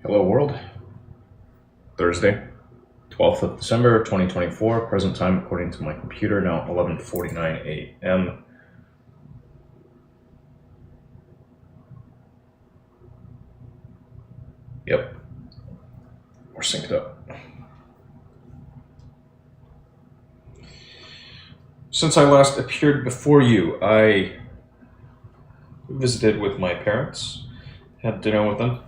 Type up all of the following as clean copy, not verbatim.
Hello world. Thursday, 12th of December, 2024. Present time according to my computer, now 11:49 a.m. Yep. We're synced up. Since I last appeared before you, I visited with my parents, had dinner with them.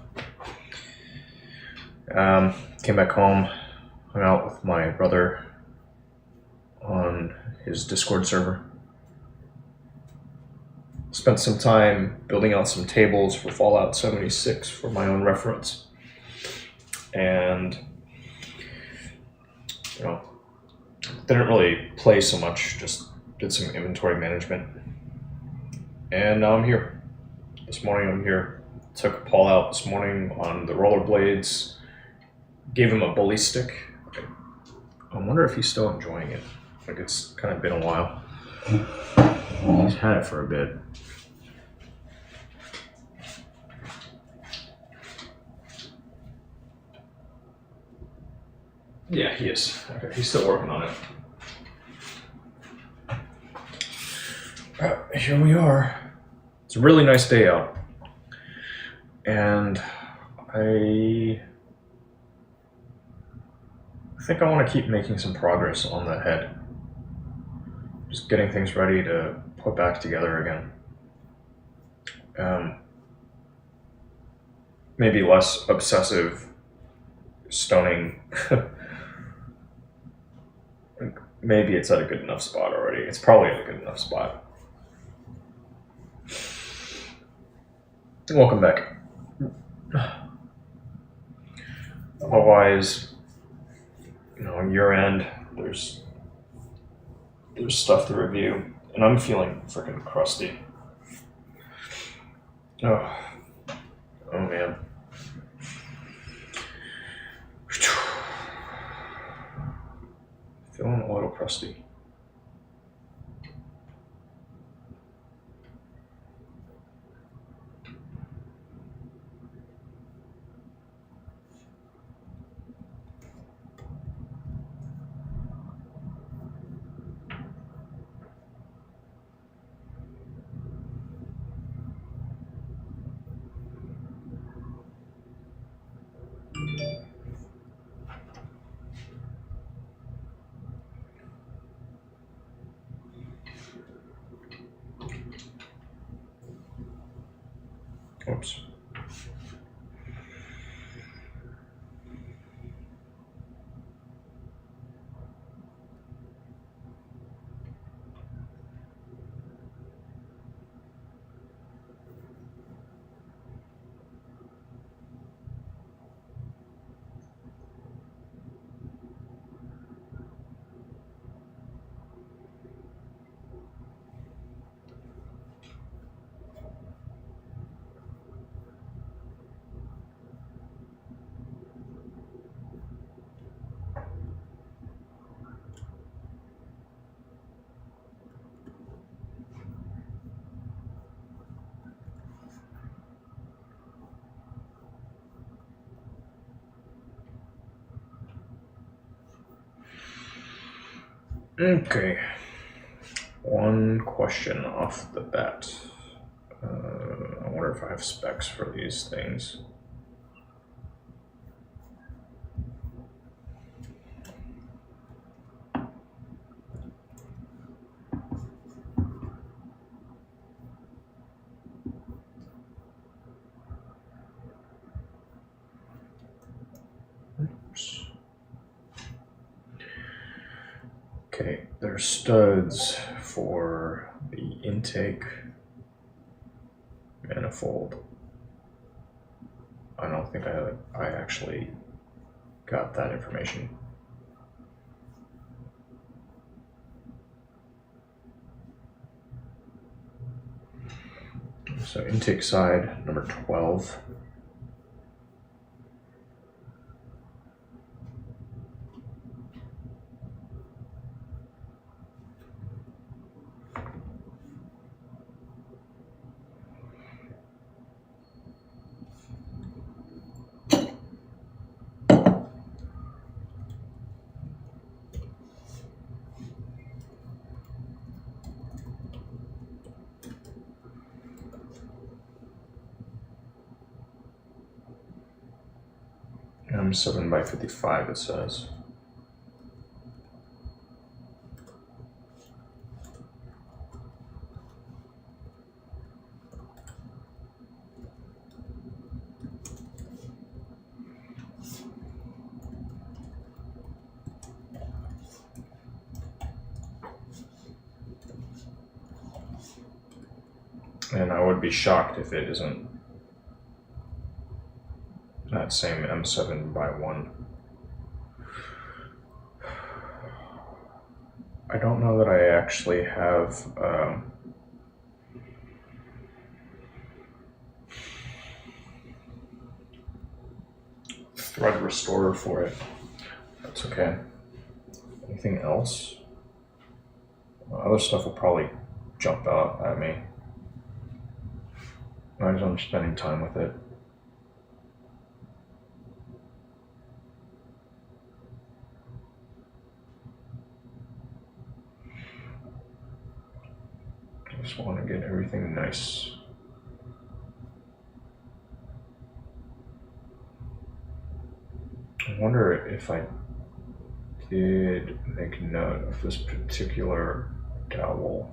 Came back home, hung out with my brother on his Discord server. Spent some time building out some tables for Fallout 76 for my own reference. And, didn't really play so much, just did some inventory management. And now I'm here. This morning I'm here. Took Paul out this morning on the rollerblades. Gave him a bully stick. I wonder if he's still enjoying it. Like, it's kind of been a while. He's had it for a bit. Yeah, he is. Okay, he's still working on it. Here we are. It's a really nice day out. And I think I want to keep making some progress on the head. Just getting things ready to put back together again. Maybe less obsessive stoning. Maybe it's at a good enough spot already. It's probably at a good enough spot. Welcome back. Otherwise, year end, there's stuff to review, and I'm feeling freaking crusty. Oh man. Feeling a little crusty. Oops. Okay. One question off the bat. I wonder if I have specs for these things. Oops. Okay, there's studs for the intake manifold. I don't think I actually got that information. So intake side, number 12. M7 by 55 it says. And I would be shocked if it isn't that same M7 by 1. I don't know that I actually have thread restorer for it. That's okay. Anything else? Other stuff will probably jump out at me as I'm spending time with it. I just want to get everything nice. I wonder if I did make note of this particular dowels.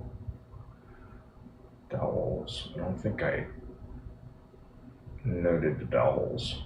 I don't think I noted the dowels.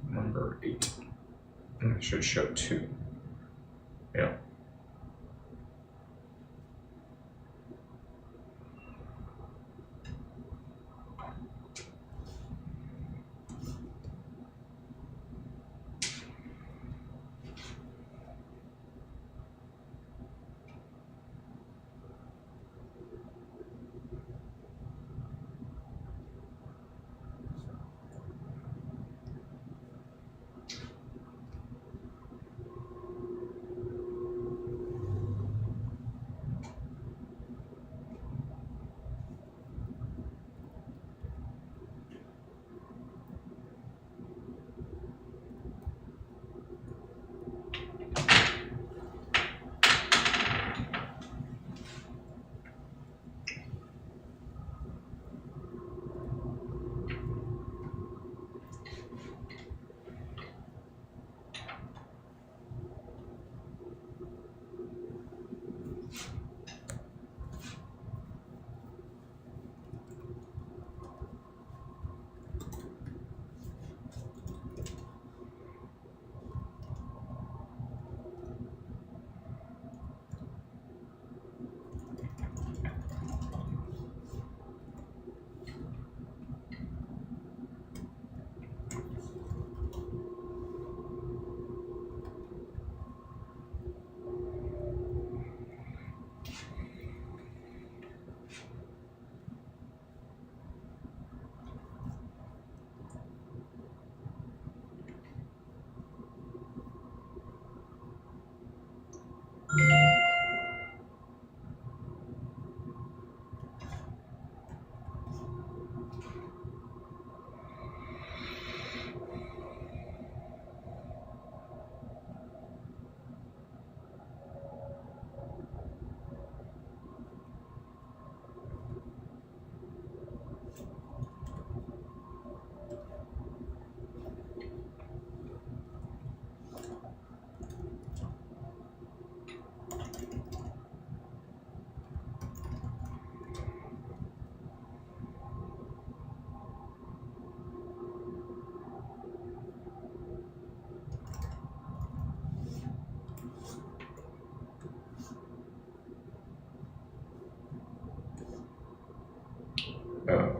Number 8. And it should show 2. Yeah.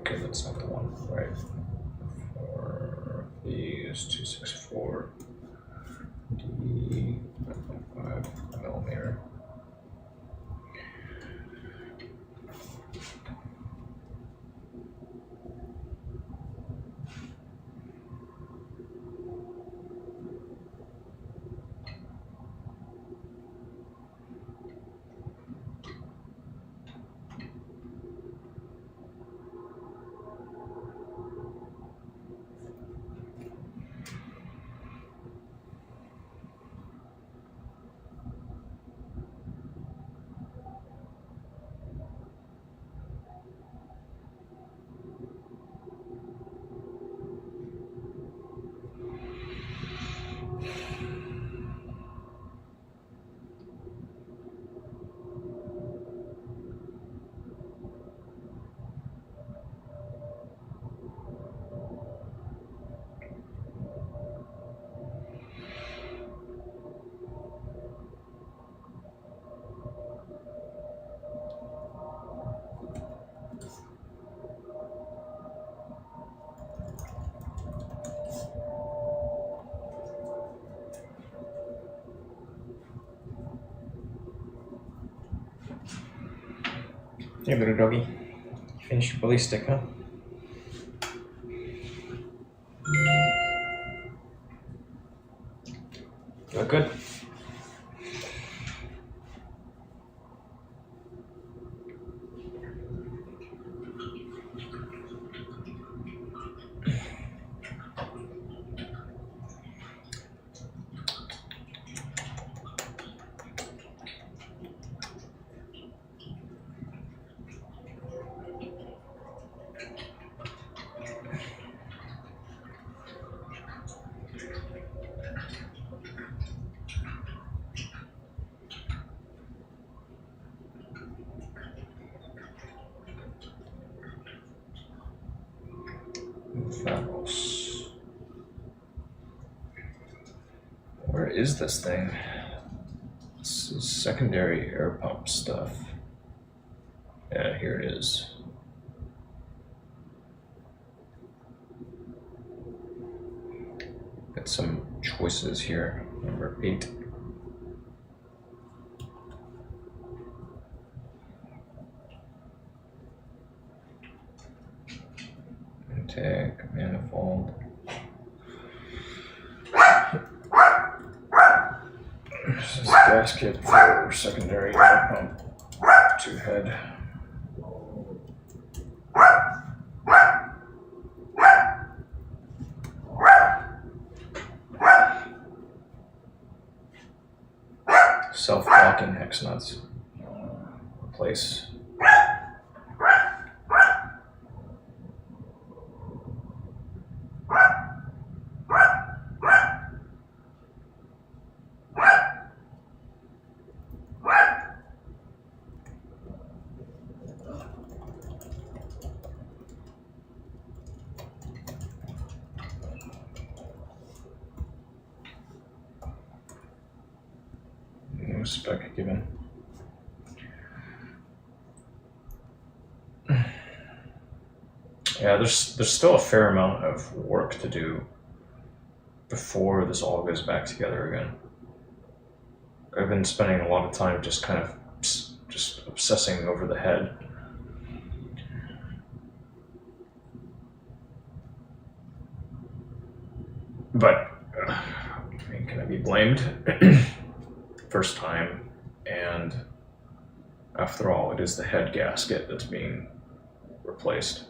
Okay, that's not the one, right? For these 264 D 5 millimeter. Hey, little doggy. You finished your ballistic, huh? You look good. Fabulous. Where is this thing? This is secondary air pump stuff. Yeah, here it is. Got some choices here. Number 8. Intake, manifold. This is gasket for secondary air pump. 2 head. Self-locking hex nuts. Replace. No spec given. Yeah, there's still a fair amount of work to do before this all goes back together again. I've been spending a lot of time just kind of just obsessing over the head. But I mean, can I be blamed? First time, and after all, it is the head gasket that's being replaced.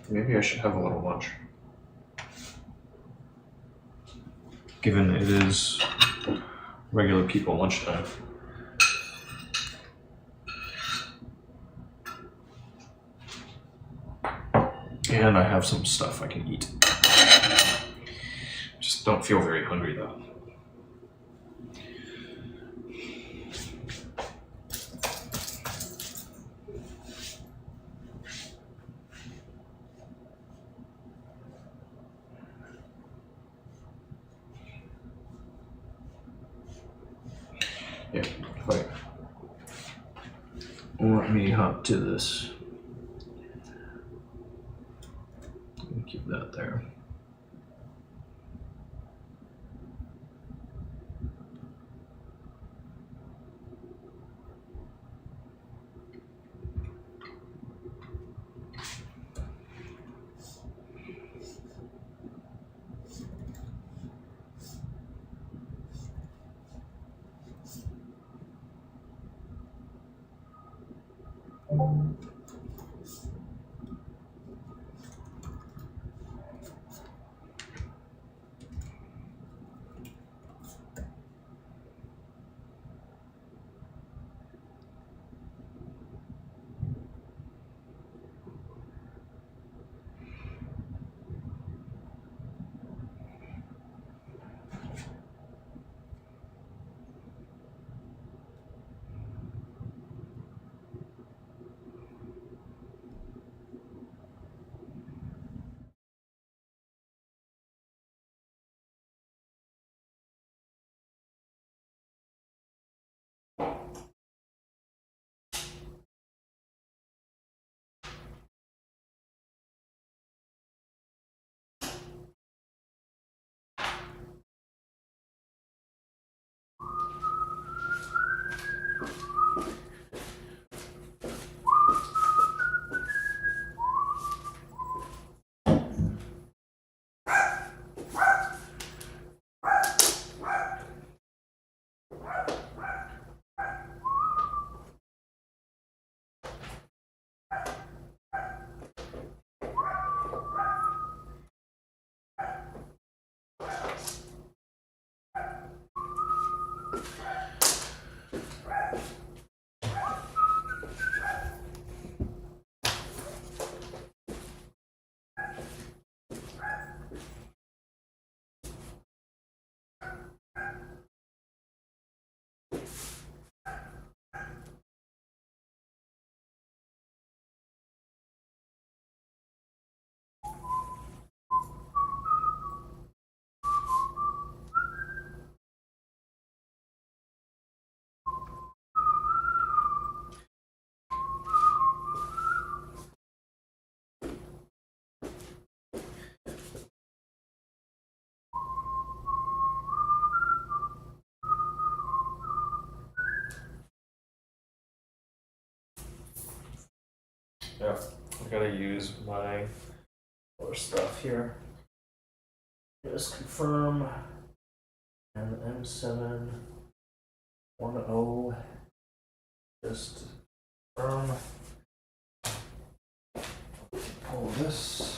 Maybe I should have a little lunch. Given it is regular people lunchtime. And I have some stuff I can eat. Just don't feel very hungry though. Yeah, quite. Let me hop to this. Keep that there. Yeah, I gotta use my other stuff here. Just confirm. And M7 10. Just confirm. Pull this.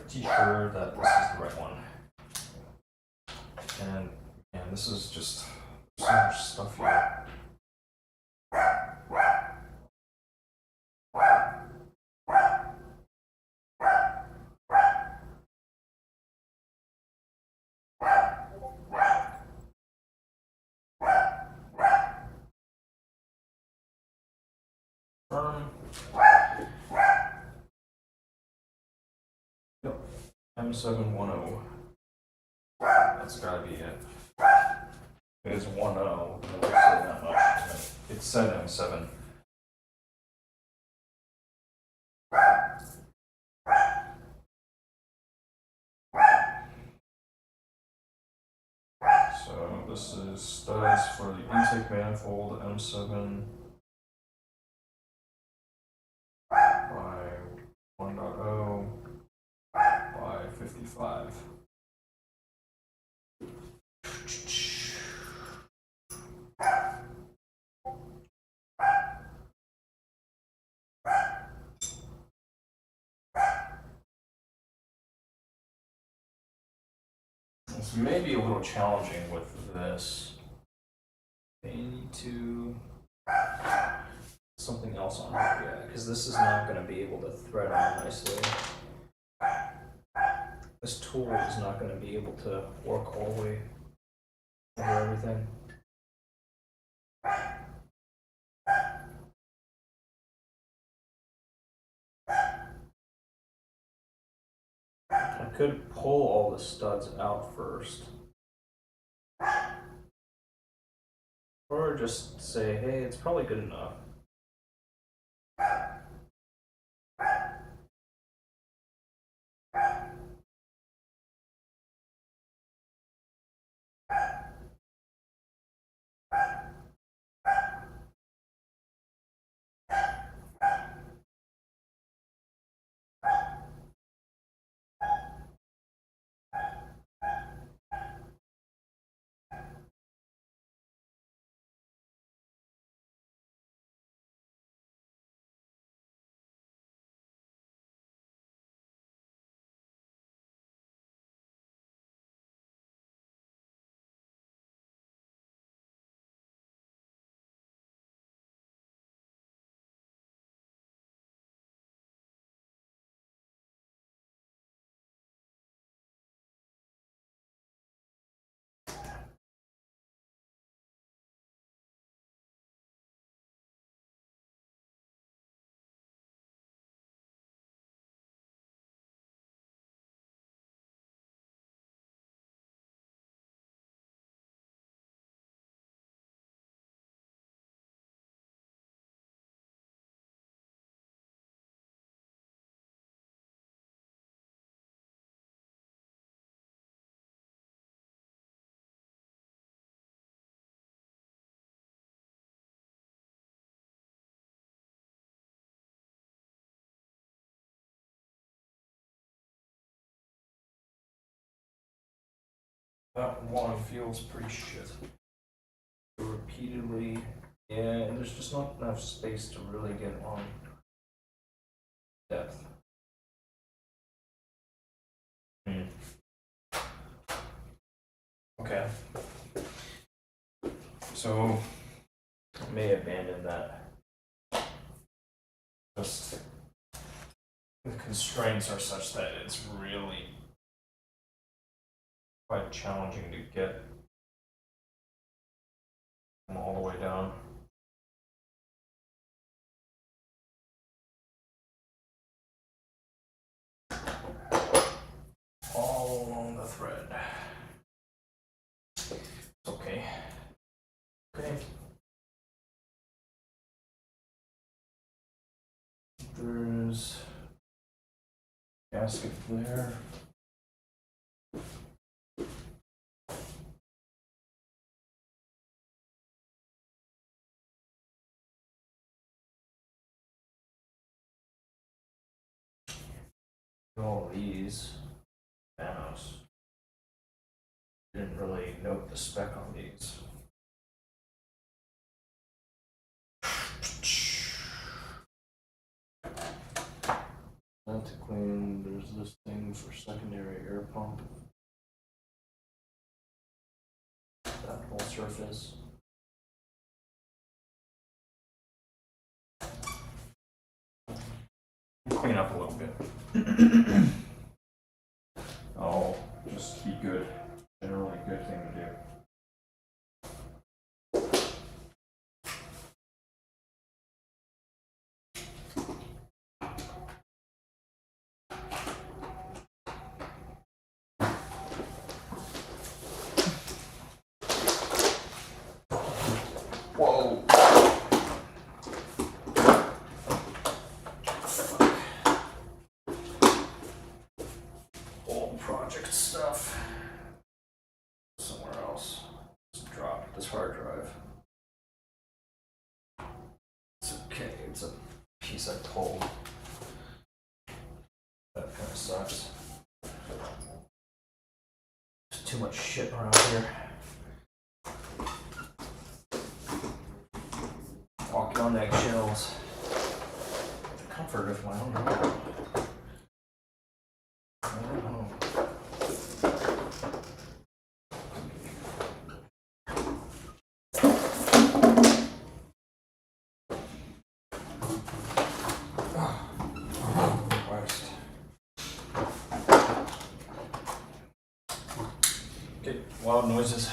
pretty sure that this is the right one. And this is just so much stuff here. Yep, M710. That's gotta be it. It is 10, it looks like that much. It said M7. So this is studs for the intake manifold M7 by 1.0 by 55. This may be a little challenging with this. They need to something else on here, yeah, because this is not going to be able to thread on nicely. This tool is not going to be able to work all the way over everything. I could pull all the studs out first. Or just say, hey, it's probably good enough. That one feels pretty shit. Repeatedly, yeah, and there's just not enough space to really get on depth. Okay. So, I may abandon that. Just the constraints are such that it's really quite challenging to get them all the way down. All along the thread. Okay. Okay. There's gasket there. All these Thanos. Didn't really note the spec on these. Not to clean, there's this thing for secondary air pump. That whole surface. Clean up a little bit. Oh, just be good. Generally good thing to do. Whoa. Old project stuff. Somewhere else. Just drop this hard drive. It's okay, it's a piece I pulled. That kind of sucks. There's too much shit around here. Walking on eggshells. The comfort of my own home. I don't know. Christ. Okay, loud noises.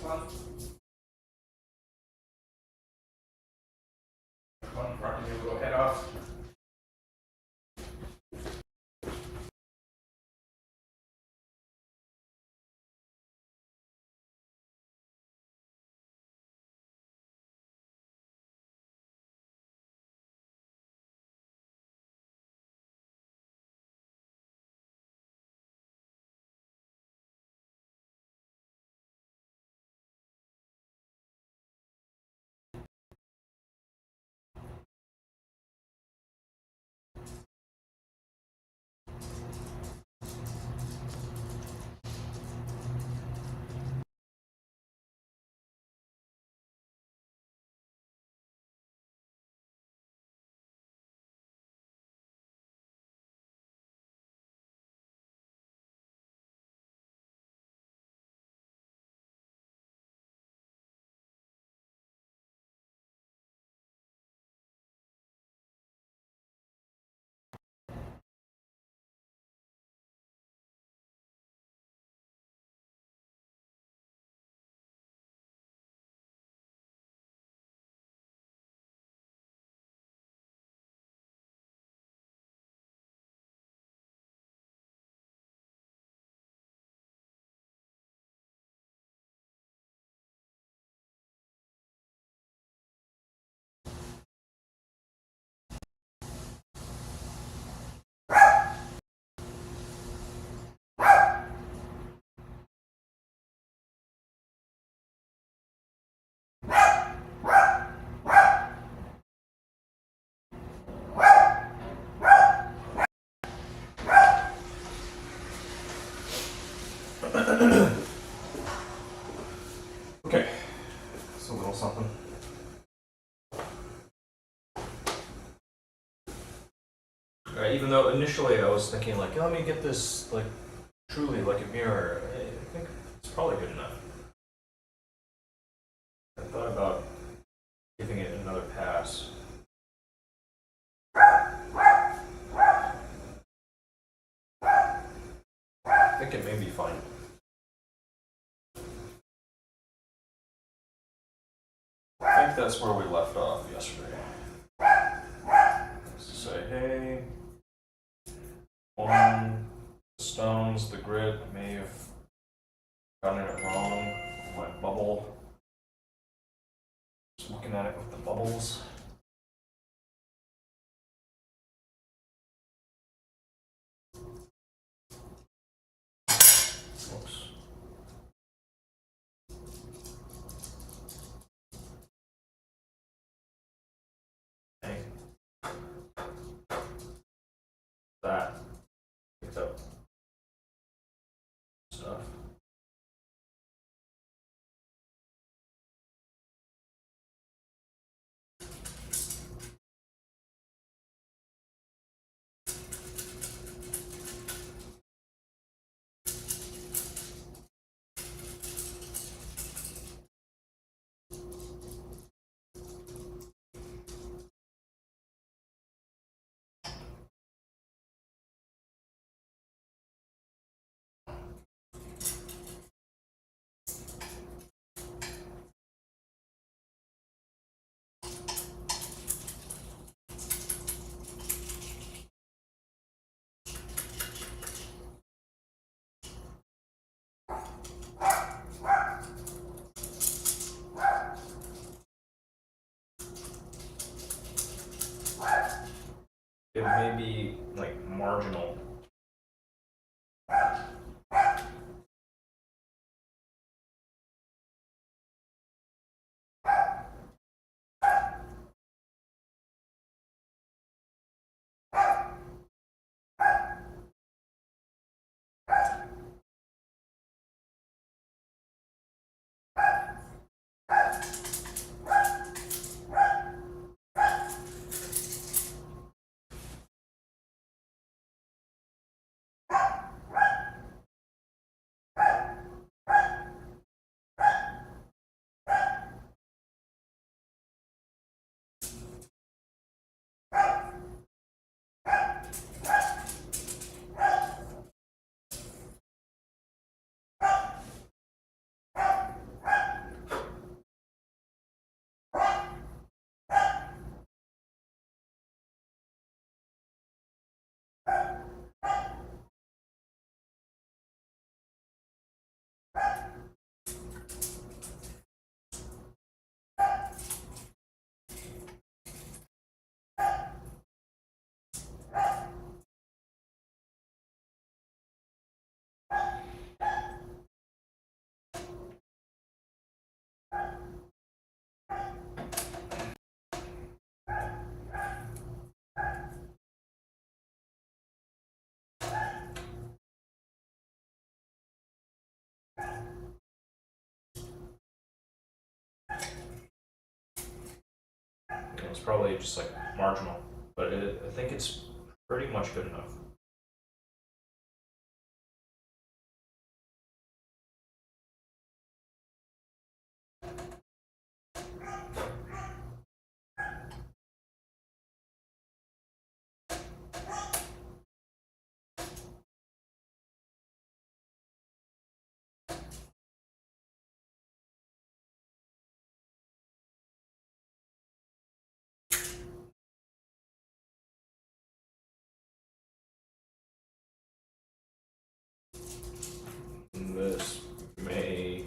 Come on, front, your little head off. Okay, it's a little something. Even though initially I was thinking like, let me get this like truly like a mirror. I think it's probably good enough. I thought about giving it another pass. I think it may be fine. I think that's where we left off yesterday. Say, hey, one, stones, the grid may have gotten it wrong. My bubble. Just looking at it with the bubbles. Whoops. Hey. That picked up stuff. It may be like marginal. It's probably just like marginal, but I think it's pretty much good enough. This may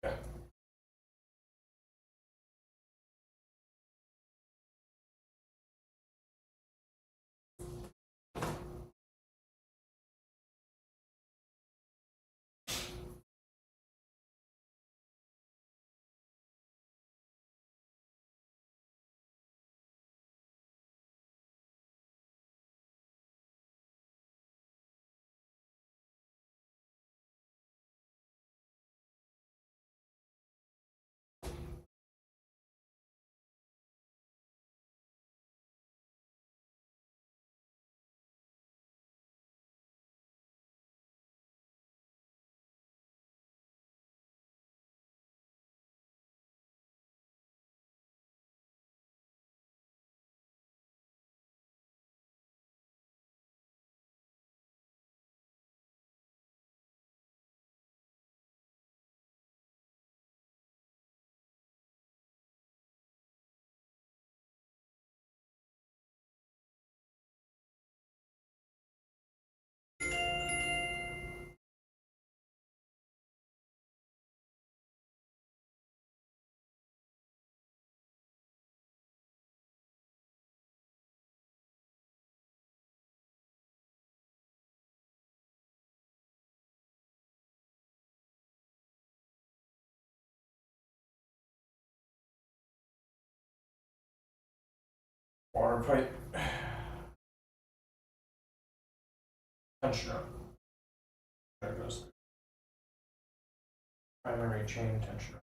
okay. Water pipe tensioner. There goes the primary chain tensioner.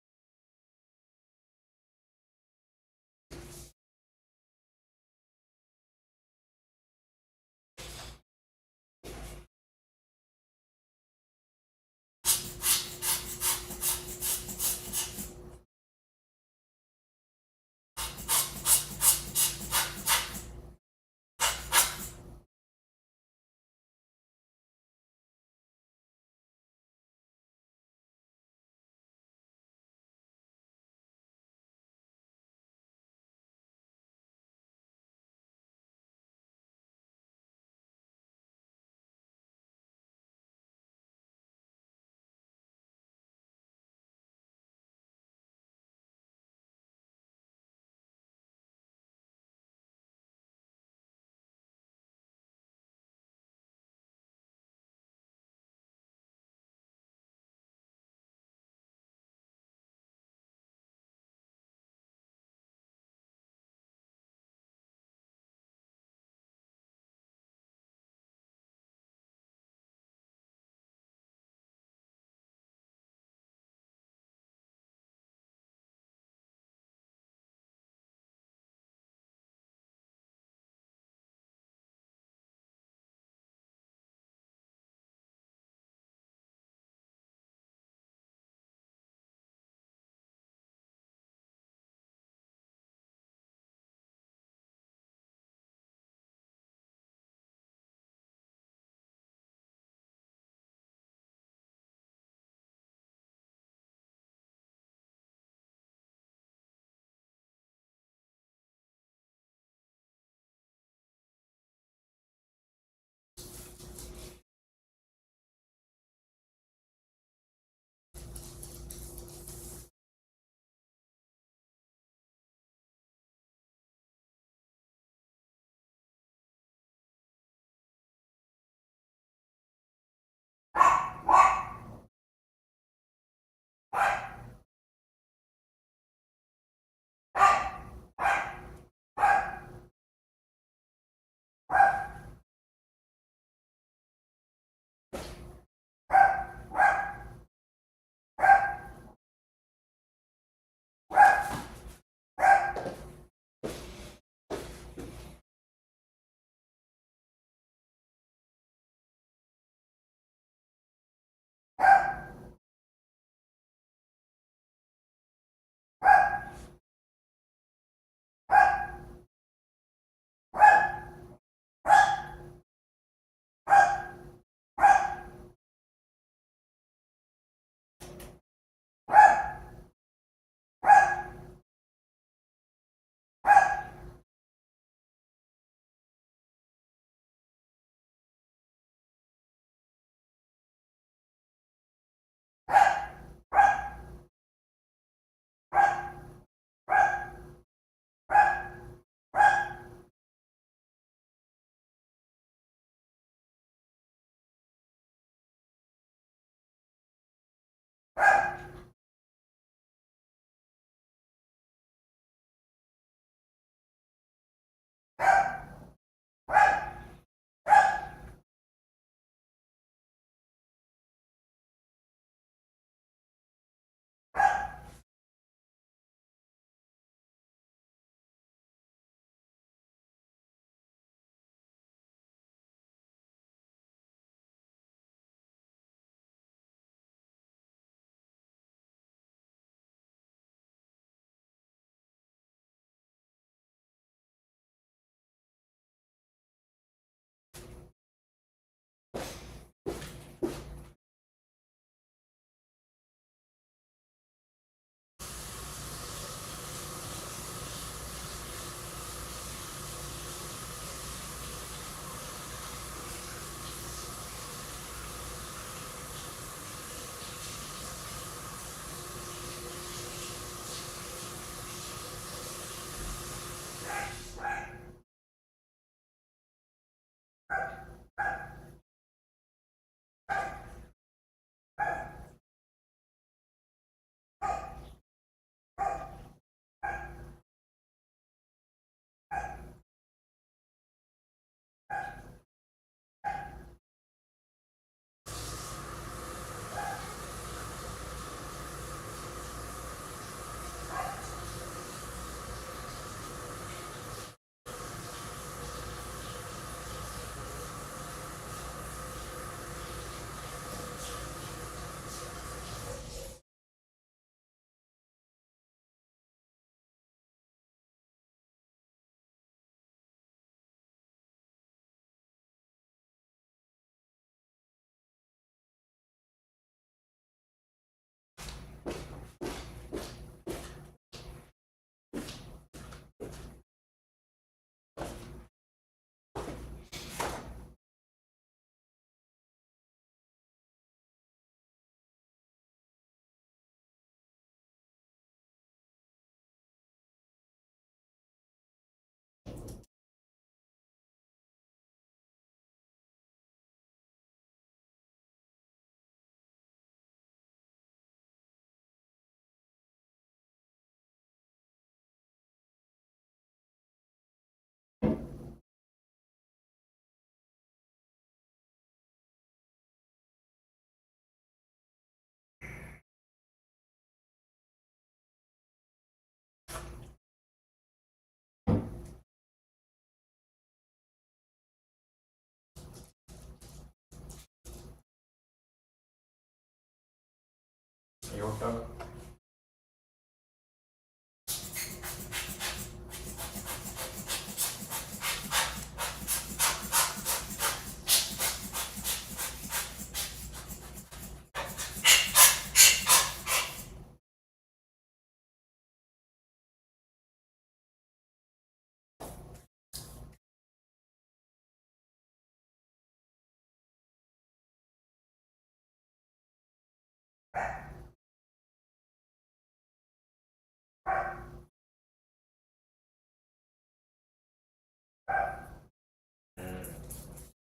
York dog?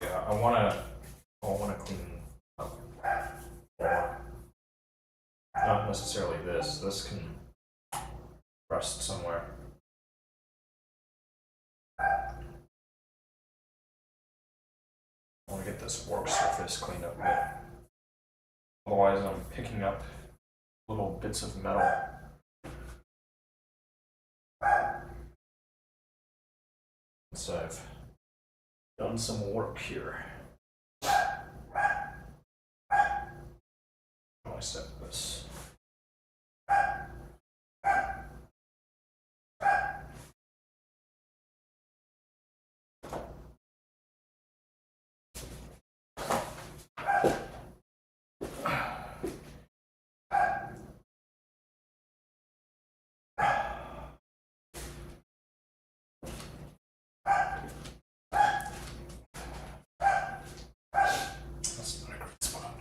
Yeah, I wanna clean up more. Not necessarily this. This can rest somewhere. I want to get this work surface cleaned up a bit. Otherwise, I'm picking up little bits of metal. So I've done some work here. How do I set this? That's not a great spot.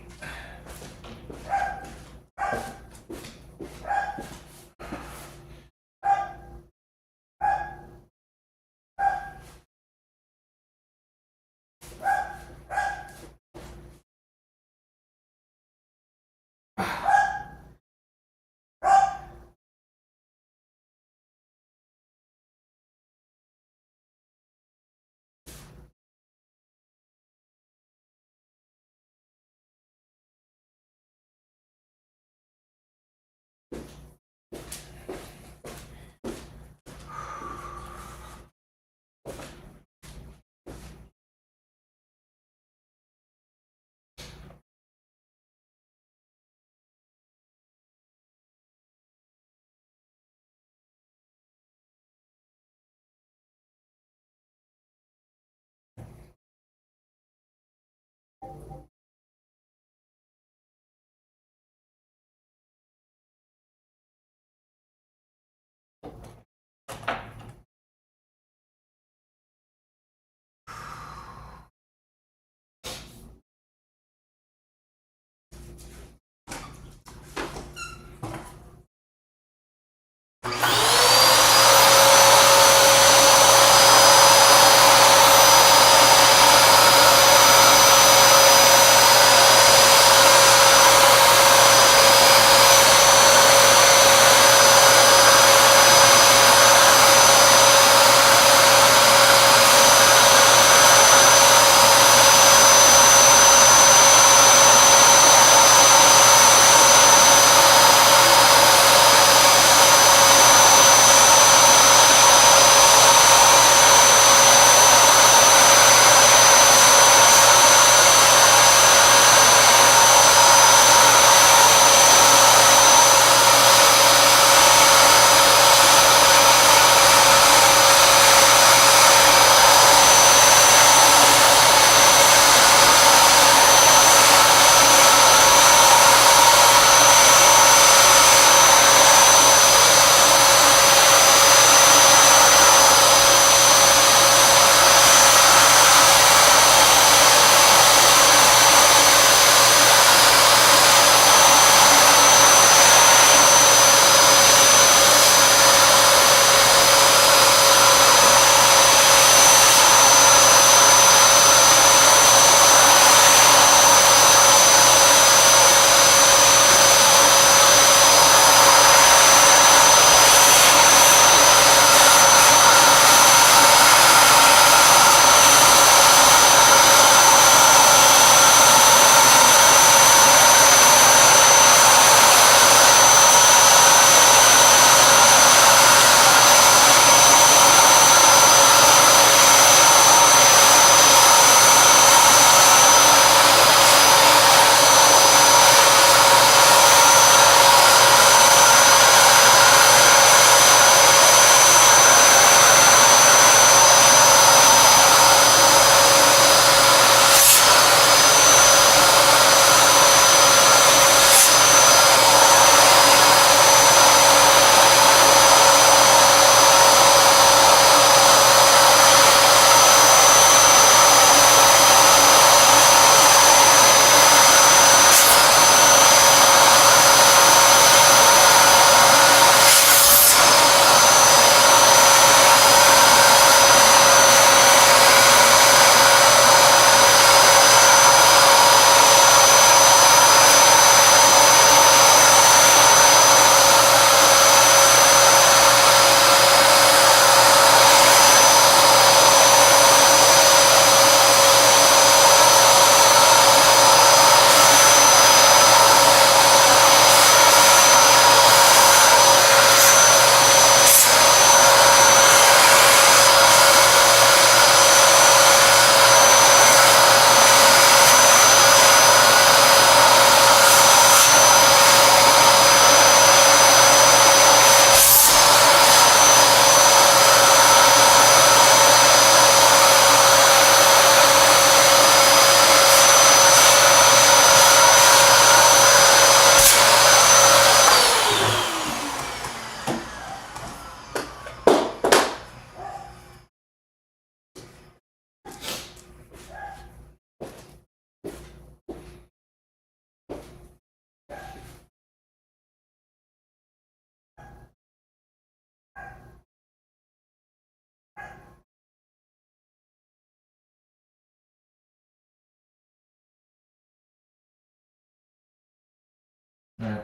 Alright.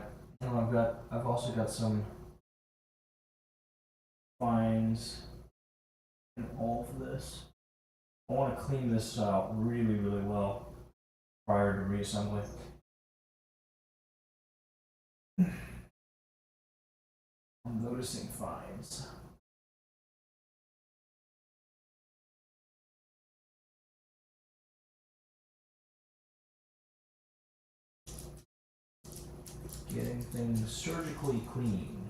I've also got some fines in all of this. I want to clean this out really, really well prior to reassembly. I'm noticing fines. Getting things surgically clean.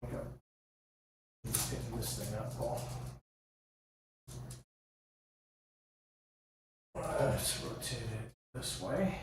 Okay. Just picking this thing up, Paul. Let's rotate it this way.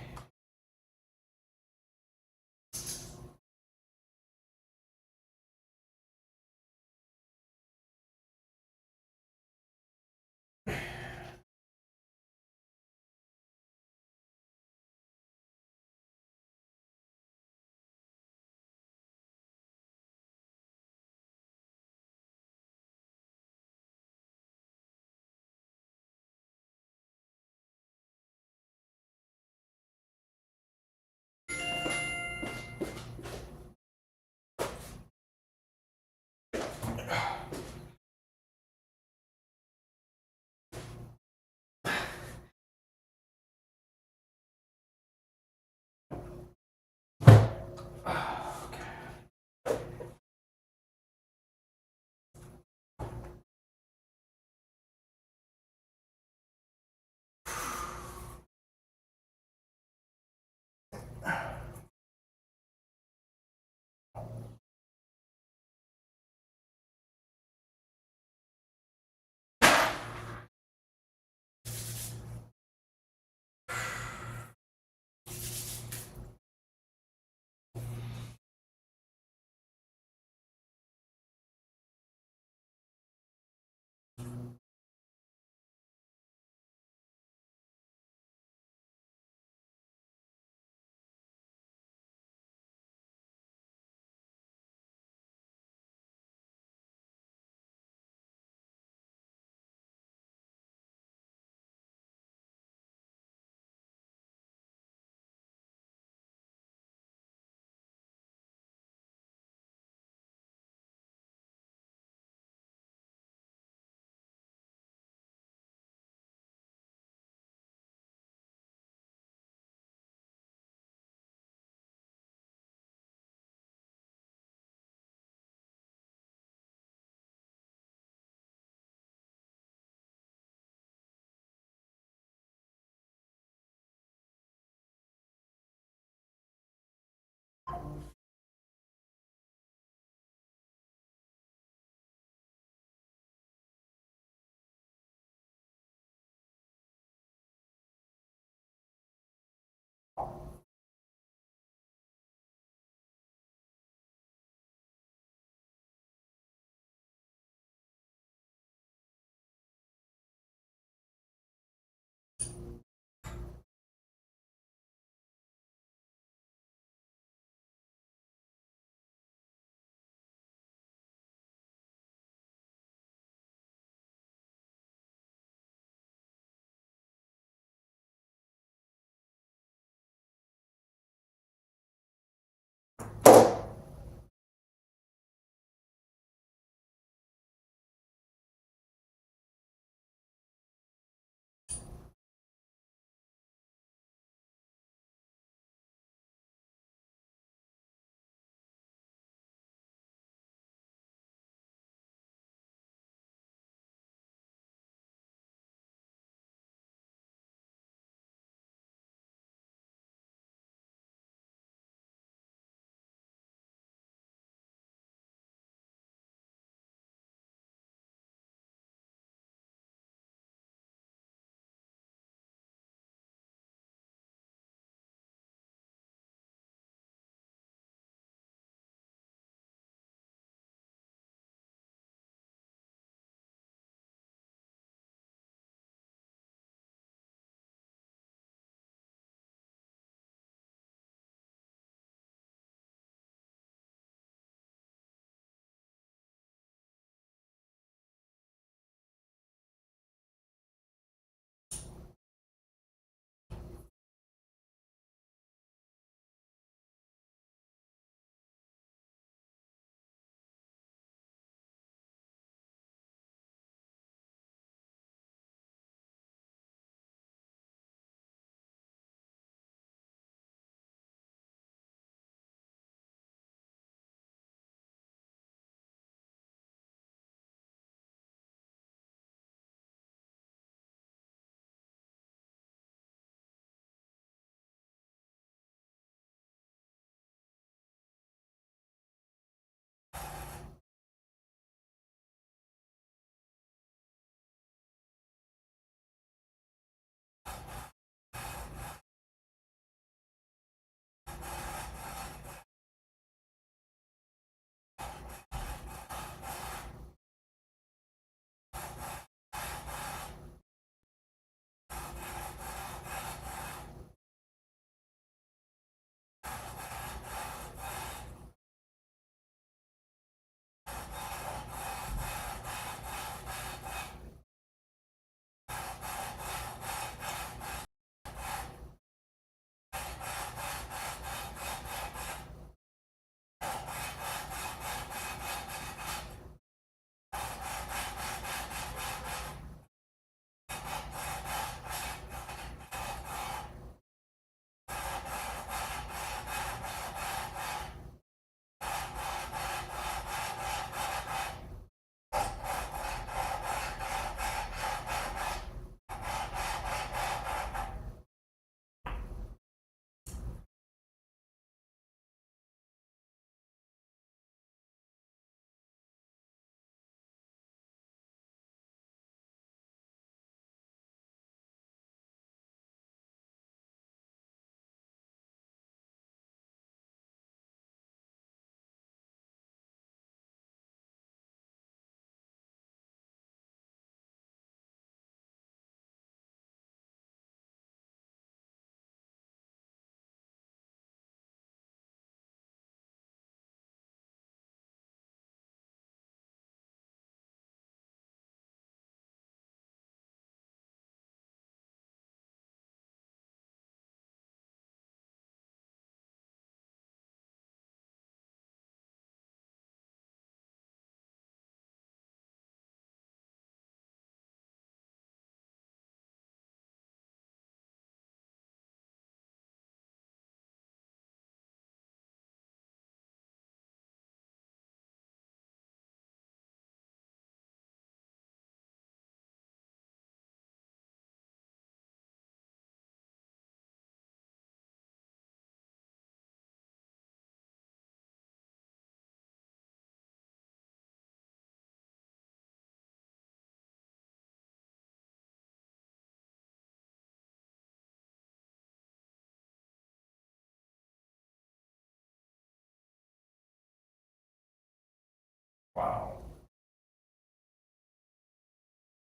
Wow.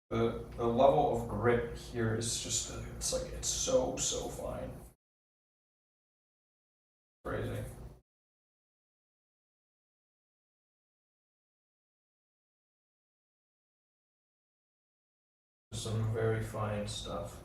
The level of grit here is just, it's like, it's so fine. Crazy. Some very fine stuff.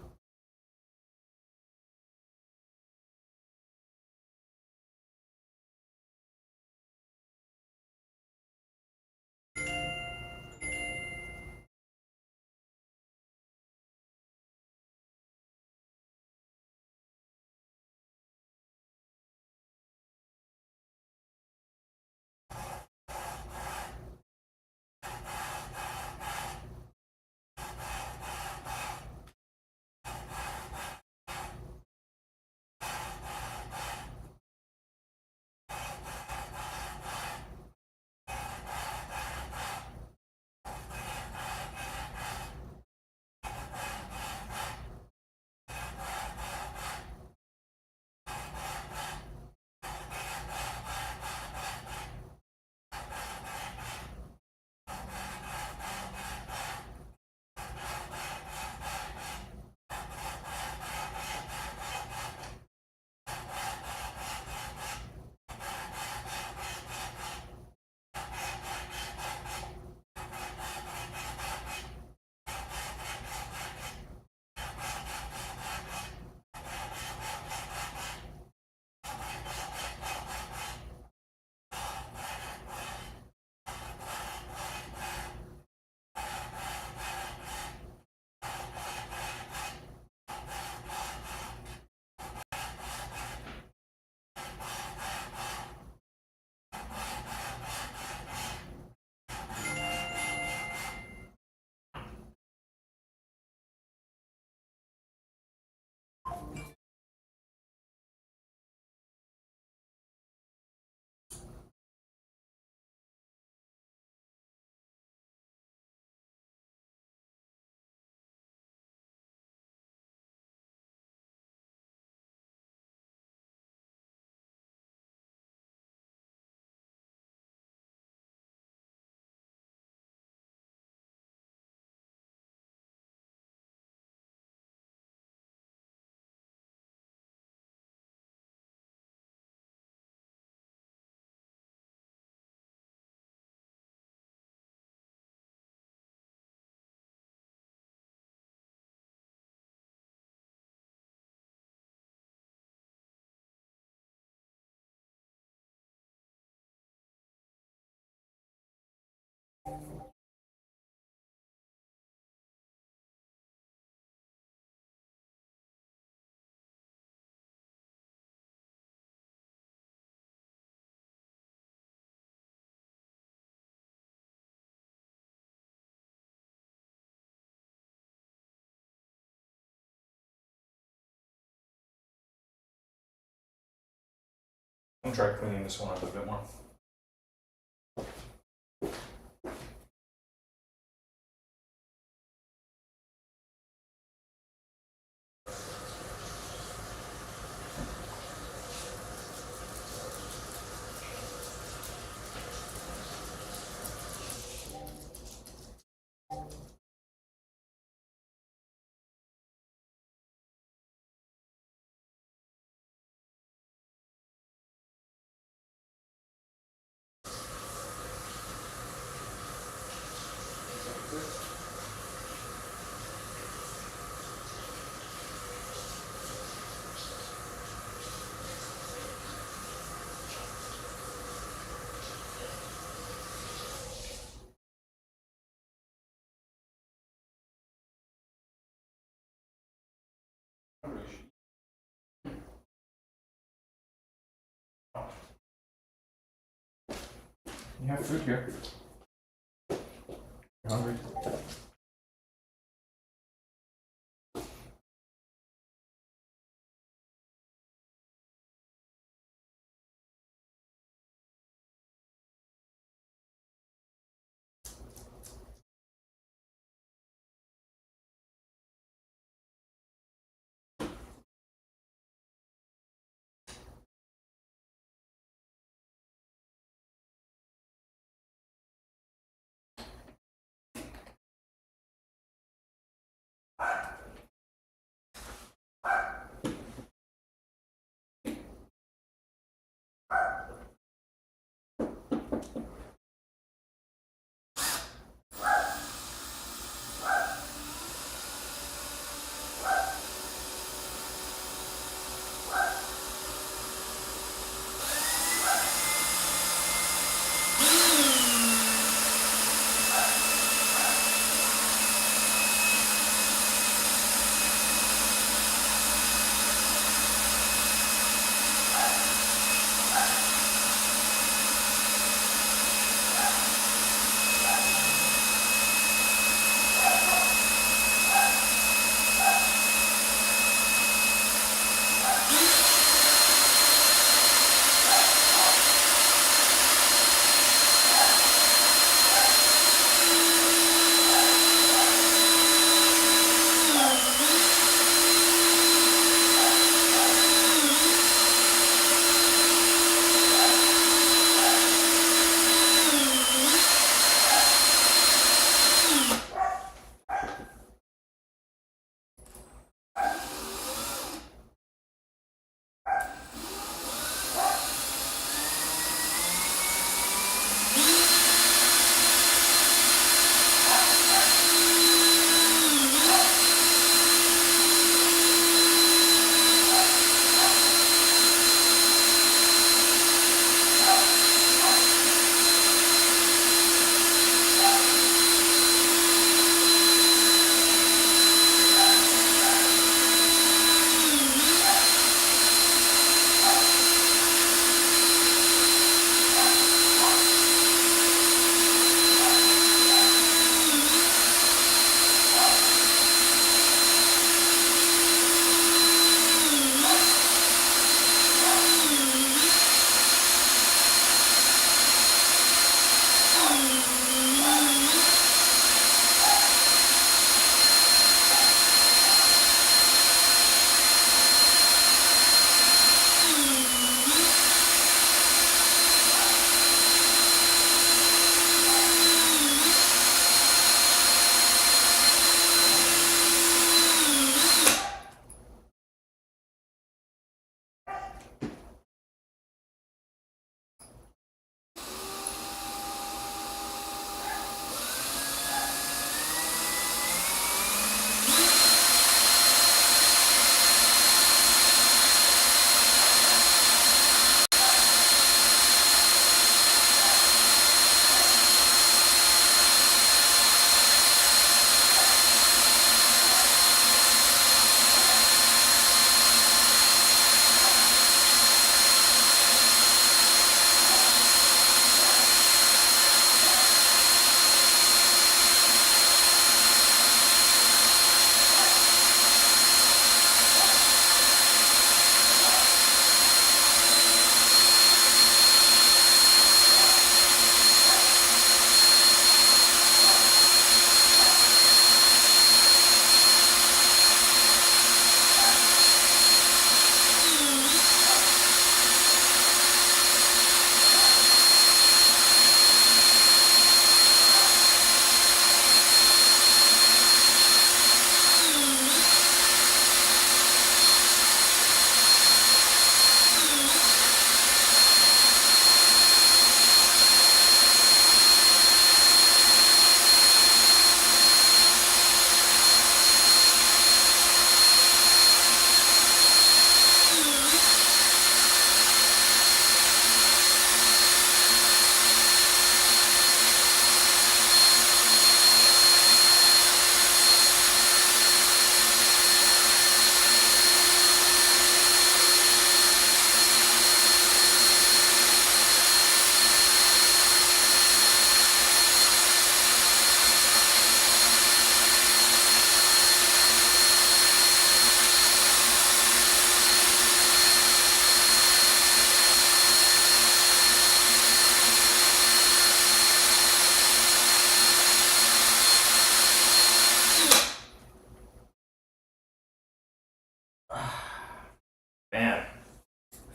I'm gonna try cleaning this one up a bit more. You have food here. You're hungry?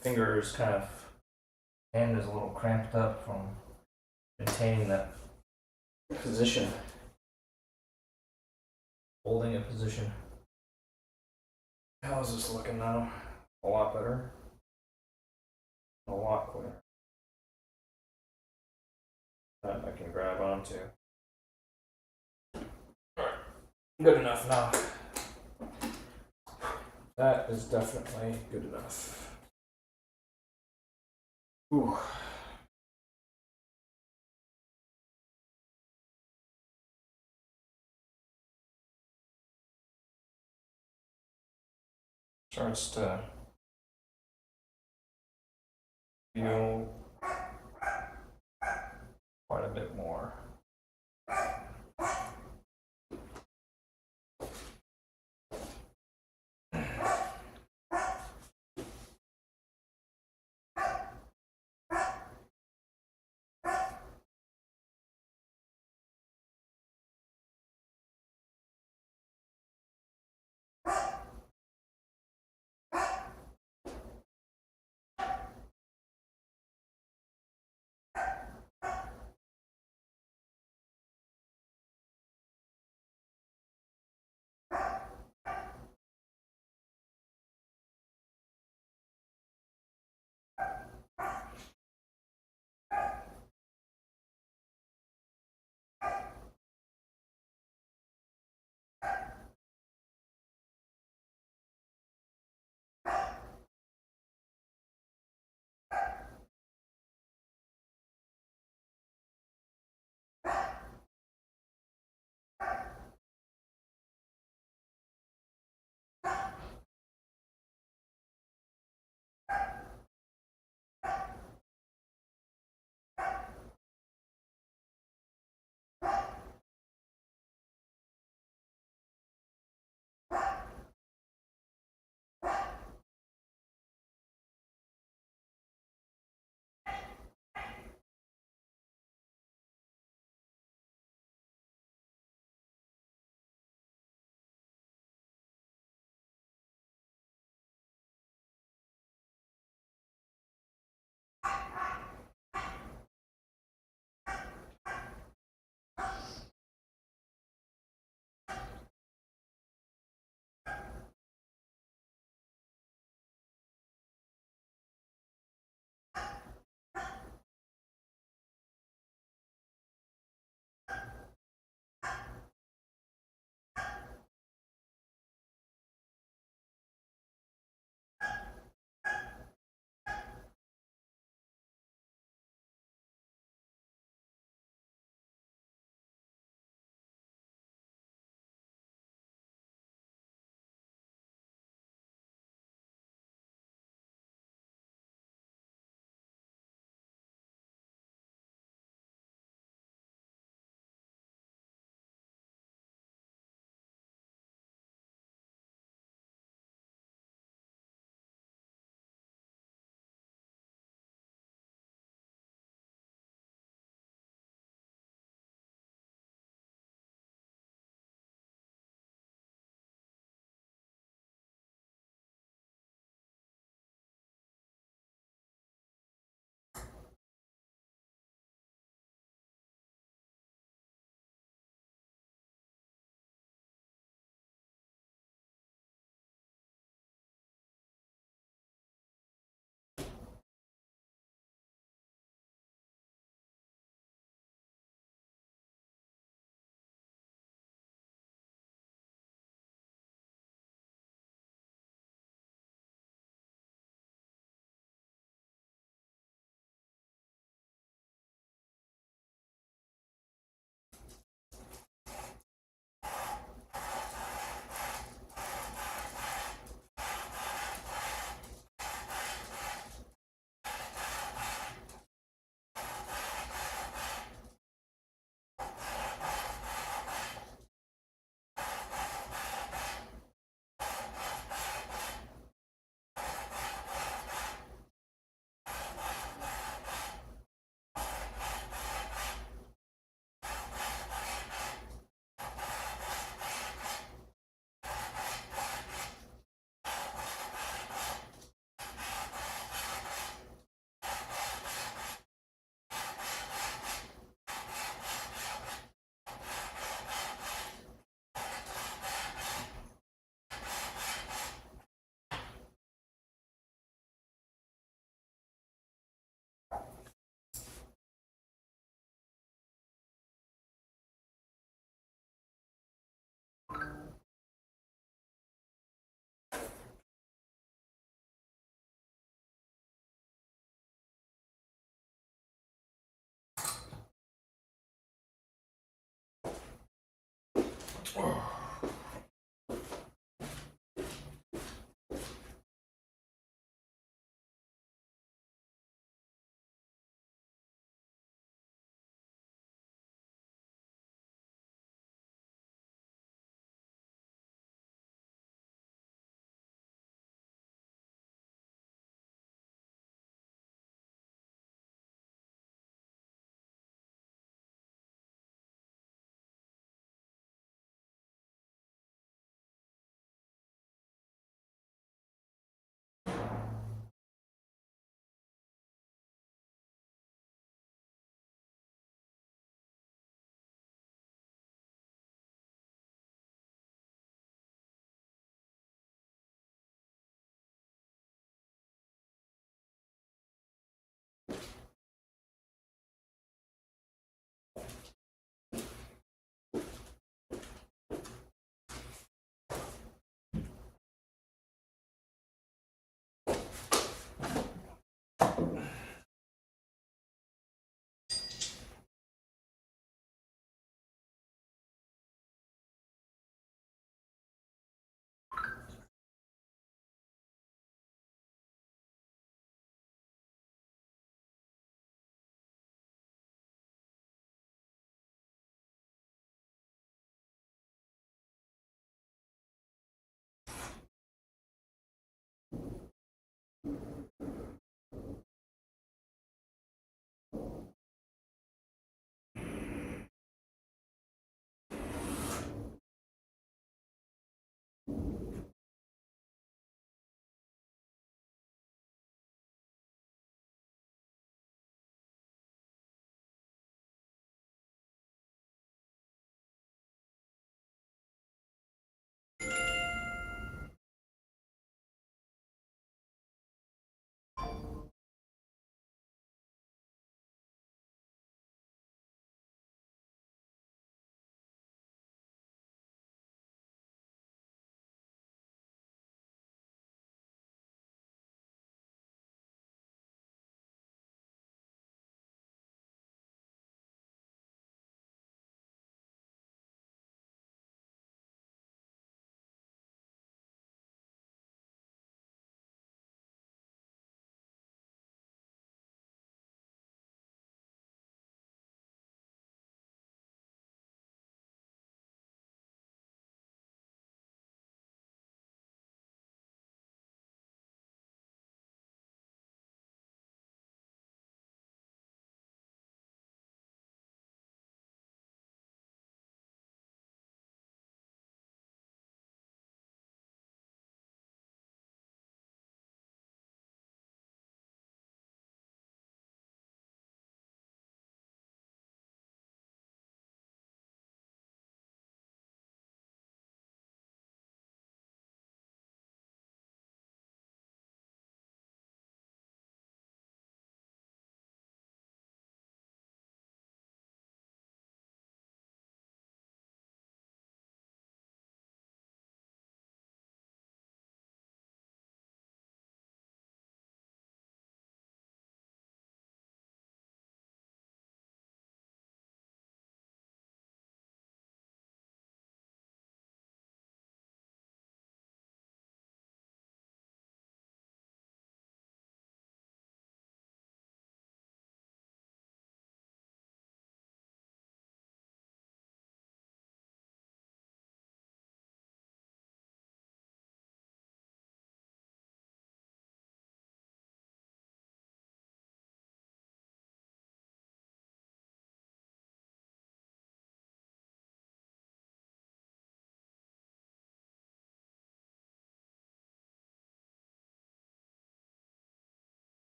fingers kind of hand is a little cramped up from maintaining that position, holding a position. How is this looking now? A lot better. A lot clearer. That I can grab onto. Alright, good enough now. That is definitely good enough. Ooh. Starts to feel quite a bit more.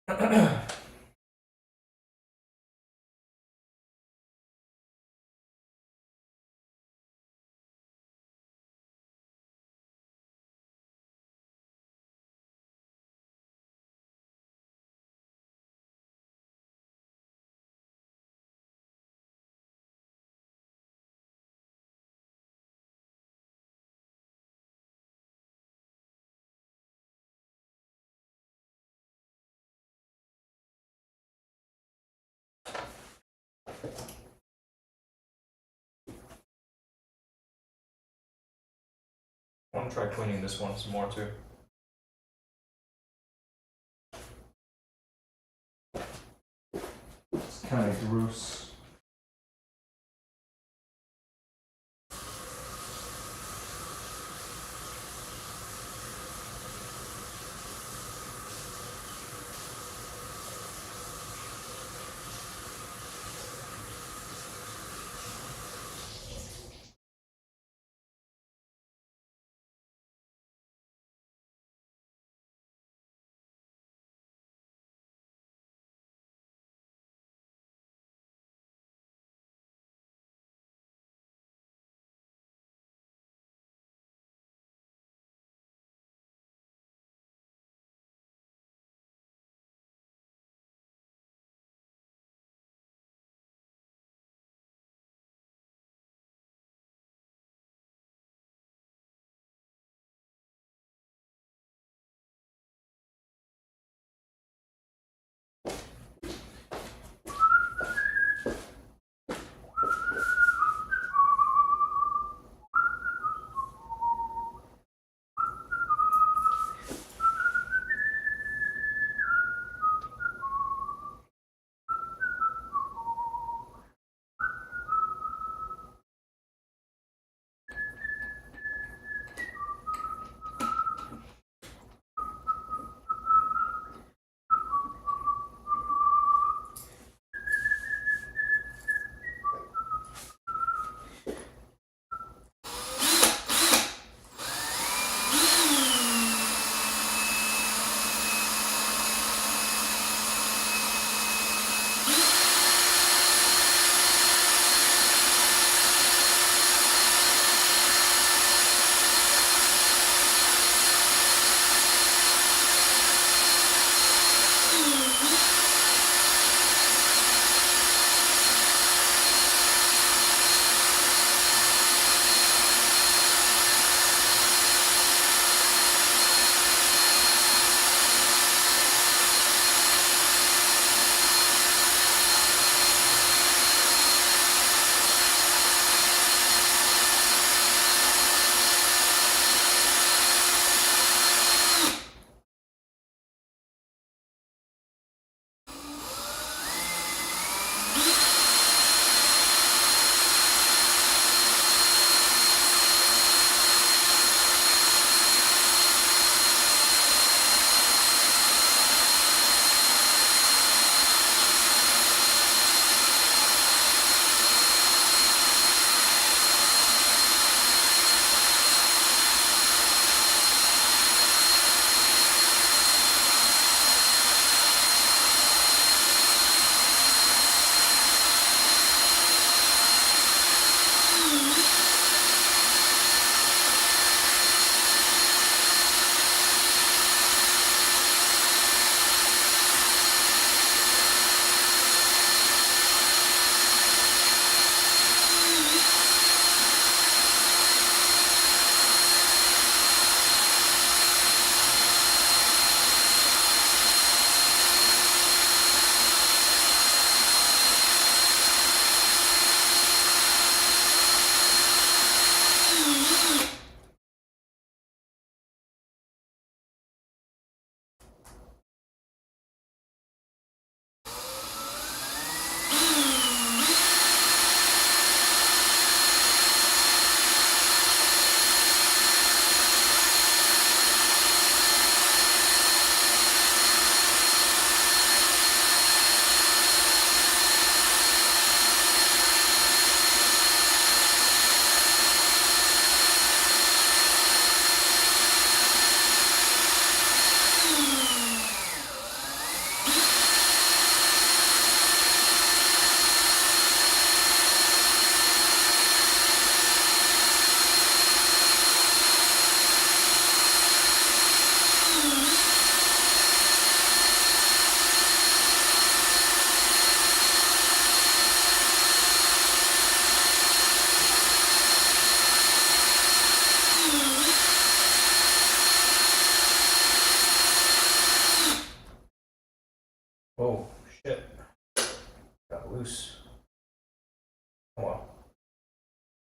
I want to try cleaning this one some more too. It's kind of gross.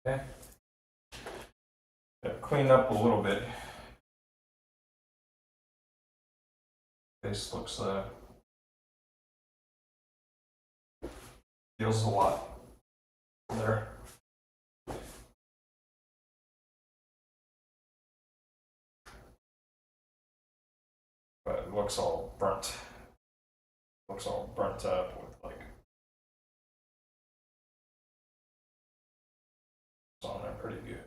Okay. Got cleaned up a little bit. This looks feels a lot there. But it looks all burnt. Looks all burnt up with like it's on there pretty good.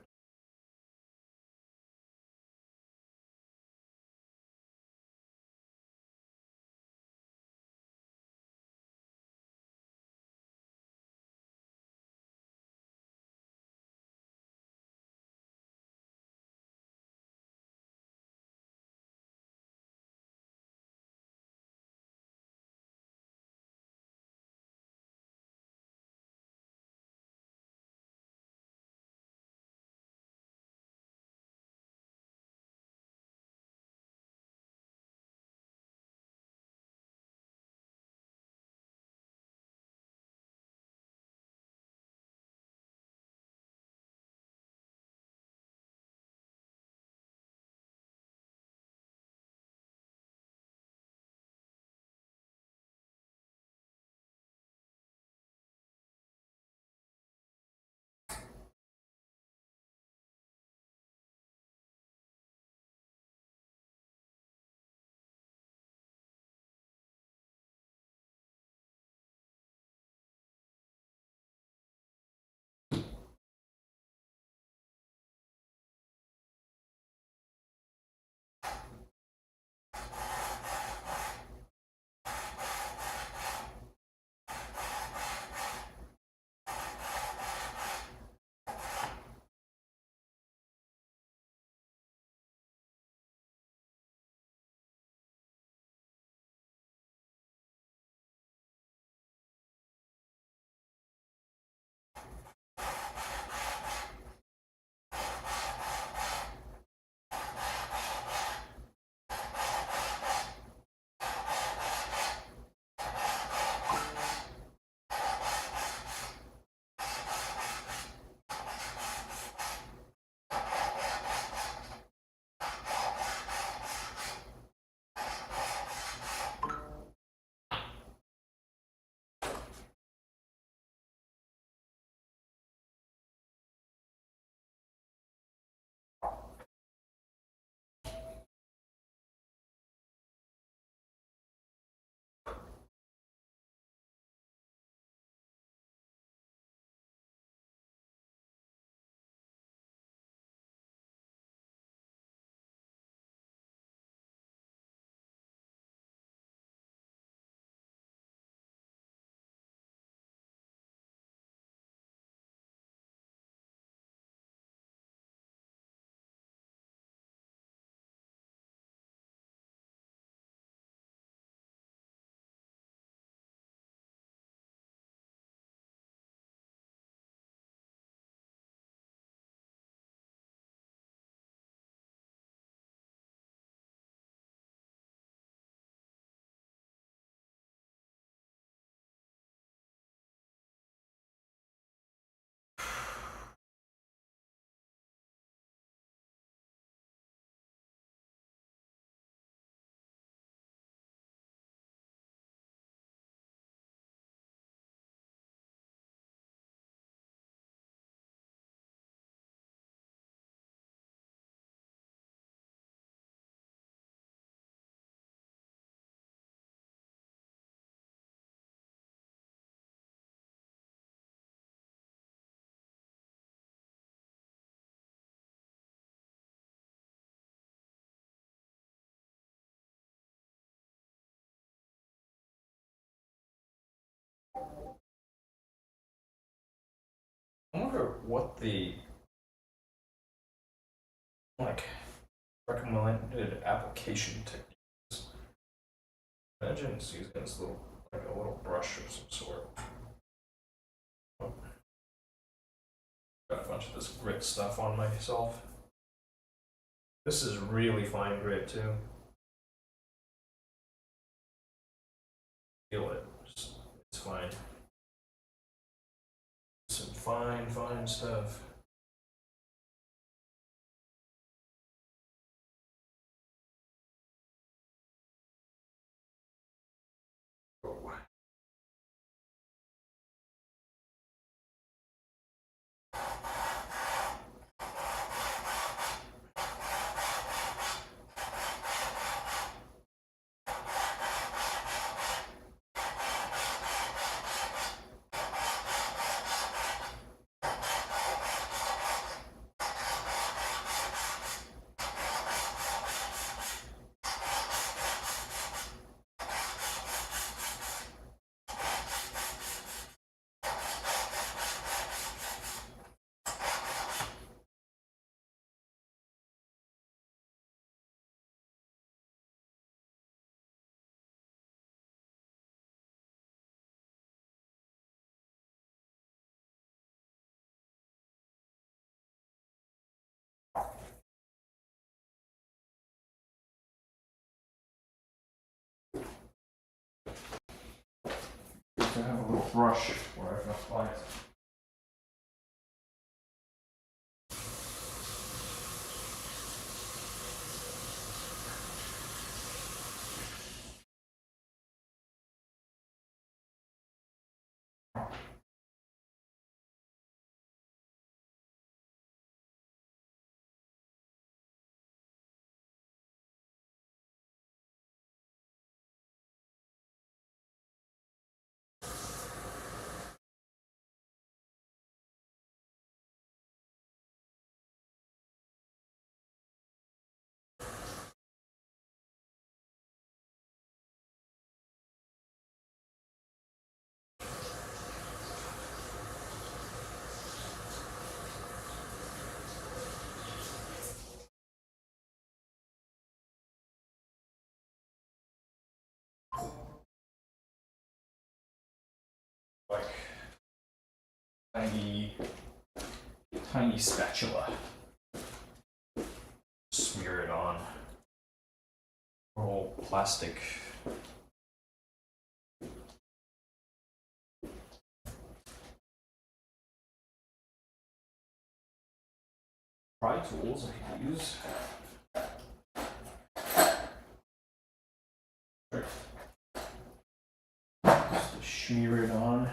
I wonder what the like recommended application technique is. Imagine it's using this little like a little brush of some sort. Got a bunch of this grit stuff on myself. This is really fine grit too. Feel it. It's fine. Some fine stuff. brush where I can apply it. Like tiny spatula. Smear it on. Roll plastic. Pry tools I could use. Just to smear it on.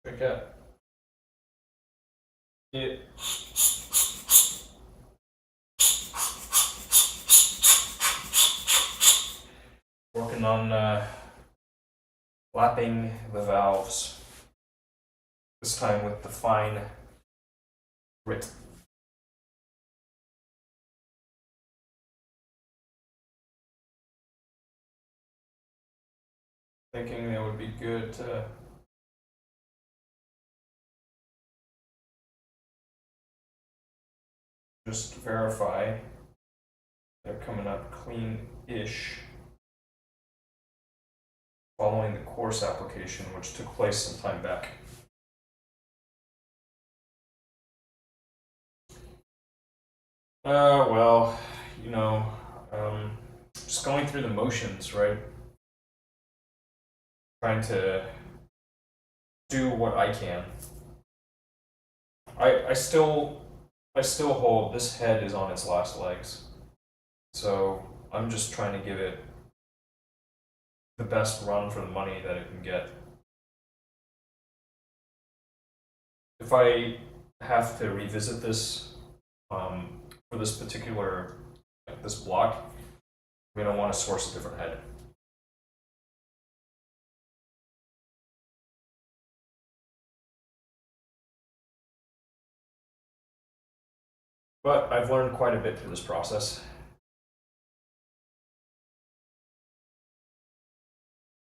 Check out. Yeah. Working on lapping the valves. This time with the fine grit. Thinking it would be good to just verify they're coming up clean-ish following the course application, which took place some time back. Well, you know, just going through the motions, right? Trying to do what I can. I still hold this head is on its last legs. So I'm just trying to give it the best run for the money that it can get. If I have to revisit this for this particular this block, we don't want to source a different head. But I've learned quite a bit through this process.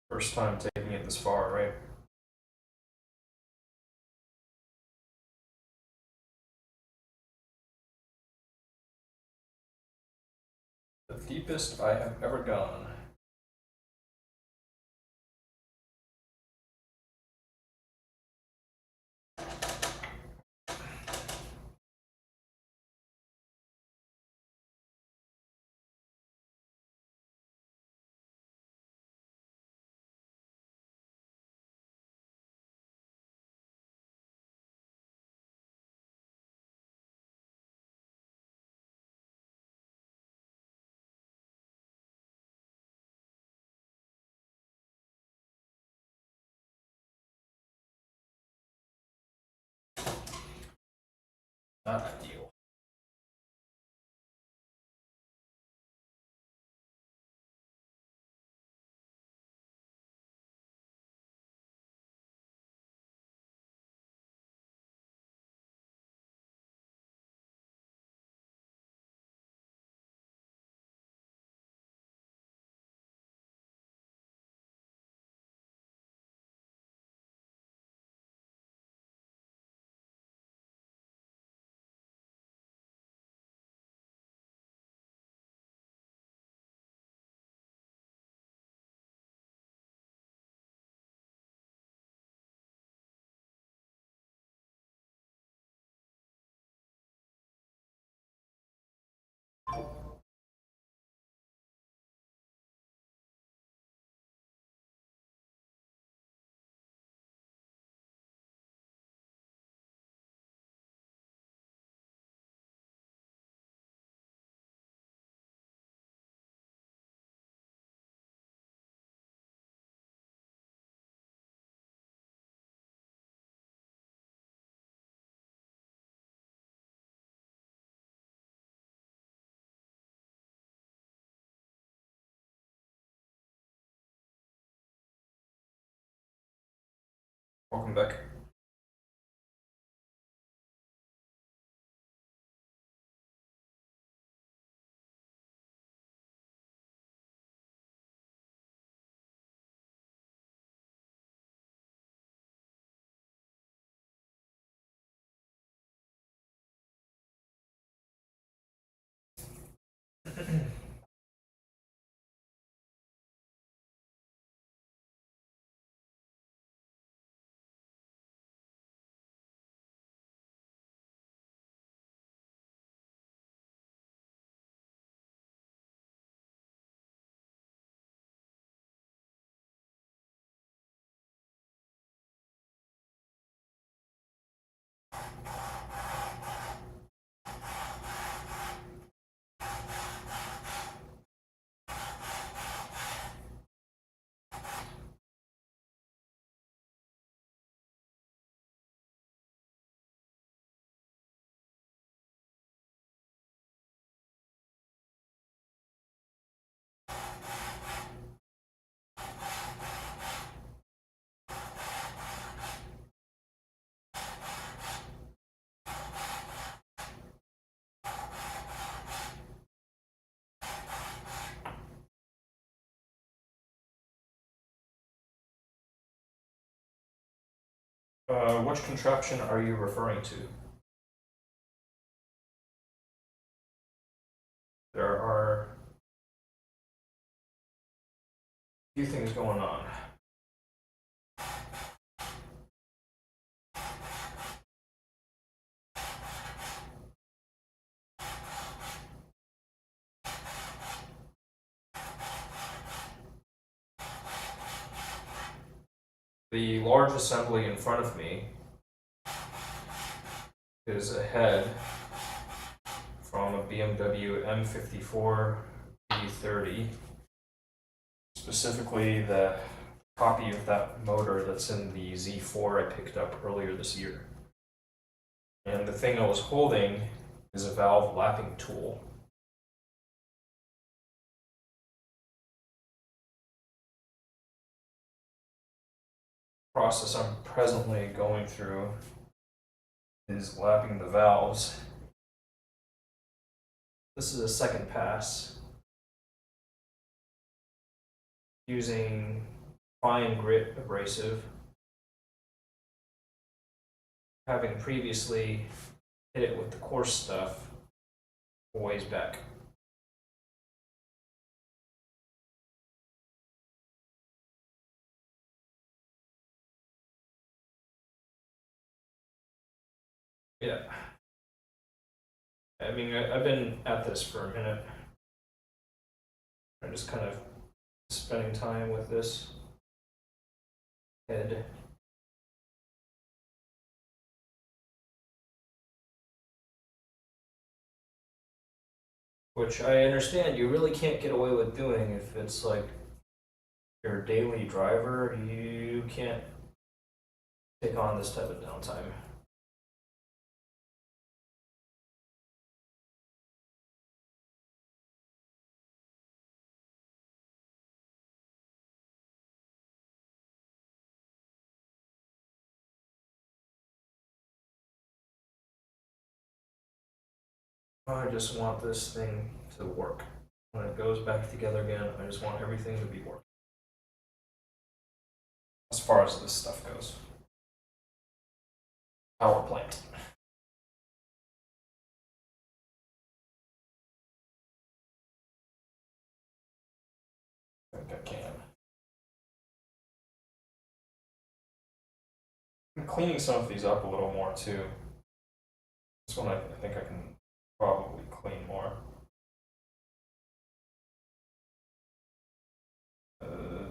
First time taking it this far, right? The deepest I have ever gone. Not ideal. Welcome back. Which contraption are you referring to? There are a few things going on. The large assembly in front of me is a head from a BMW M54 E30. Specifically, the copy of that motor that's in the Z4 I picked up earlier this year. And the thing I was holding is a valve lapping tool. Process I'm presently going through is lapping the valves. This is a second pass using fine grit abrasive, having previously hit it with the coarse stuff a ways back. Yeah. I mean, I've been at this for a minute. I'm just kind of spending time with this head. Which I understand you really can't get away with doing if it's like your daily driver. You can't take on this type of downtime. I just want this thing to work. When it goes back together again, I just want everything to be working. As far as this stuff goes. Power plant. I think I can. I'm cleaning some of these up a little more too. This one I think I can probably clean more.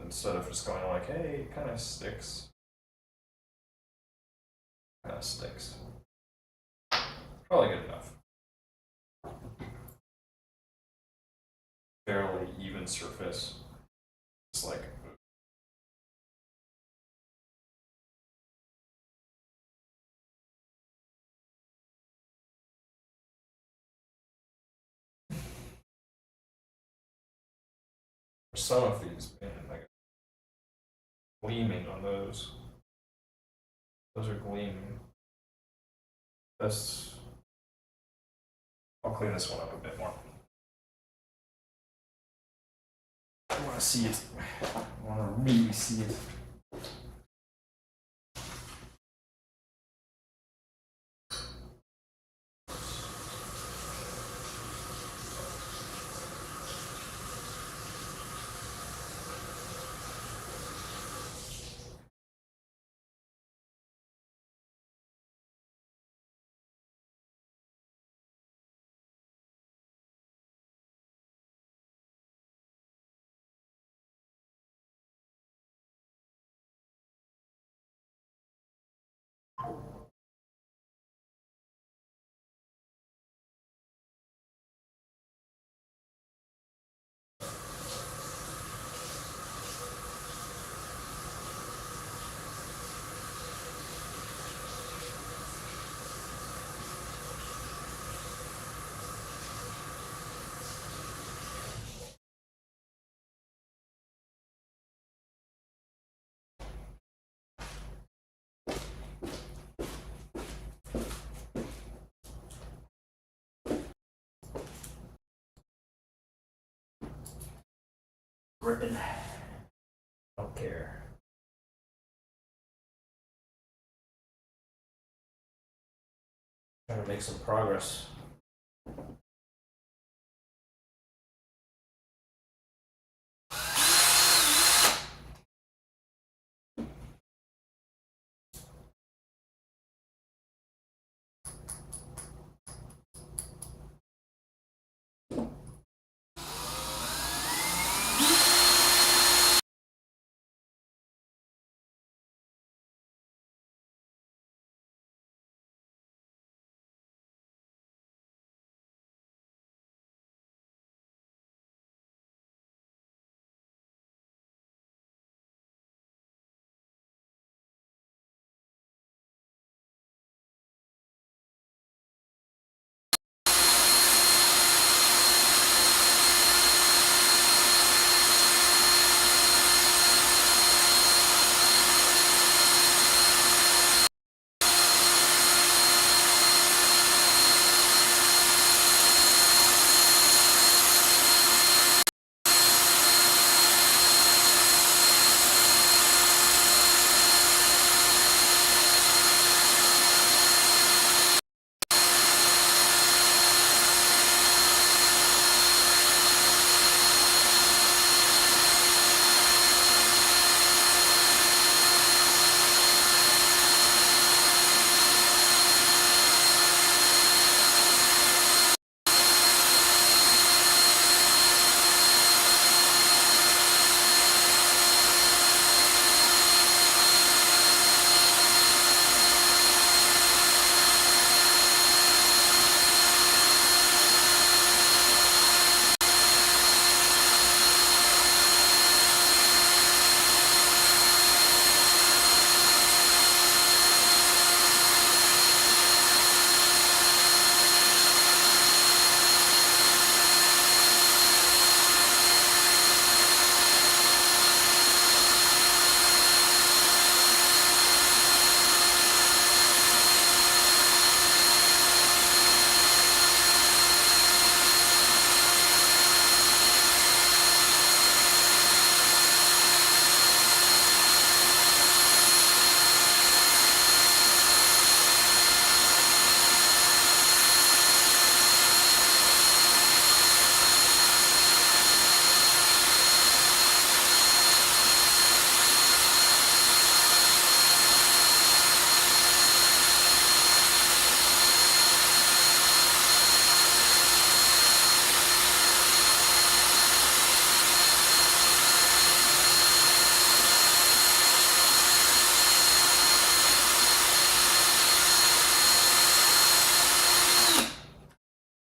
Instead of just going like, hey, it kind of sticks. Kind of sticks. Probably good enough. Fairly even surface. It's like some of these, man, like gleaming on those. Those are gleaming. This. I'll clean this one up a bit more. I want to see it. I want to really see it. Ripping. Don't care. to make some progress.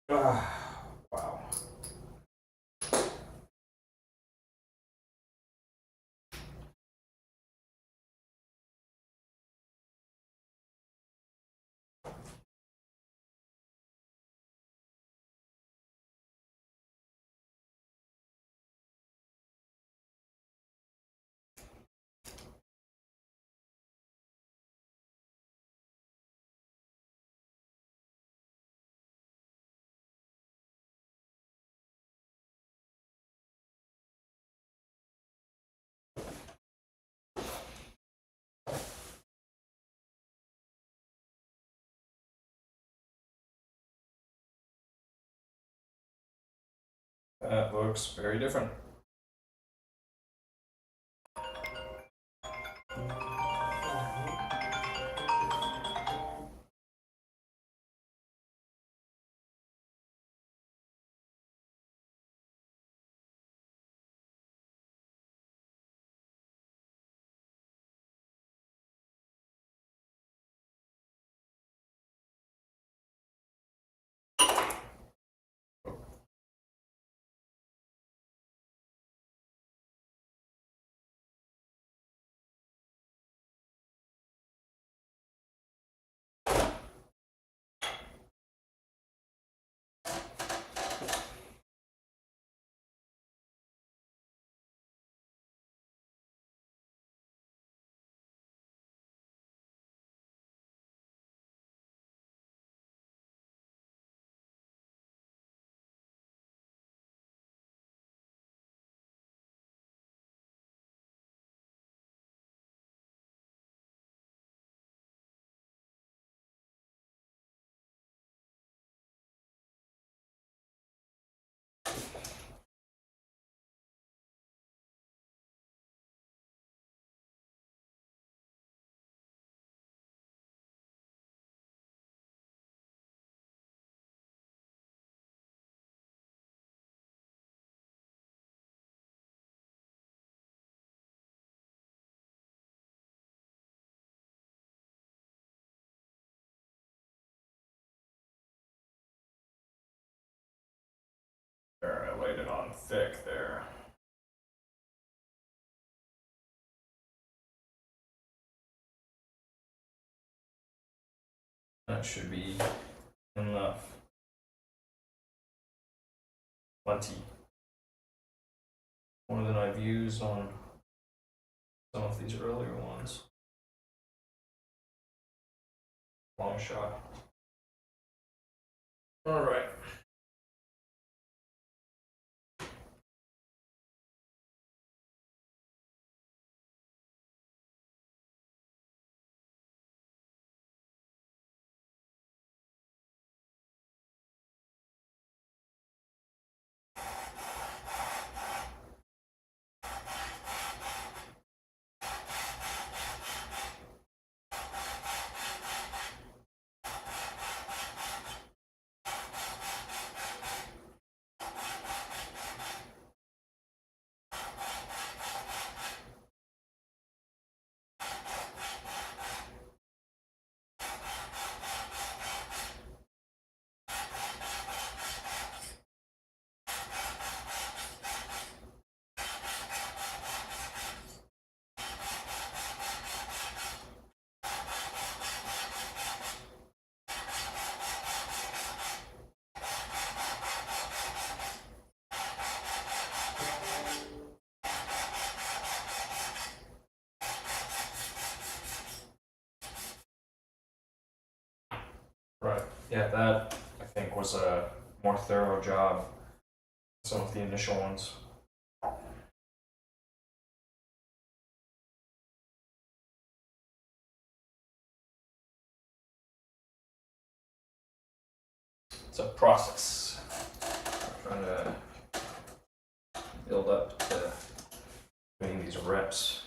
Wow. That looks very different. There, I laid it on thick there. That should be enough. Plenty. More than I've used on some of these earlier ones. Long shot. All right. Right. Yeah, that I think was a more thorough job than some of the initial ones. It's a process. I'm trying to build up to doing these reps.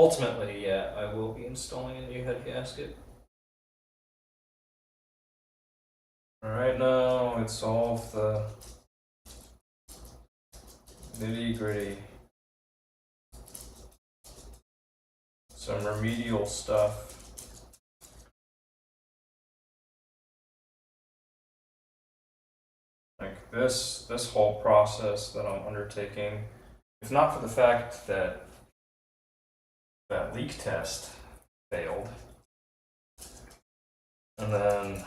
ultimately, yeah, I will be installing a new head gasket. Right now, it's all of the nitty gritty. Some remedial stuff. Like this whole process that I'm undertaking, if not for the fact that that leak test failed, and then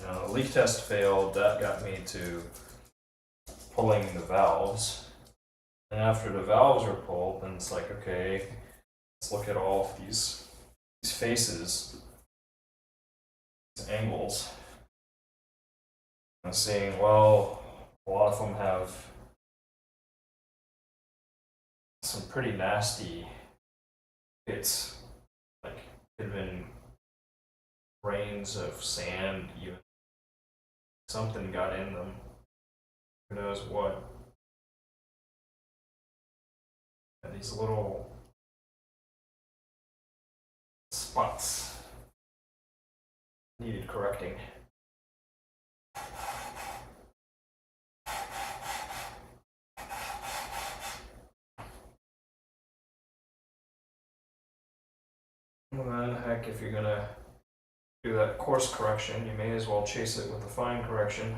the leak test failed, that got me to pulling the valves. And after the valves are pulled, then it's like, okay, let's look at all of these faces, these angles, and seeing, well, a lot of them have some pretty nasty hits. Like, could have been grains of sand, even something got in them. Who knows what? And these little spots needed correcting. Well, then, heck, if you're gonna do that course correction, you may as well chase it with a fine correction.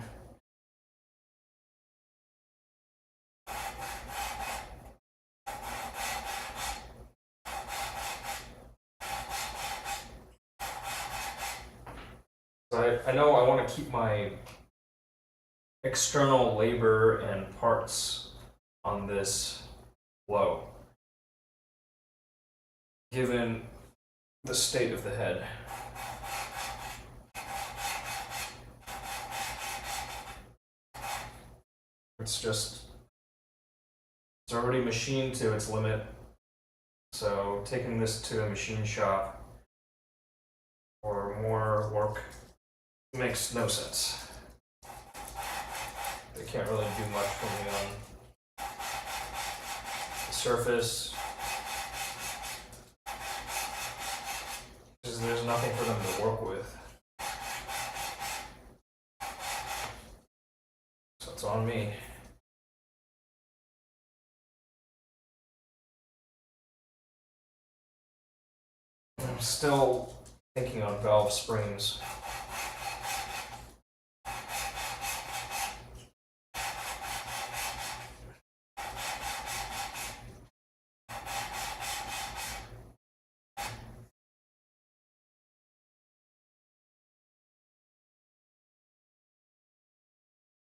I know I want to keep my external labor and parts on this low, given the state of the head. It's already machined to its limit, so taking this to a machine shop for more work makes no sense. They can't really do much for me on the surface. There's nothing for them to work with. So it's on me. I'm still thinking on valve springs.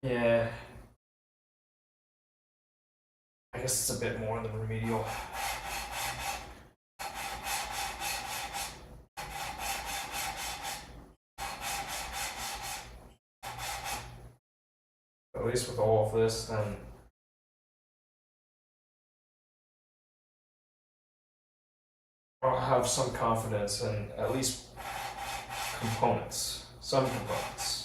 Yeah. I guess it's a bit more than remedial. At least with all of this, then I'll have some confidence in at least components, some components.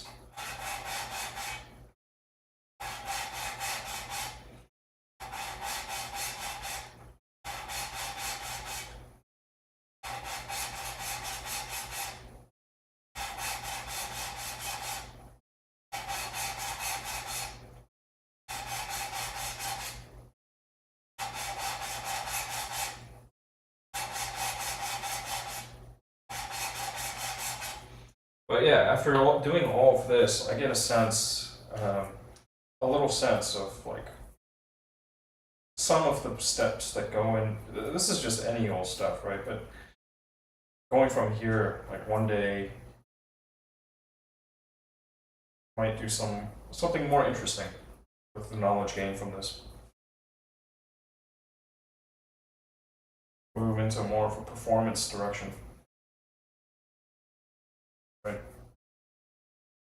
But yeah, after doing all of this, I get a sense, a little sense of like some of the steps that go in. This is just any old stuff, right? But going from here, like one day, might do something more interesting with the knowledge gained from this. Move into more of a performance direction. Right?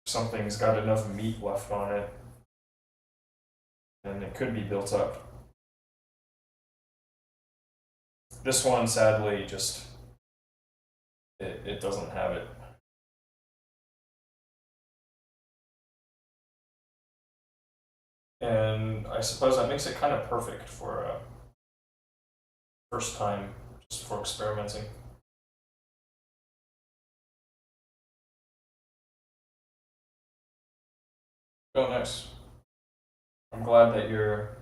Something's got enough meat left on it, and it could be built up. This one, sadly, just it doesn't have it. And I suppose that makes it kind of perfect for a first time just for experimenting. Oh, nice. I'm glad that your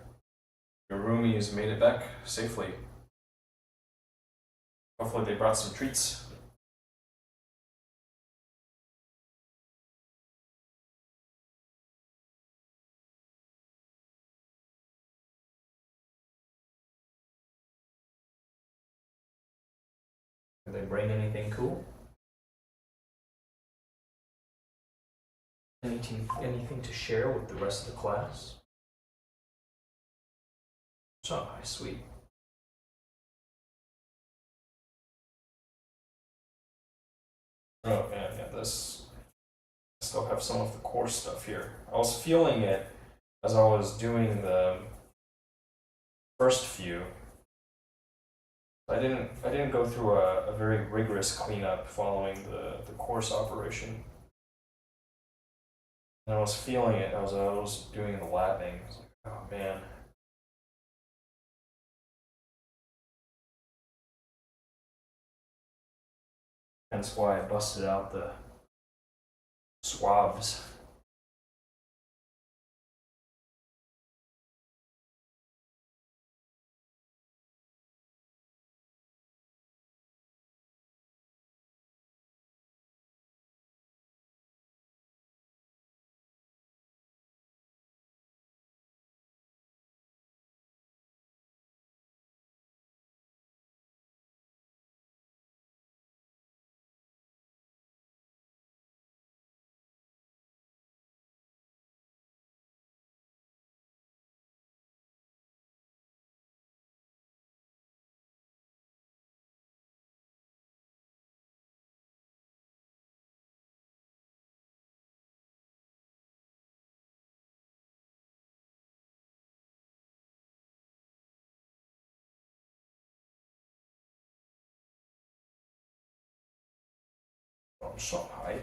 roomies made it back safely. Hopefully they brought some treats. Did they bring anything cool? Anything to share with the rest of the class? Oh, sweet. Oh man, yeah, this. I still have some of the core stuff here. I was feeling it as I was doing the first few. I didn't go through a very rigorous cleanup following the course operation. And I was feeling it as I was doing the lapping. I was like, oh man. Hence why I busted out the swabs. From Shanghai.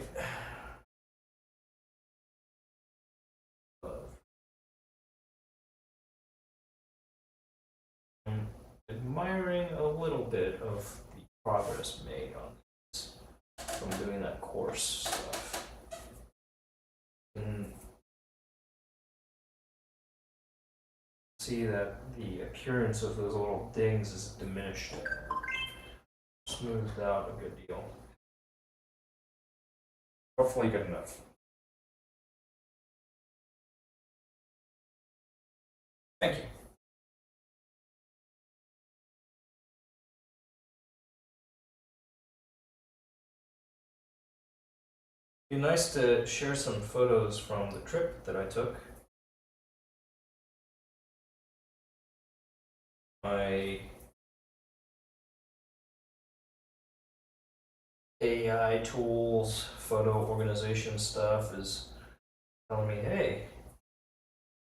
I'm admiring a little bit of the progress made on this from doing that course stuff. And see that the appearance of those little dings is diminished, smoothed out a good deal. Hopefully good enough. Thank you. It'd be nice to share some photos from the trip that I took. My AI tools, photo organization stuff is telling me, hey,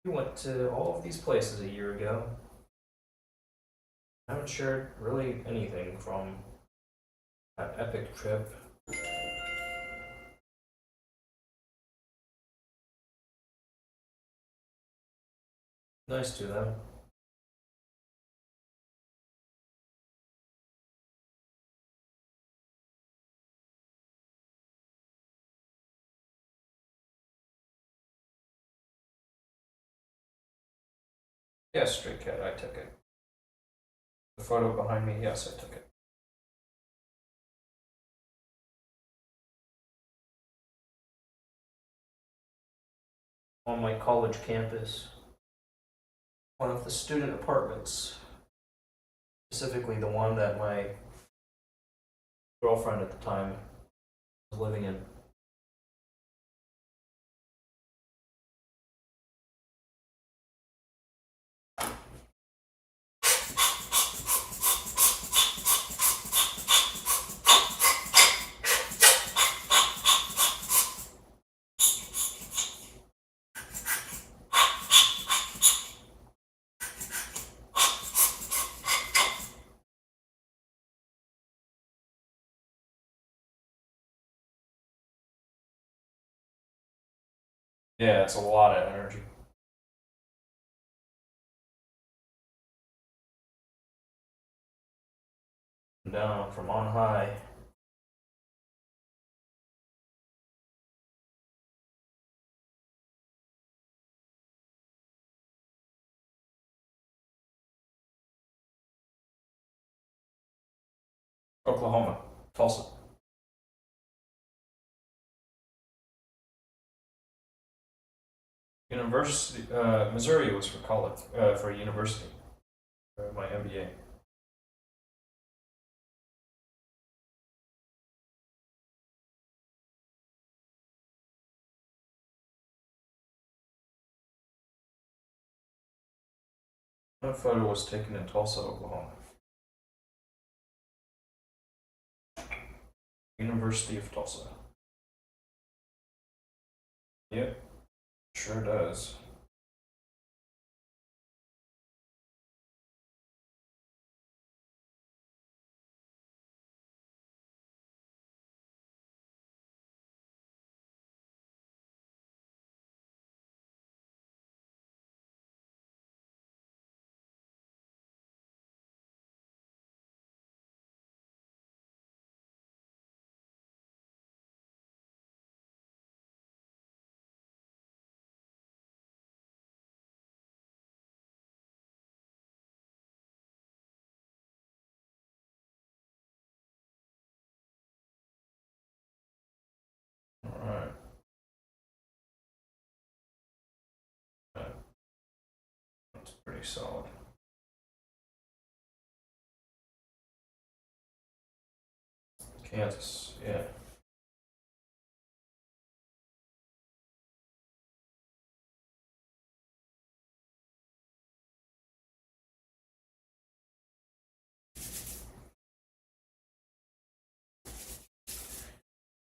you went to all of these places a year ago. I haven't shared really anything from that epic trip. Nice to them. Yes, Stray Cat, I took it. The photo behind me, yes, I took it. On my college campus, one of the student apartments, specifically the one that my girlfriend at the time was living in. Yeah, it's a lot of energy. down from on high. Oklahoma, Tulsa. University, Missouri was for college, for university, for my MBA. That photo was taken in Tulsa, Oklahoma. University of Tulsa. Yep, sure does. Alright. That's pretty solid. Kansas, yeah.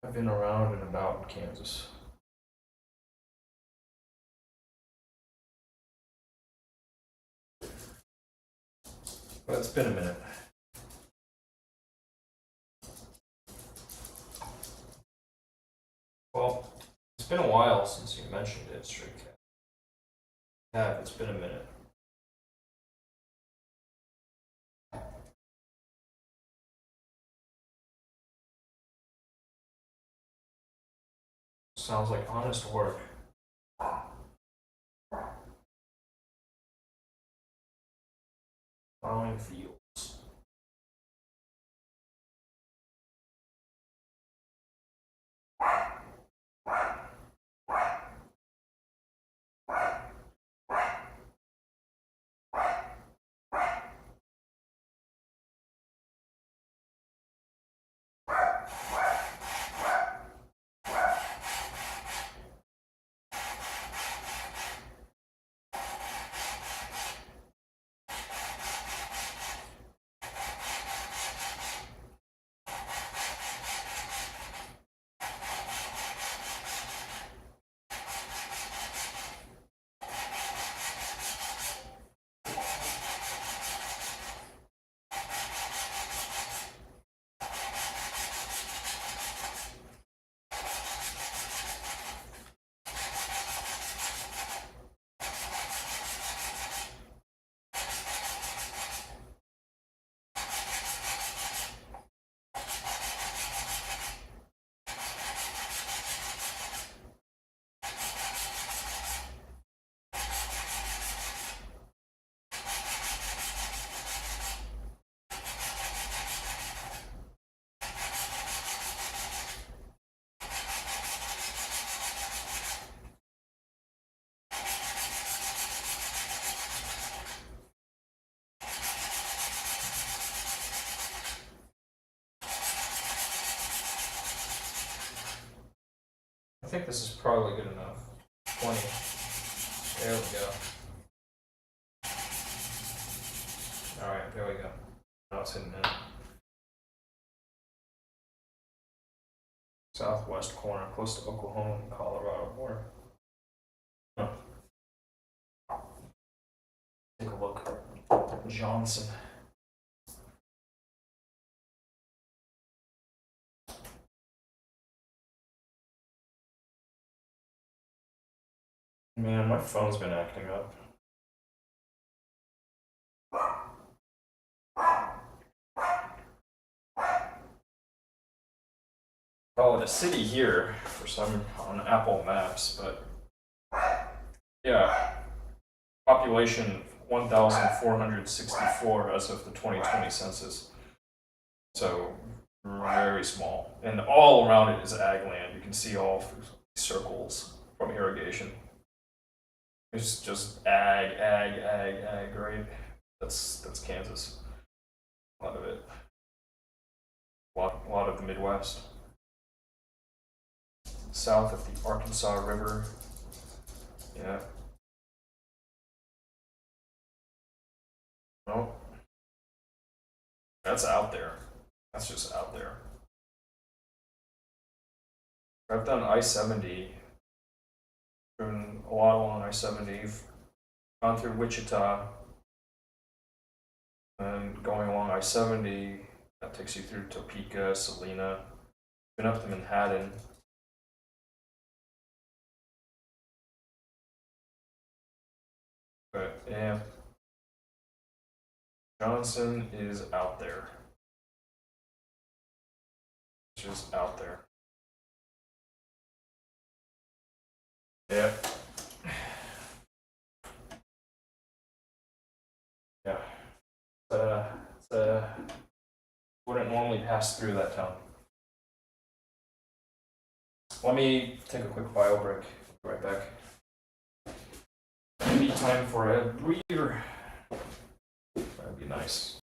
I've been around and about Kansas. But it's been a minute. Well, it's been a while since you mentioned it, Stray Cat. Yeah, it's been a minute. Sounds like honest work. Plowing fields. I think this is probably good enough. 20. There we go. Alright, there we go. Now it's hitting in. Southwest corner, close to Oklahoma and Colorado border. Huh. Take a look. Johnson. Man, my phone's been acting up. call it a city here for some on Apple Maps, but yeah, population 1,464 as of the 2020 census. So very small, and all around it is ag land. You can see all circles from irrigation. It's just ag, right? That's Kansas. A lot of it. A lot of the Midwest. South of the Arkansas River. Yeah. No. That's out there. That's just out there. I've done I-70. Driven a lot along I-70. Gone through Wichita. And going along I-70, that takes you through Topeka, Salina. Been up to Manhattan. But yeah, Johnson is out there. Just out there. Yeah. Yeah. Wouldn't normally pass through that town. Let me take a quick bio break. Be right back. Maybe time for a breather. That'd be nice.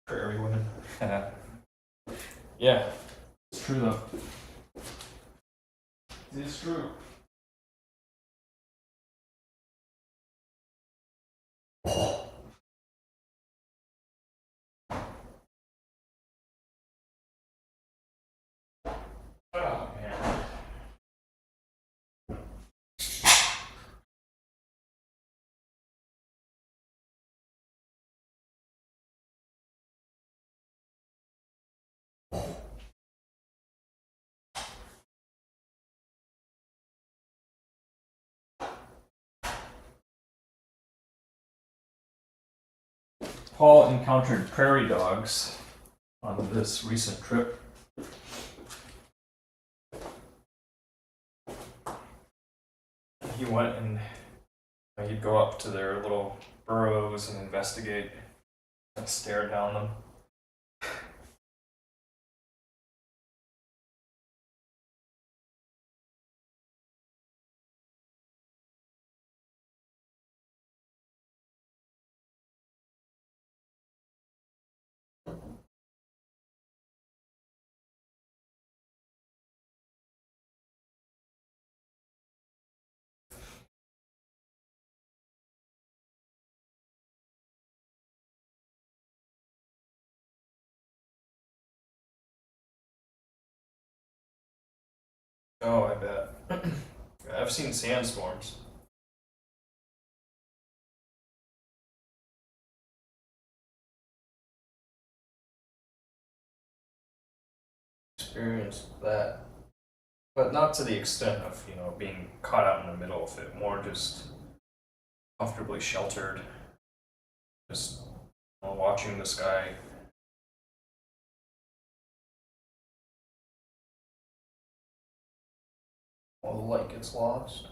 Prairie women. Yeah, it's true though. It is true. Oh man. Paul encountered prairie dogs on this recent trip. He went and he'd go up to their little burrows and investigate and stare down them. Oh, I bet. I've seen sandstorms. Experienced that, but not to the extent of being caught out in the middle of it. More just comfortably sheltered, just watching the sky. While the light gets lost.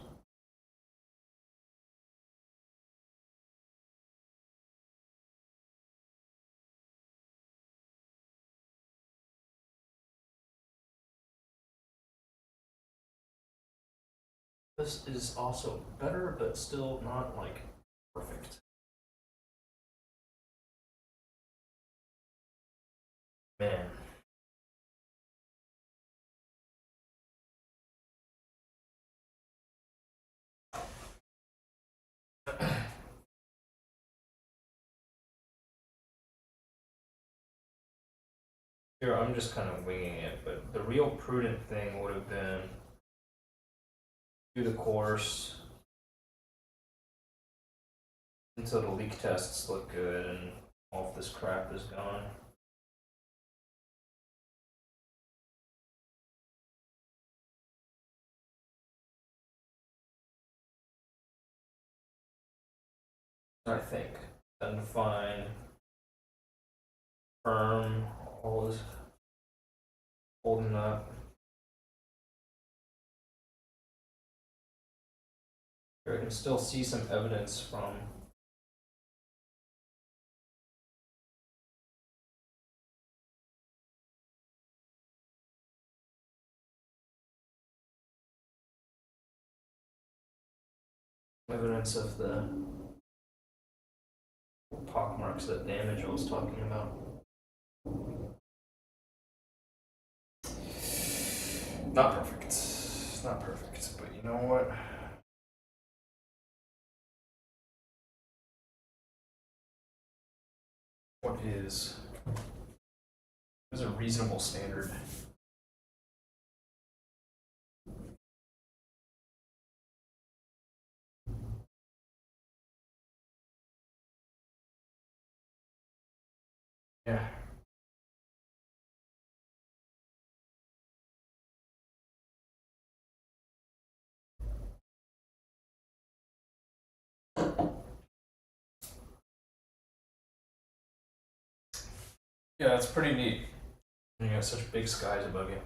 This is also better, but still not like perfect. Man. Here, I'm just kind of winging it, but the real prudent thing would have been do the course until the leak tests look good and all of this crap is gone. I think. Then to find firm, all is holding up. Here I can still see some evidence from evidence of the pockmarks, that damage I was talking about. Not perfect. Not perfect, but you know what? What is a reasonable standard? Yeah. Yeah, it's pretty neat. You got such big skies above you.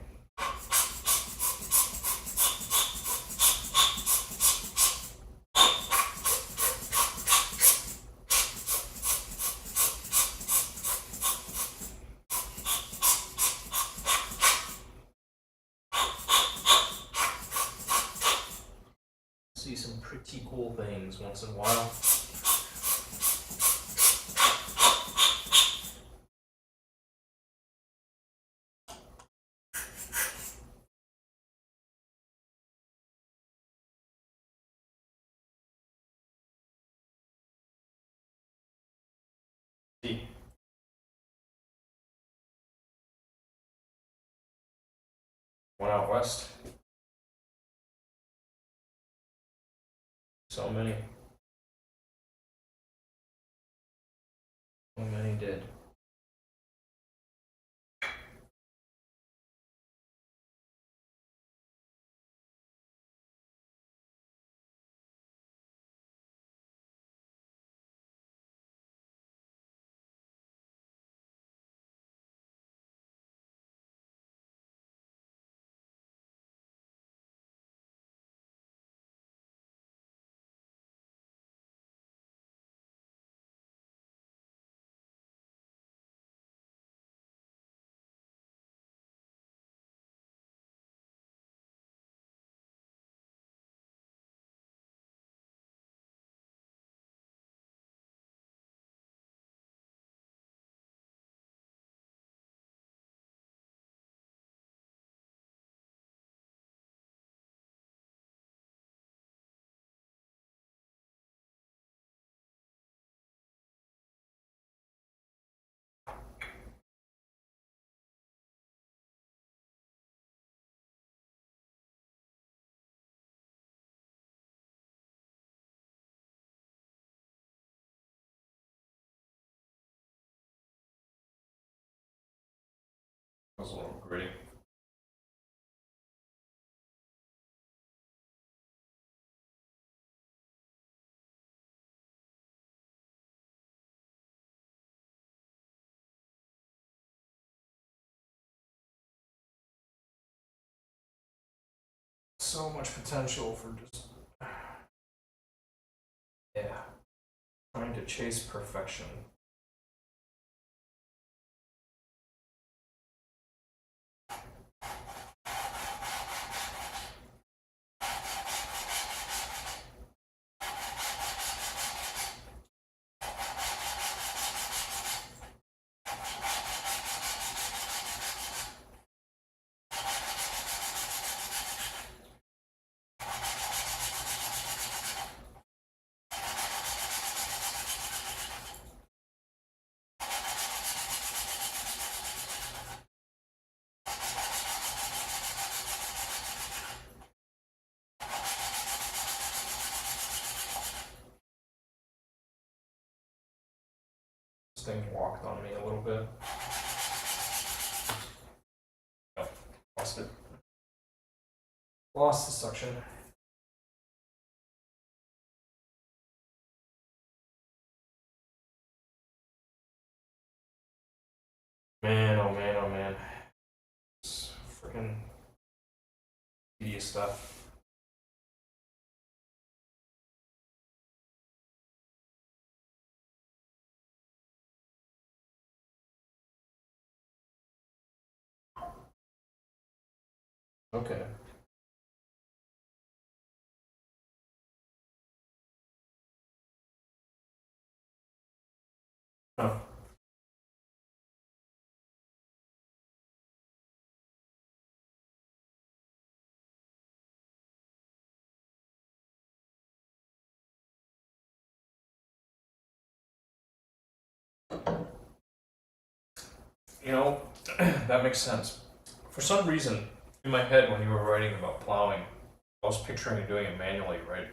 See some pretty cool things once in a while. See. One out west. So many. So many did. was a little gritty. So much potential for just, yeah, trying to chase perfection. This thing walked on me a little bit. Oh, lost it. Lost the suction. Man, oh man, oh man. It's freaking tedious stuff. Okay. Oh. You know, that makes sense. For some reason, in my head, when you were writing about plowing, I was picturing you doing it manually, right?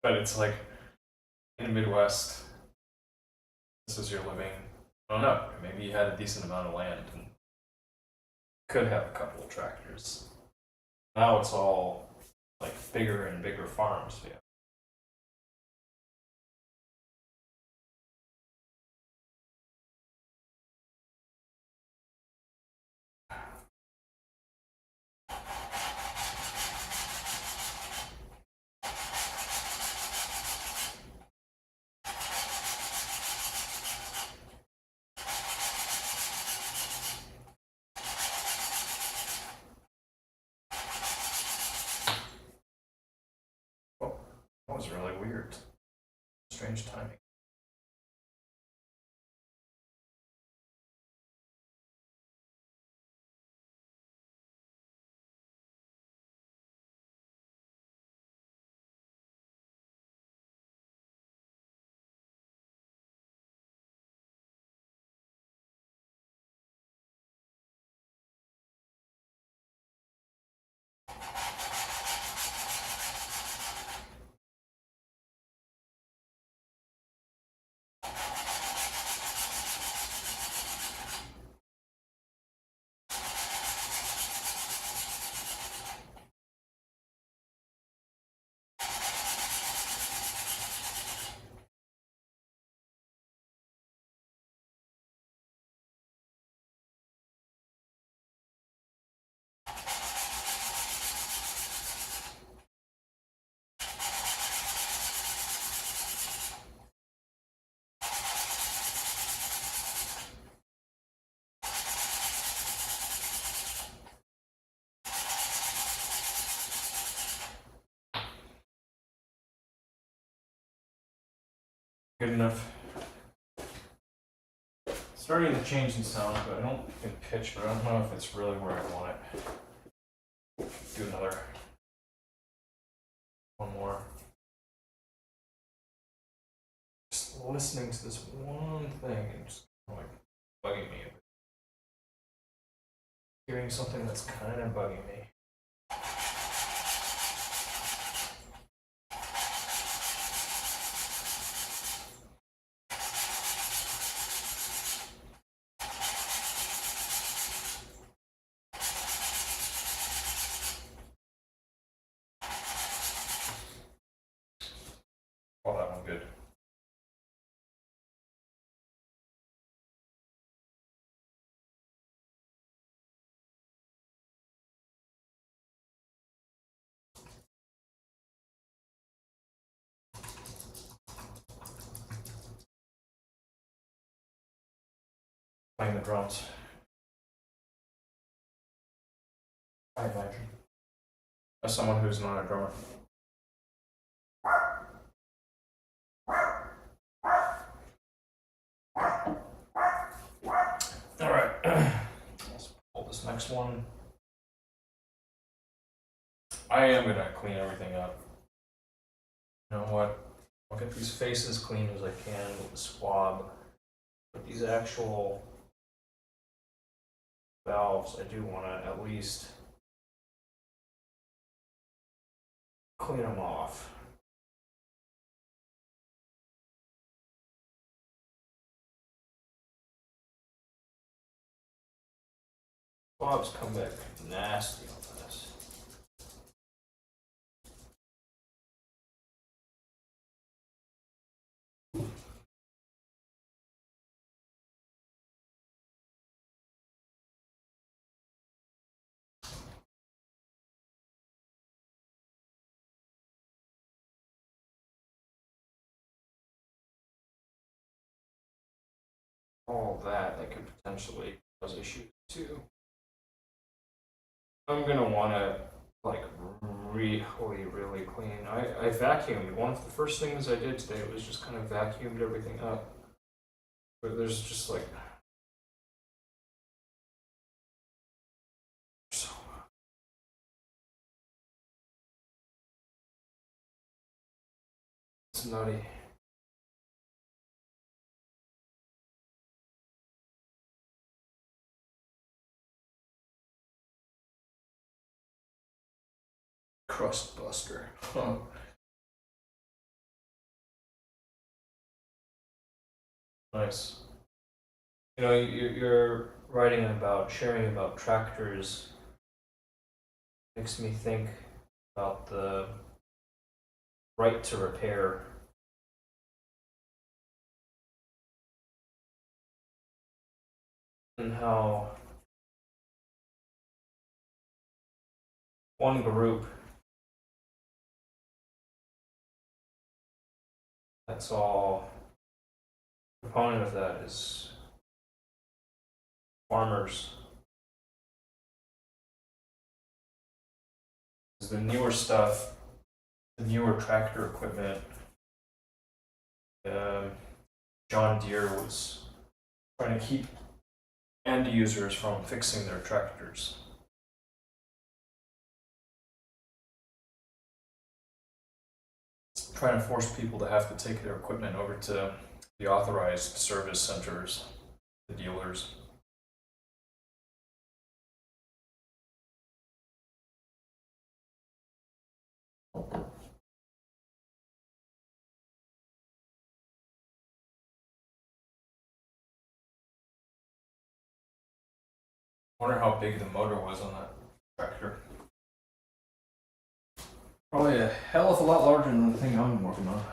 But it's like in the Midwest, this is your living. I don't know. Maybe you had a decent amount of land and could have a couple of tractors. Now it's all like bigger and bigger farms. Yeah. Oh, that was really weird. Strange timing. Good enough. Starting to change in sound, but I don't in pitch, but I don't know if it's really where I want it. Do another one more. Just listening to this one thing and just like bugging me. Hearing something that's kind of bugging me. playing the drums. I imagine. As someone who's not a drummer. Alright. Let's pull this next one. I am gonna clean everything up. You know what? I'll get these faces clean as I can with the swab. But these actual valves, I do want to at least clean them off. Swabs come back nasty on this. All that could potentially cause issues too. I'm gonna want to like really clean. I vacuumed. One of the first things I did today was just kind of vacuumed everything up. But there's just like so it's nutty. Crust buster. Huh. Nice. You know, you're writing about sharing about tractors makes me think about the right to repair. And how one group that's all proponent of that is farmers. The newer stuff, the newer tractor equipment, John Deere was trying to keep end users from fixing their tractors. Trying to force people to have to take their equipment over to the authorized service centers, the dealers. I wonder how big the motor was on that tractor. Probably a hell of a lot larger than the thing I'm working on.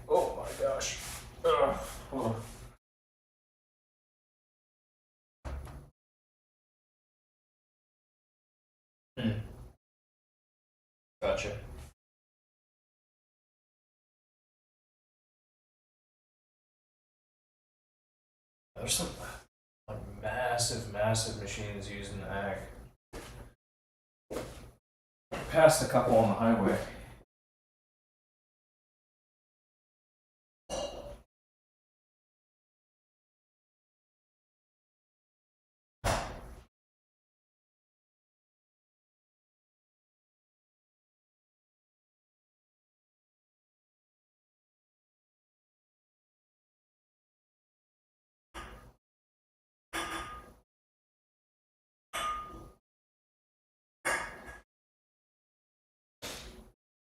Oh my gosh. Ugh. Ugh. Gotcha. There's some like massive machines used in ag. Passed a couple on the highway.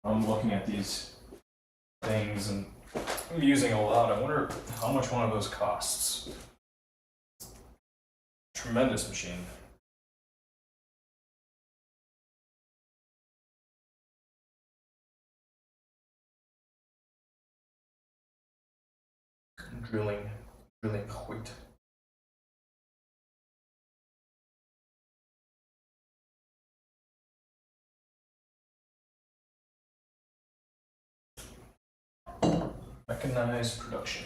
I'm looking at these things and I'm using a lot. I wonder how much one of those costs. Tremendous machine. Drilling wheat. Mechanized production.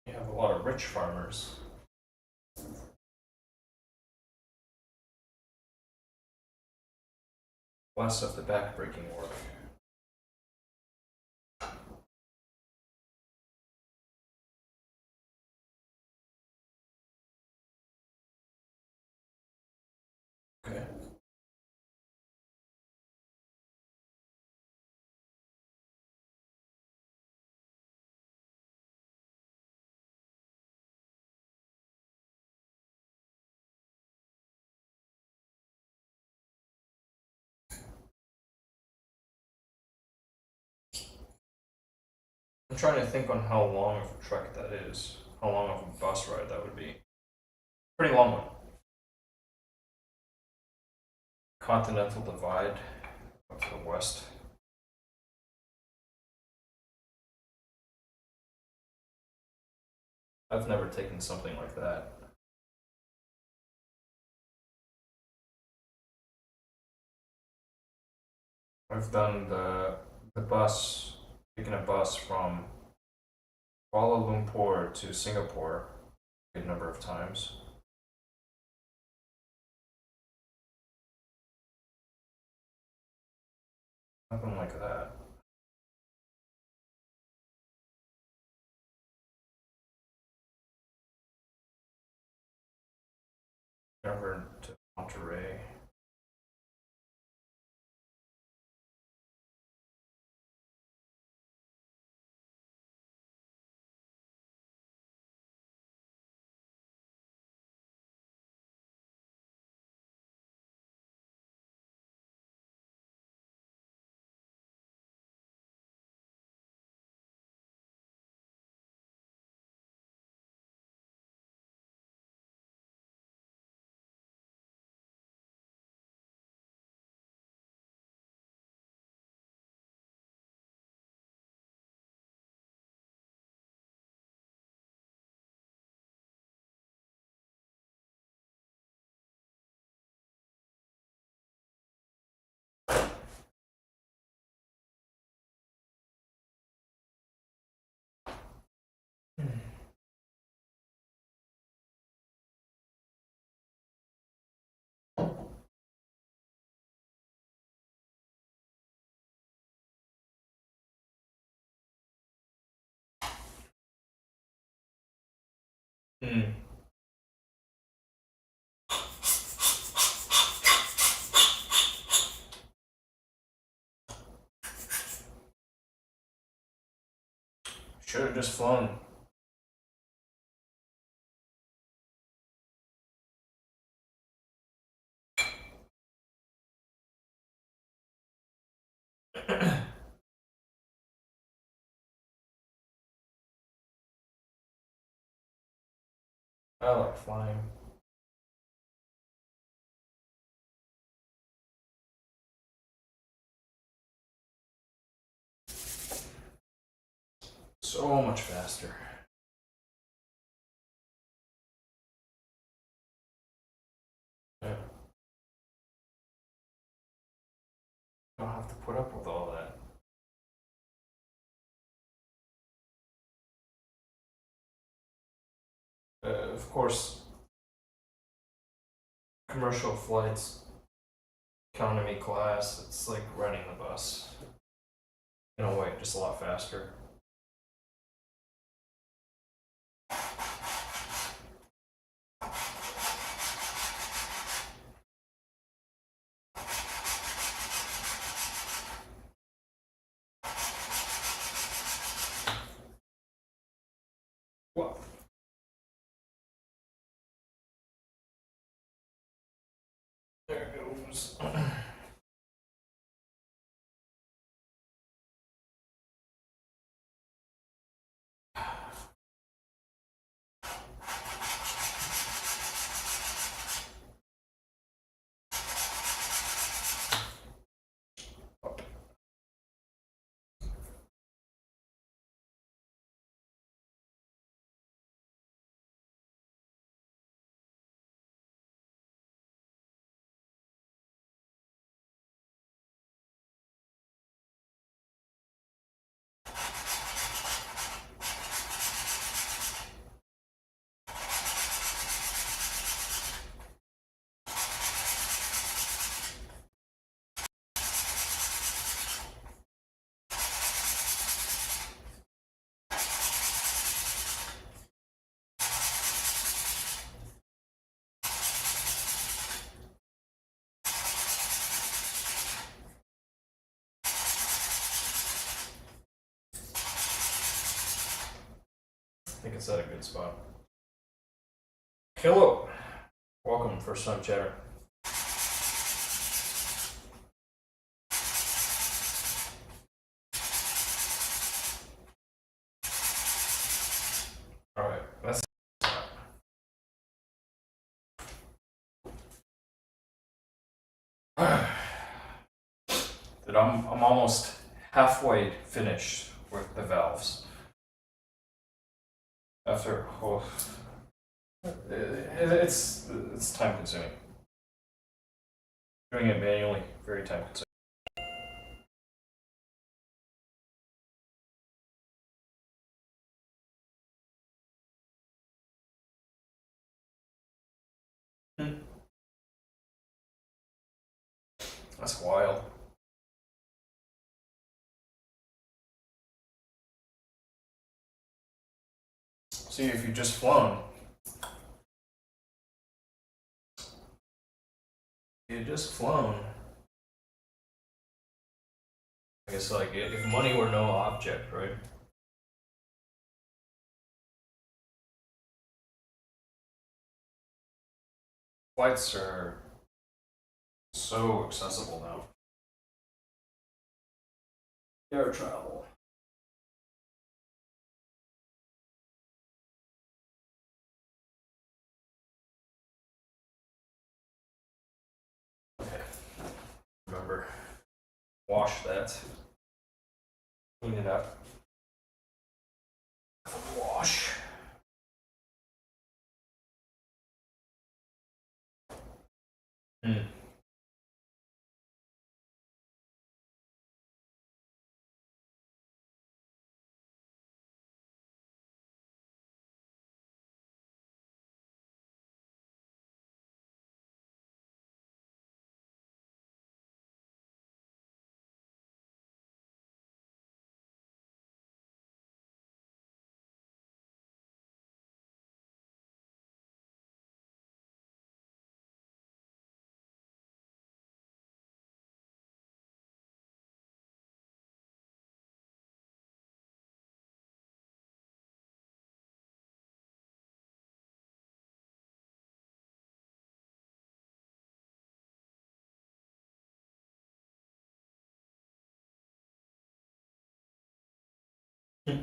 You have a lot of rich farmers. Less of the backbreaking work. Okay. I'm trying to think on how long of a trek that is. How long of a bus ride that would be. Pretty long one. Continental Divide up to the west. I've never taken something like that. I've done the bus, taken a bus from Kuala Lumpur to Singapore a good number of times. Nothing like that. Never to Monterey. Hmm. Should have just flown. I like flying. So much faster. Yeah. Don't have to put up with all that. Of course, commercial flights, economy class, it's like riding the bus. In a way, just a lot faster. What? There goes. I think it's at a good spot. Hello. Welcome for Sun Chatter. Alright, that's that I'm almost halfway finished with the valves. After it's time consuming. Doing it manually, very time consuming. That's wild. See, if you just flown, I guess like if money were no object, right? Flights are so accessible now. Air travel. Okay. Remember, wash that. Clean it up. Wash. Hmm. Yep.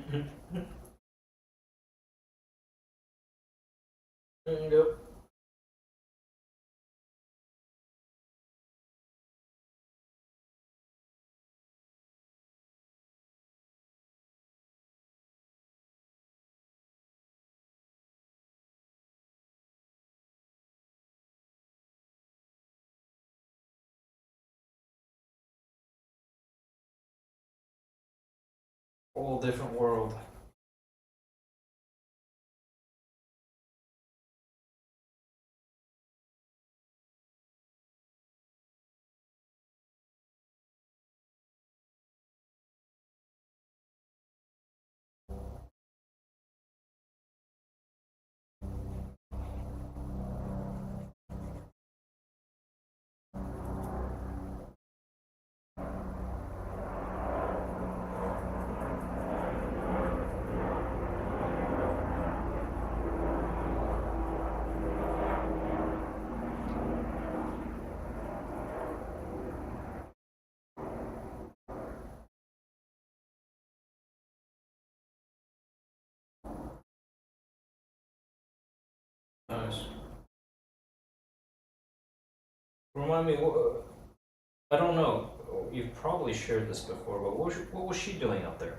Whole different world. Nice. Remind me, I don't know. You've probably shared this before, but what was she doing out there?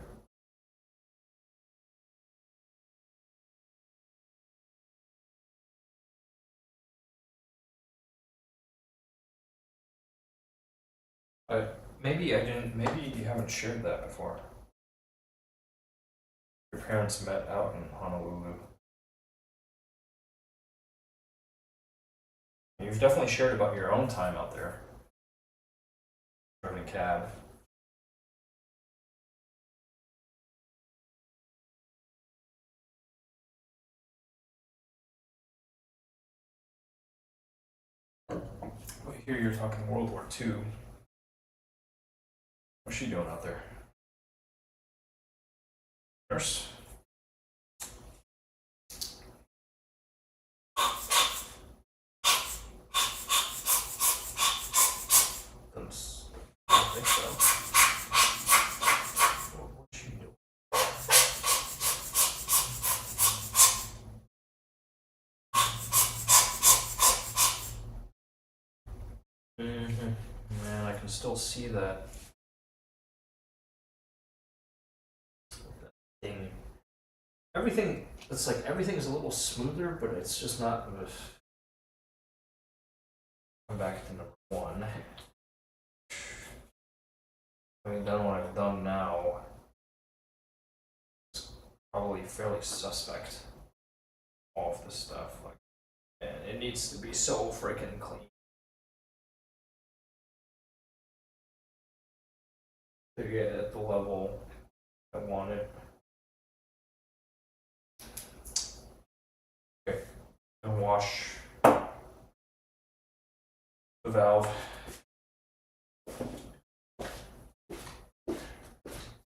Maybe I didn't. Maybe you haven't shared that before. Your parents met out in Honolulu. You've definitely shared about your own time out there driving cab. I hear you're talking World War II. What's she doing out there? Nurse? I don't think so. What's she doing? Man, I can still see that thing. Everything, it's like everything's a little smoother, but it's just not. Come back to number one. Having done what I've done now, it's probably fairly suspect. All of this stuff, like, and it needs to be so freaking clean to get at the level I want it. Okay, and wash the valve.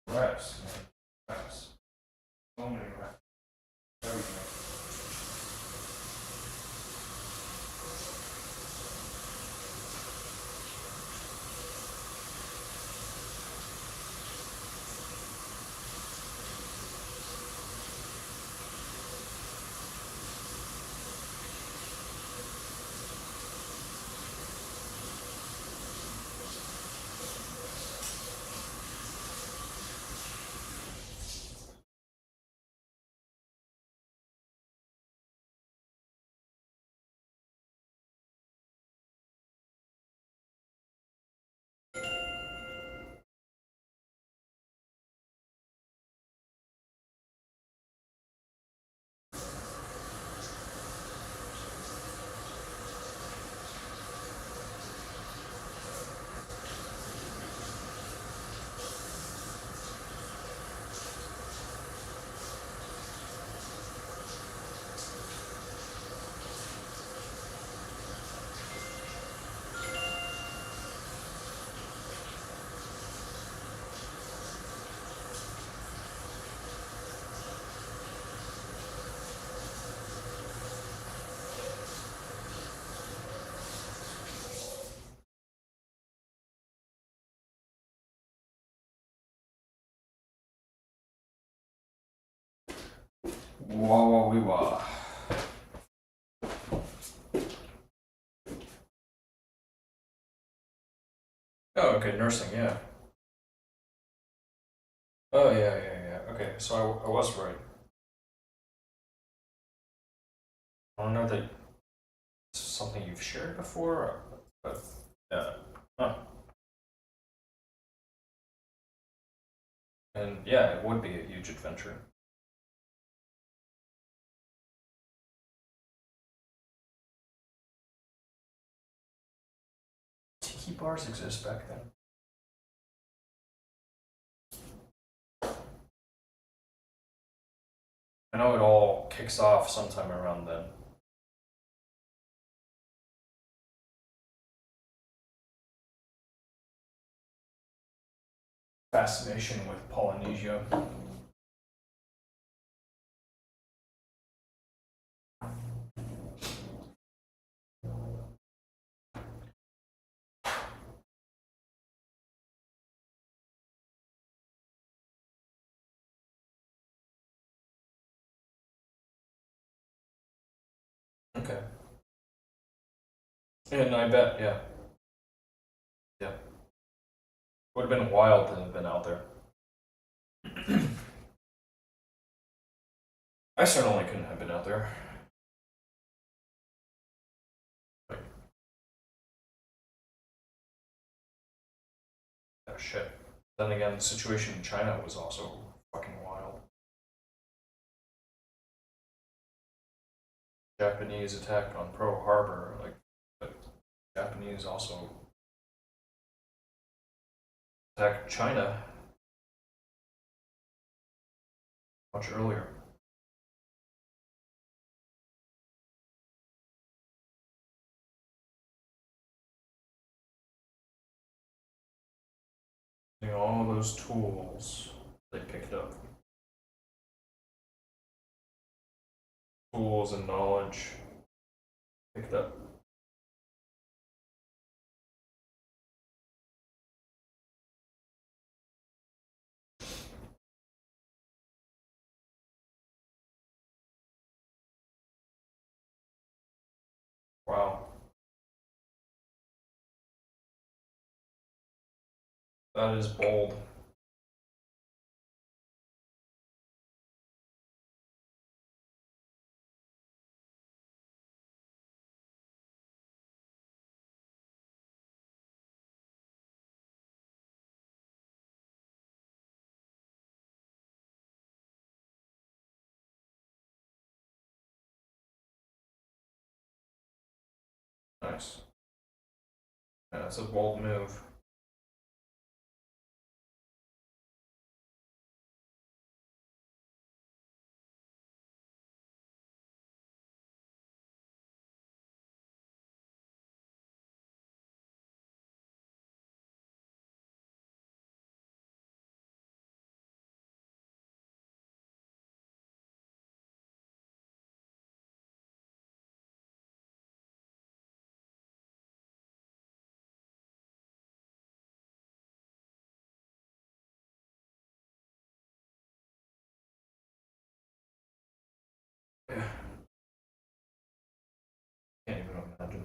Reps, man. Reps. So many reps. There we go. Wah wah wee wah. Oh, okay, nursing, yeah. Oh, yeah. Okay, so I was right. I don't know that it's something you've shared before, but yeah. Huh. And yeah, it would be a huge adventure. Tiki bars exist back then. I know it all kicks off sometime around then. Fascination with Polynesia. Okay. And I bet, yeah. Yeah. Would have been wild to have been out there. I certainly couldn't have been out there. Oh, shit. Then again, the situation in China was also fucking wild. Japanese attack on Pearl Harbor, like, but Japanese also attacked China much earlier. You know, all those tools they picked up. Tools and knowledge picked up. Wow. That is bold. Nice. Yeah, that's a bold move. Yeah. Can't even imagine.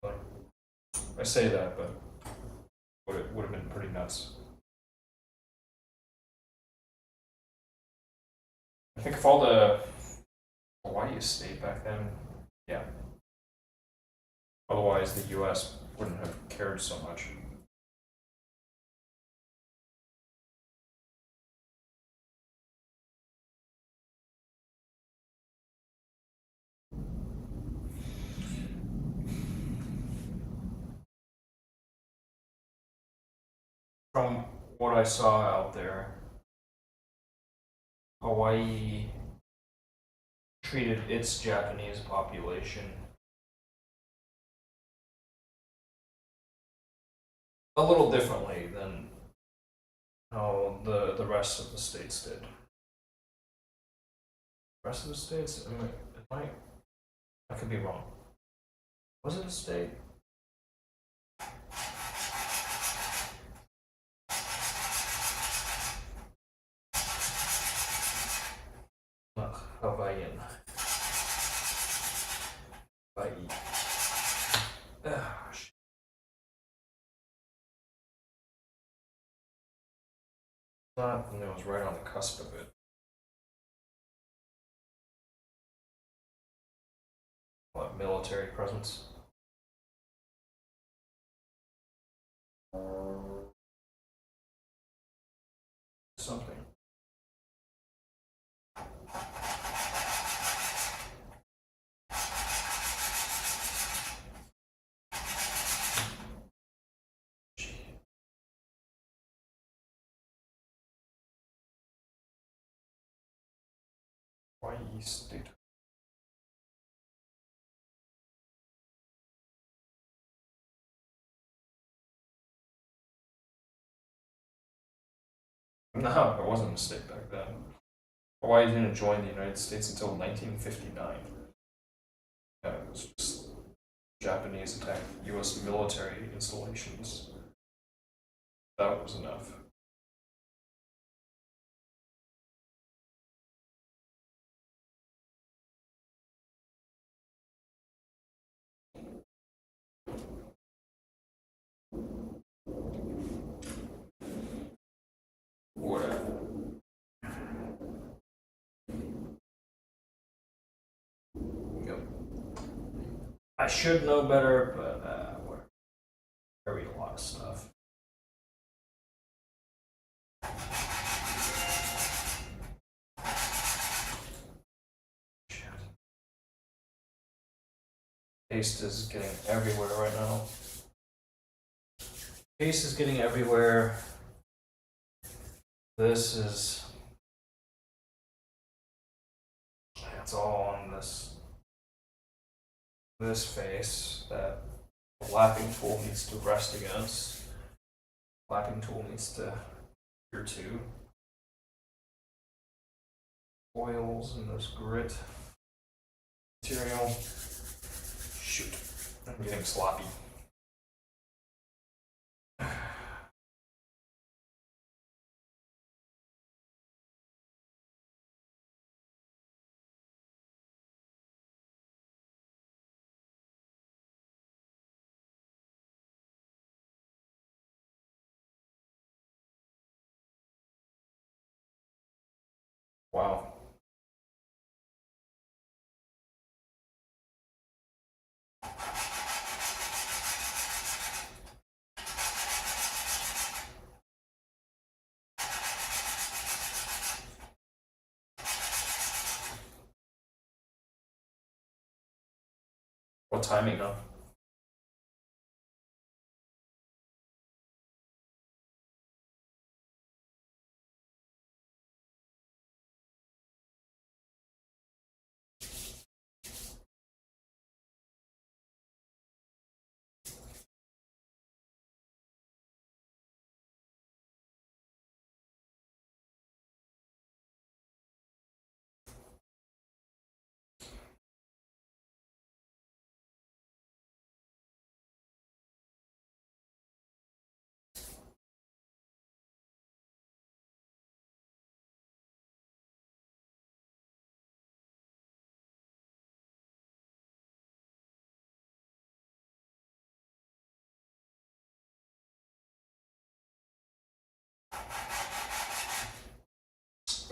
Like, I say that, but would have been pretty nuts. I think if all the Hawaii stayed back then, yeah. Otherwise, the U.S. wouldn't have cared so much. From what I saw out there, Hawaii treated its Japanese population a little differently than how the rest of the states did. The rest of the states, I could be wrong. Was it a state? Not Hawaiian. Hawaii. Ah, shit. And it was right on the cusp of it. What, military presence? Something. Hawaii State. No, it wasn't a state back then. Hawaii didn't join the United States until 1959. And it was just Japanese attacked US military installations. That was enough. Whatever. Yep. I should know better, but whatever. I read a lot of stuff. Shit. Paste is getting everywhere right now. Paste is getting everywhere. This is. It's all on this face that the lapping tool needs to rest against. Lapping tool needs to here too. Oils and this grit material. Shoot, I'm getting sloppy. Wow. What timing, huh?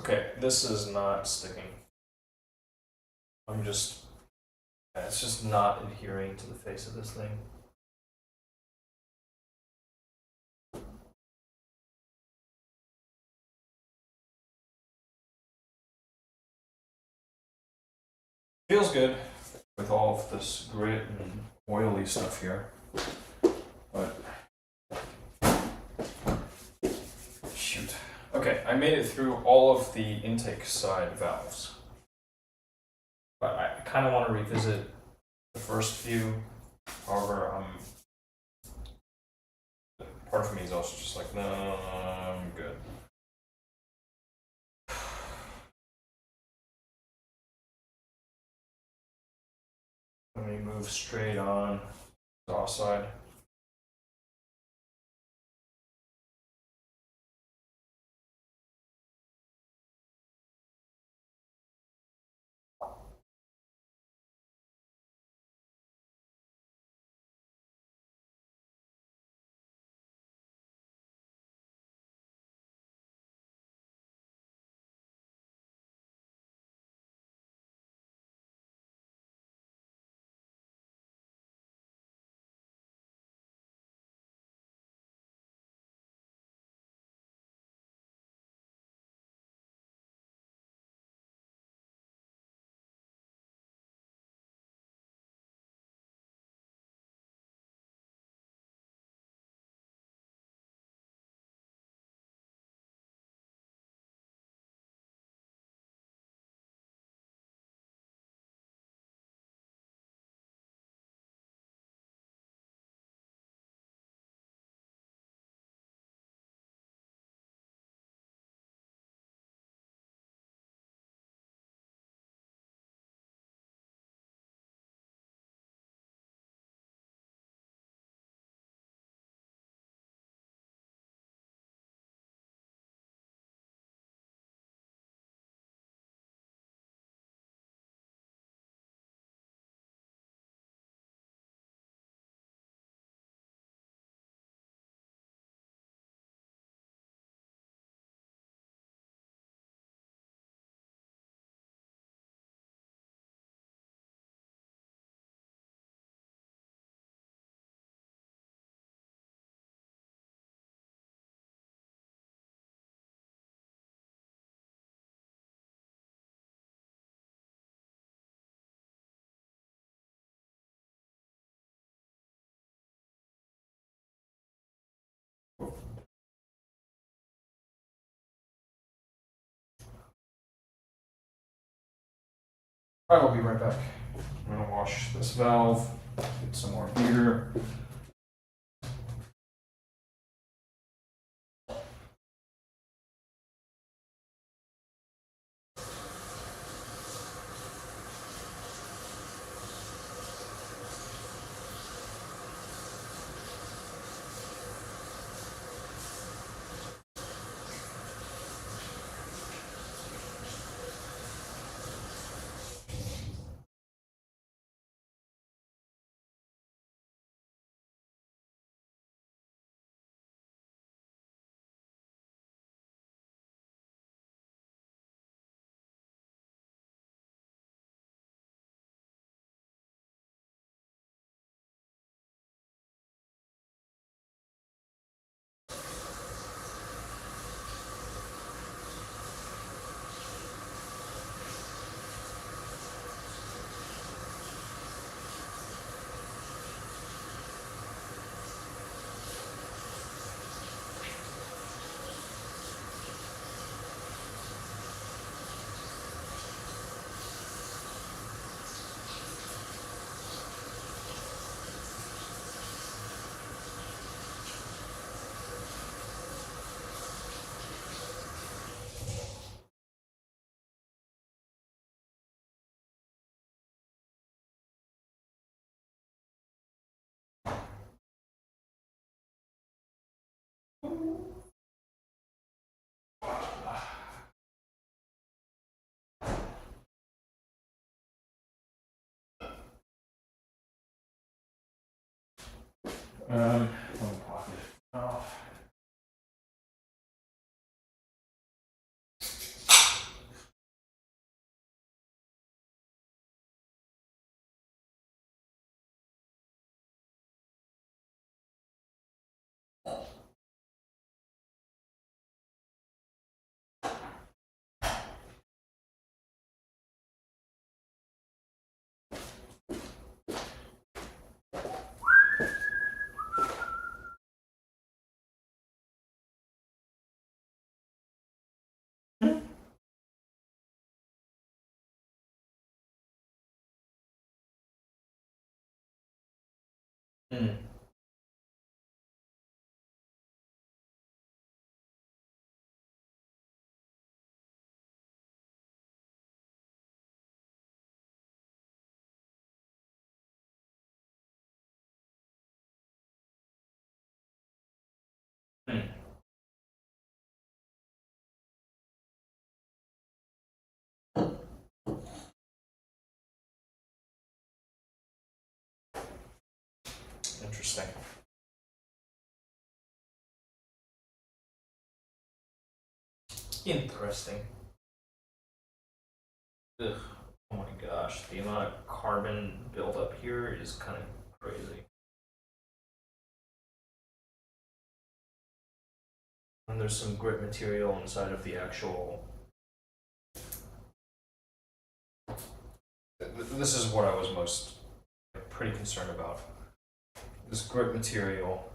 Okay, this is not sticking. It's just not adhering to the face of this thing. Feels good with all of this grit and oily stuff here. But shoot. Okay, I made it through all of the intake side valves. But I kind of want to revisit the first few. However, part of me is also just like, no, I'm good. Let me move straight on exhaust side. I will be right back. I'm gonna wash this valve, get some more beer. One pocket. Oh. Mm. Mm. Interesting. Interesting. Ugh. Oh my gosh, the amount of carbon buildup here is kind of crazy. And there's some grit material inside of the actual. This is what I was most pretty concerned about. This grit material.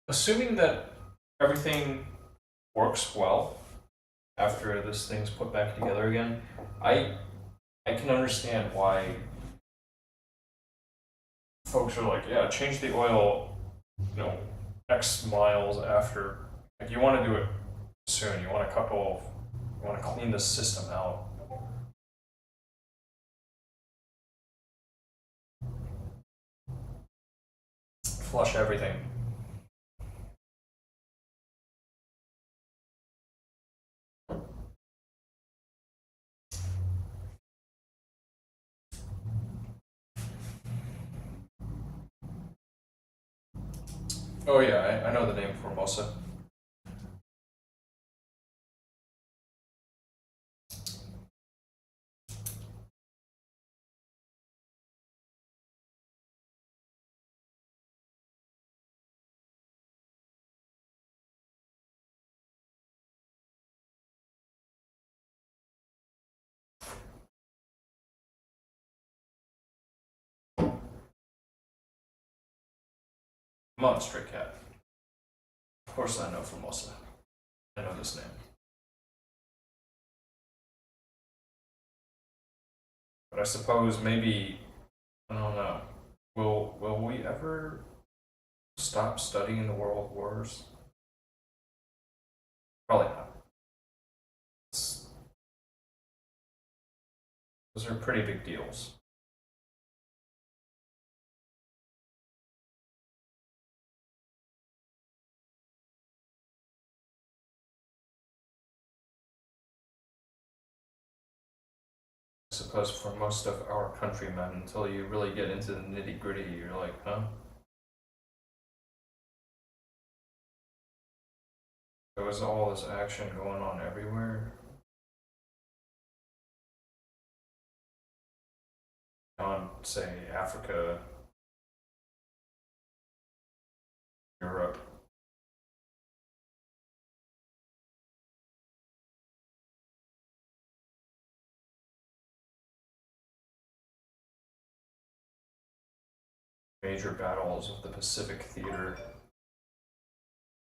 Assuming that everything works well after this thing's put back together again, I I can understand why folks are like, yeah, change the oil, X miles after. Like you want to do it soon. You want you want to clean the system out. Flush everything. Oh yeah, I know the name Formosa. Come on, Stray Cat. Of course I know Formosa. I know this name. But I suppose maybe, I don't know, will we ever stop studying the world wars? Probably not. Those are pretty big deals. I suppose for most of our countrymen, until you really get into the nitty gritty, you're like, huh? There was all this action going on everywhere. On, say, Africa, Europe. Major battles of the Pacific Theater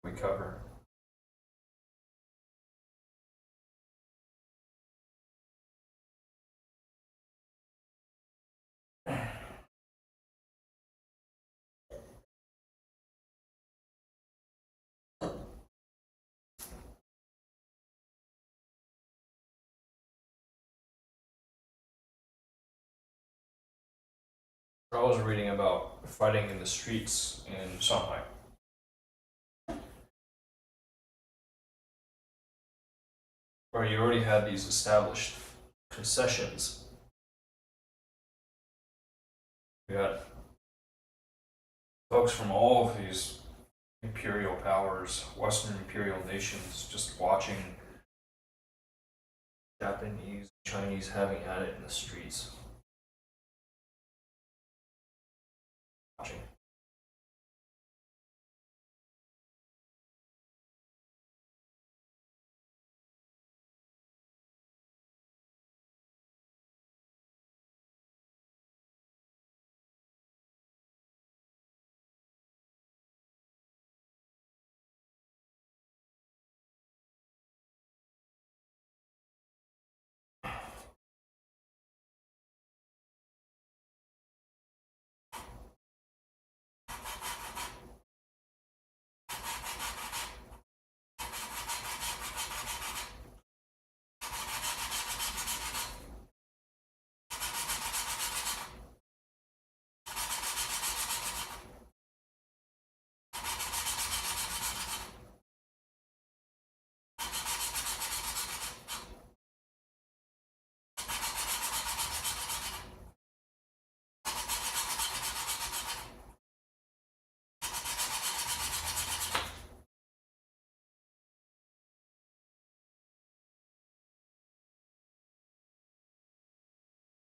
we cover. I was reading about fighting in the streets in Shanghai. Where you already had these established concessions. You had folks from all of these imperial powers, Western imperial nations, just watching Japanese, Chinese having at it in the streets. Watching.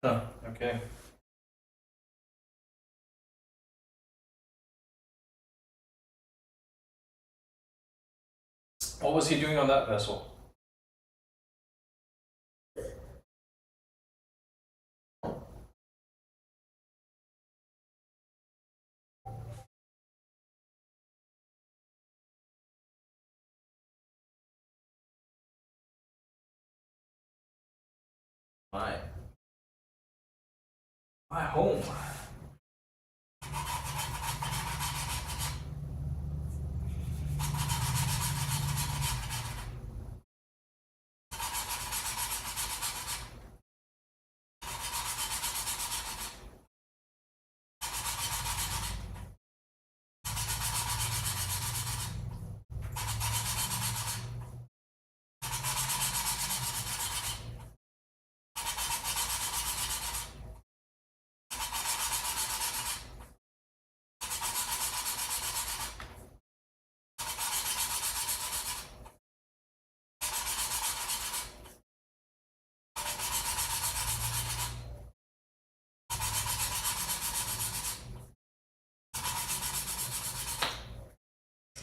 Huh, okay. What was he doing on that vessel? My my home.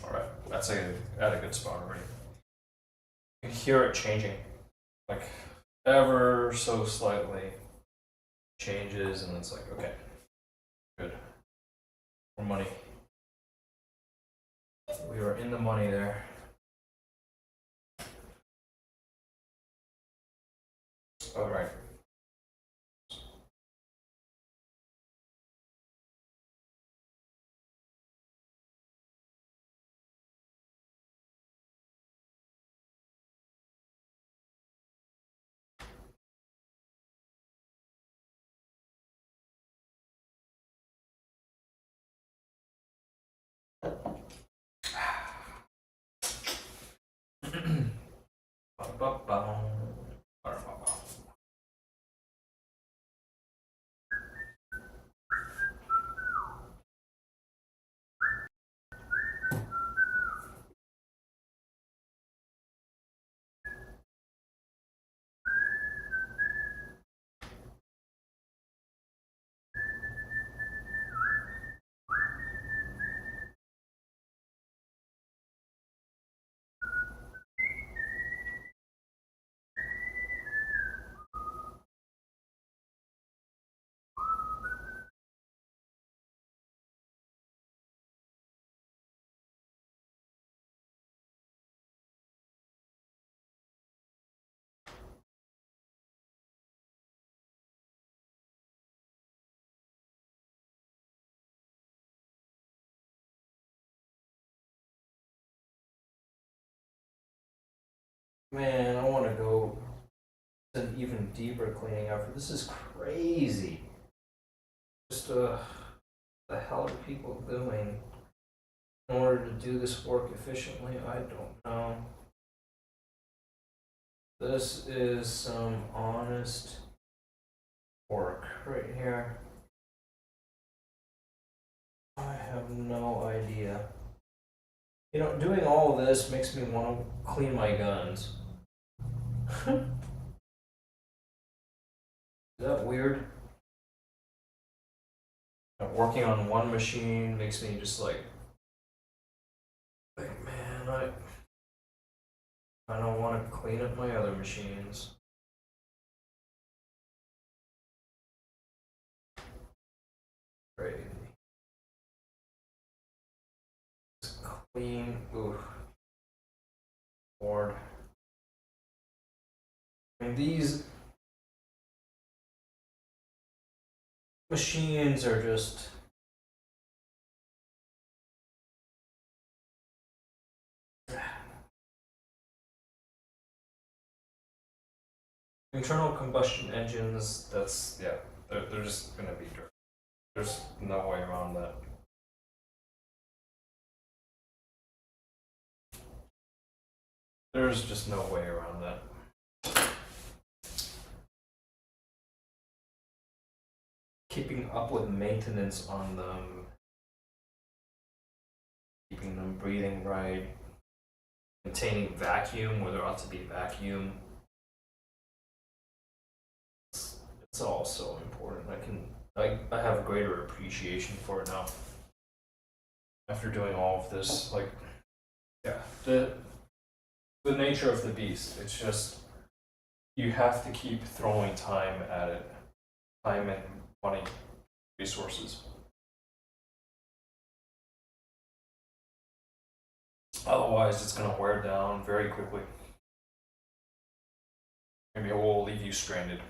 Alright, that's at a good spot already. You can hear it changing. Like ever so slightly changes and it's like, okay, good. More money. We were in the money there. All right. Man, I want to go to an even deeper cleaning effort. This is crazy. Just the hell are people doing in order to do this work efficiently? I don't know. This is some honest work right here. I have no idea. You know, doing all of this makes me want to clean my guns. Is that weird? Working on one machine makes me just like man, I don't want to clean up my other machines. Crazy. Just clean. Ooh. Lord. I mean, these machines are just. Internal combustion engines, that's, yeah, they're just gonna be dirt. There's no way around that. There's just no way around that. Keeping up with maintenance on them, keeping them breathing right, maintaining vacuum where there ought to be vacuum. It's all so important. I have a greater appreciation for it now. After doing all of this, like, yeah, the nature of the beast. It's just you have to keep throwing time at it, time and money, resources. Otherwise, it's gonna wear down very quickly. Maybe it will leave you stranded.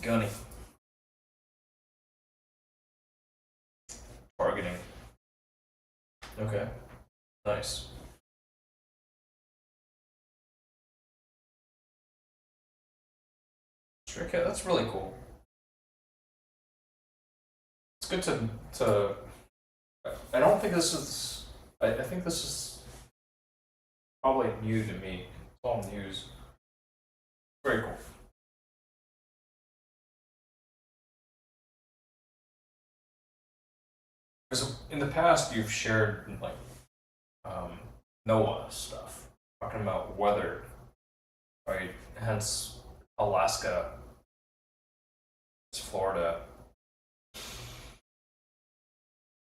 Gunny. Targeting. Okay. Nice. Okay, that's really cool. It's good to. I don't think this is. I think this is probably new to me. It's all news. Very cool. Because in the past you've shared like NOAA stuff, talking about weather, right? Hence Alaska, Florida.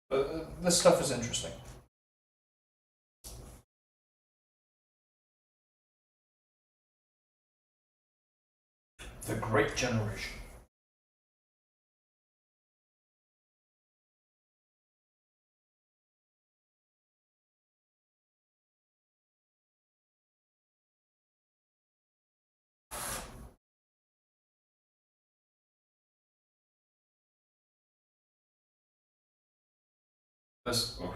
But this stuff is interesting. The Great Generation. This. Oof.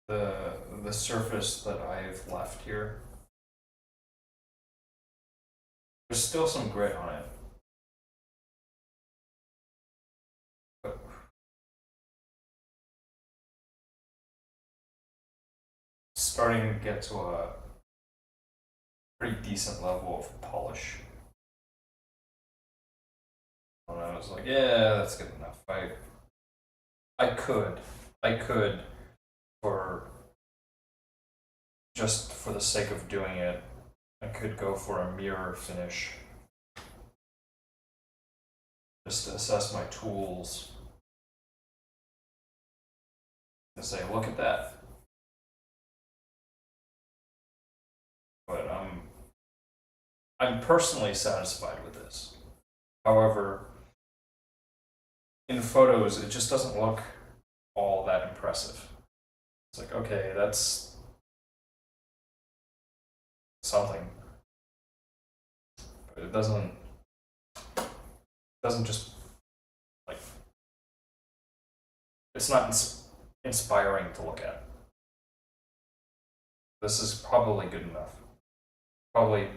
The surface that I've left here. There's still some grit on it. But starting to get to a pretty decent level of polish. And I was like, yeah, that's good enough. I could, for just for the sake of doing it, I could go for a mirror finish. Just to assess my tools. And say, look at that. But I'm personally satisfied with this. However, in photos, it just doesn't look all that impressive. It's like, okay, that's something, but it doesn't just like it's not inspiring to look at. This is probably good enough. Probably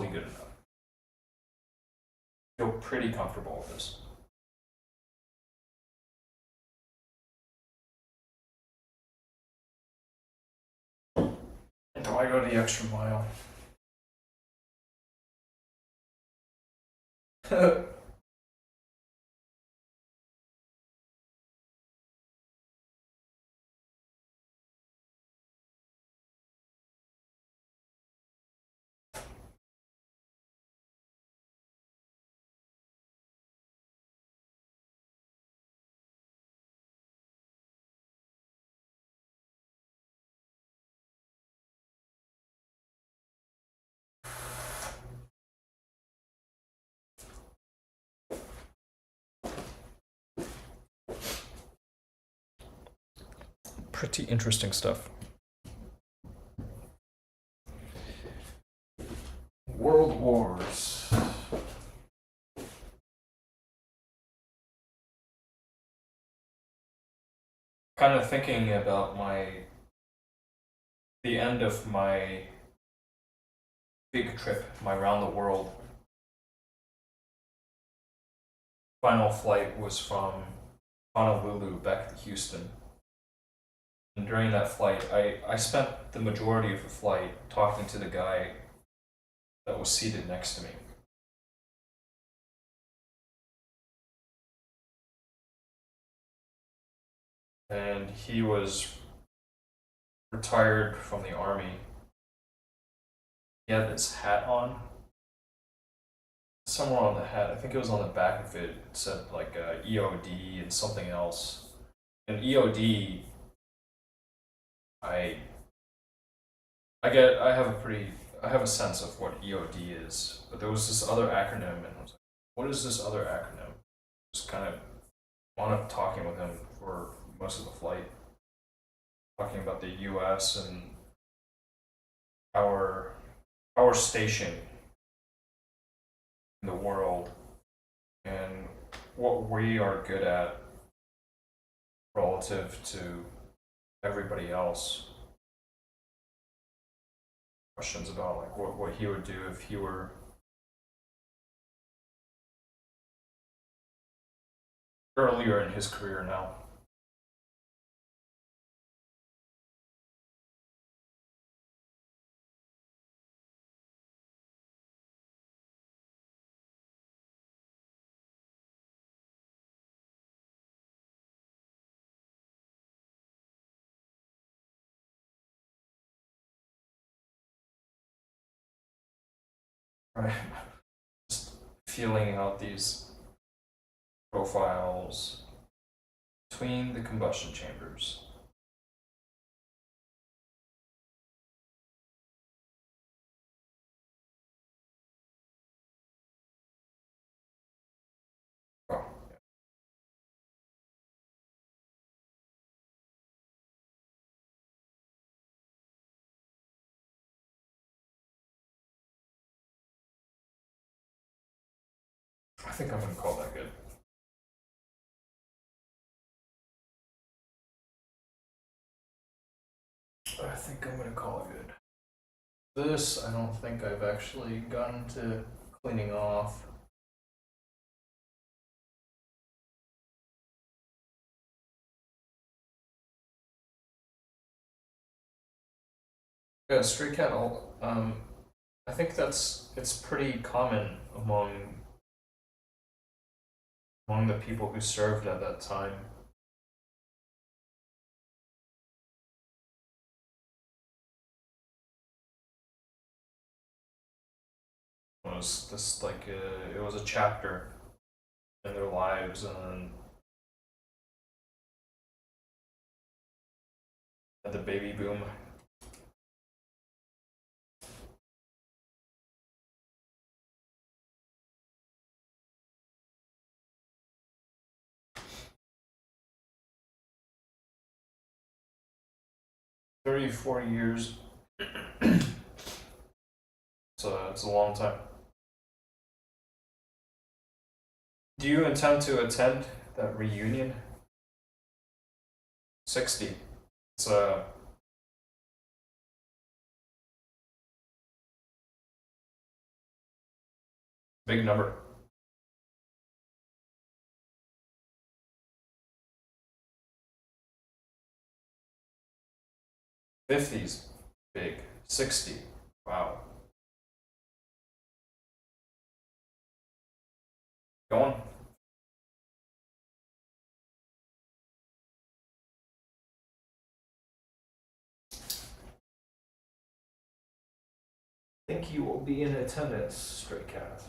good enough. Feel pretty comfortable with this. And do I go the extra mile? Pretty interesting stuff. World Wars. Kind of thinking about the end of my big trip, my round the world. Final flight was from Honolulu back to Houston. And during that flight, I spent the majority of the flight talking to the guy that was seated next to me. And he was retired from the army. He had this hat on. Somewhere on the hat, I think it was on the back of it, it said like EOD and something else. And EOD, I have a sense of what EOD is, but there was this other acronym, and I was like, what is this other acronym? Just kind of wound up talking with him for most of the flight, talking about the U.S. and our station in the world and what we are good at relative to everybody else. Questions about like what he would do if he were earlier in his career now. Right? Just feeling out these profiles between the combustion chambers. I think I'm gonna call that good. I think I'm gonna call it good. This, I don't think I've actually gotten to cleaning off. Yeah, stray cat. I think it's pretty common among the people who served at that time. It was this like it was a chapter in their lives, and then the baby boom. 30, 40 years. So it's a long time. Do you intend to attend that reunion? 60. It's a big number. 50's big. 60. Wow. Go on. I think you will be in attendance, Stray Cat.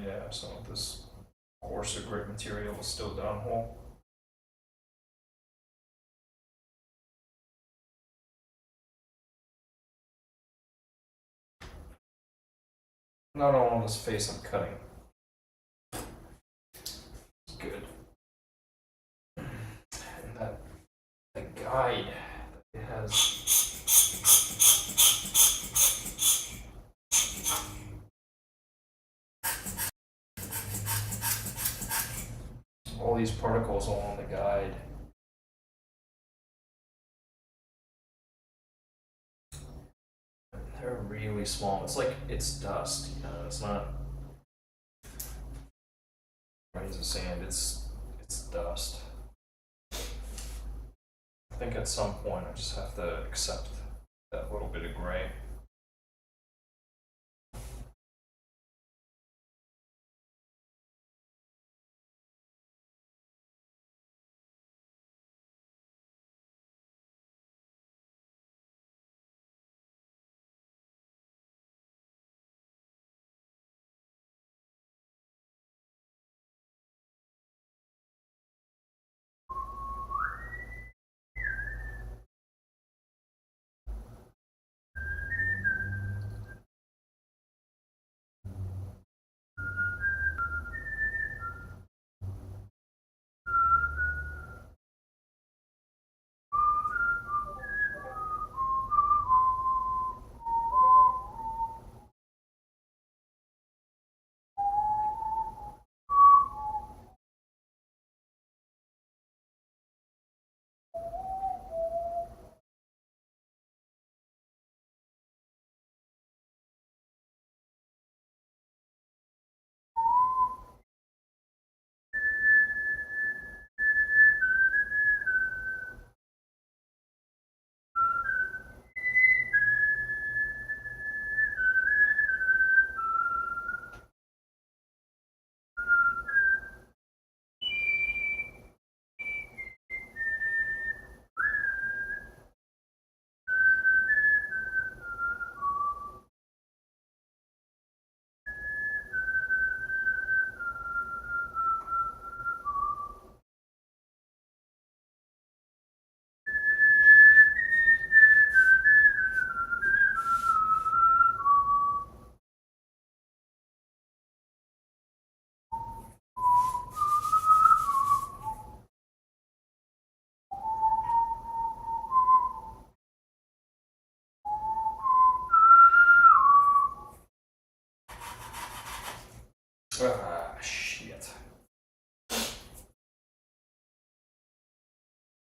Yeah, some of this coarser grit material is still downhole. Not all on this face I'm cutting. It's good. And the guide it has all these particles all on the guide. They're really small. It's like it's dust, you know, it's not grains of sand, it's dust. I think at some point I just have to accept that little bit of gray.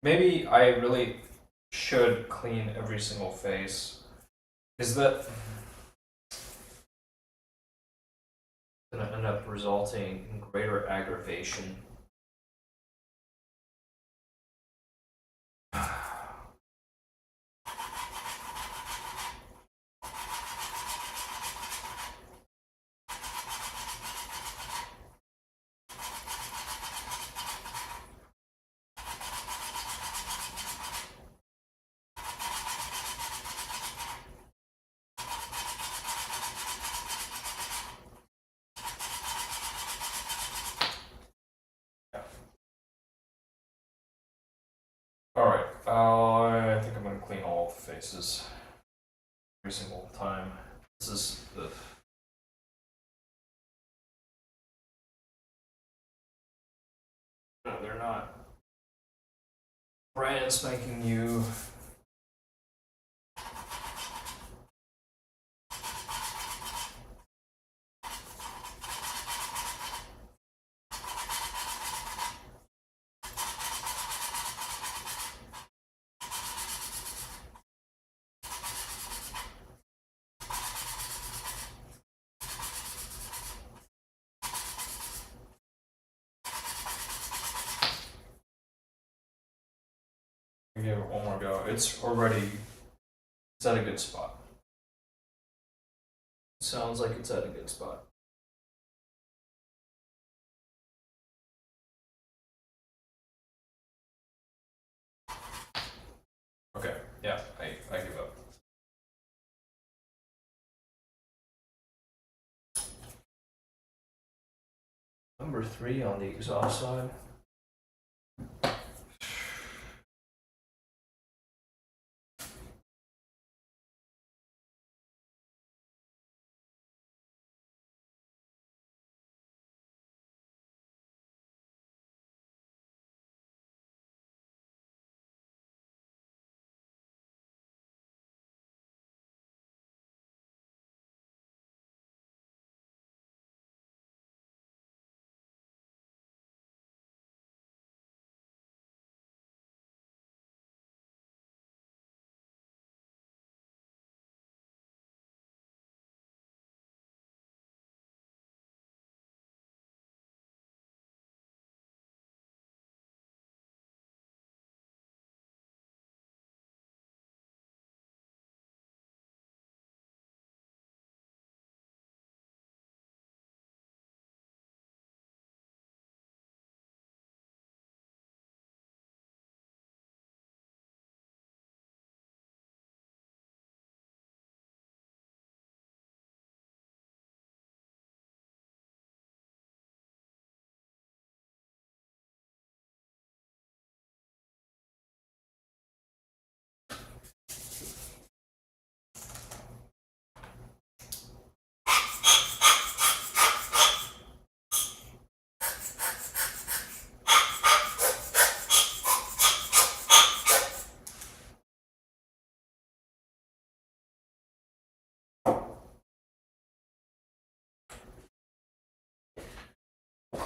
maybe I really should clean every single face. Is that gonna end up resulting in greater aggravation? Alright, I think I'm gonna clean all the faces every single time. This is the. No, they're not brand spanking new. Give it one more go. It's already. It's at a good spot. Sounds like it's at a good spot. Okay, yeah, I give up. Number 3 on the exhaust side.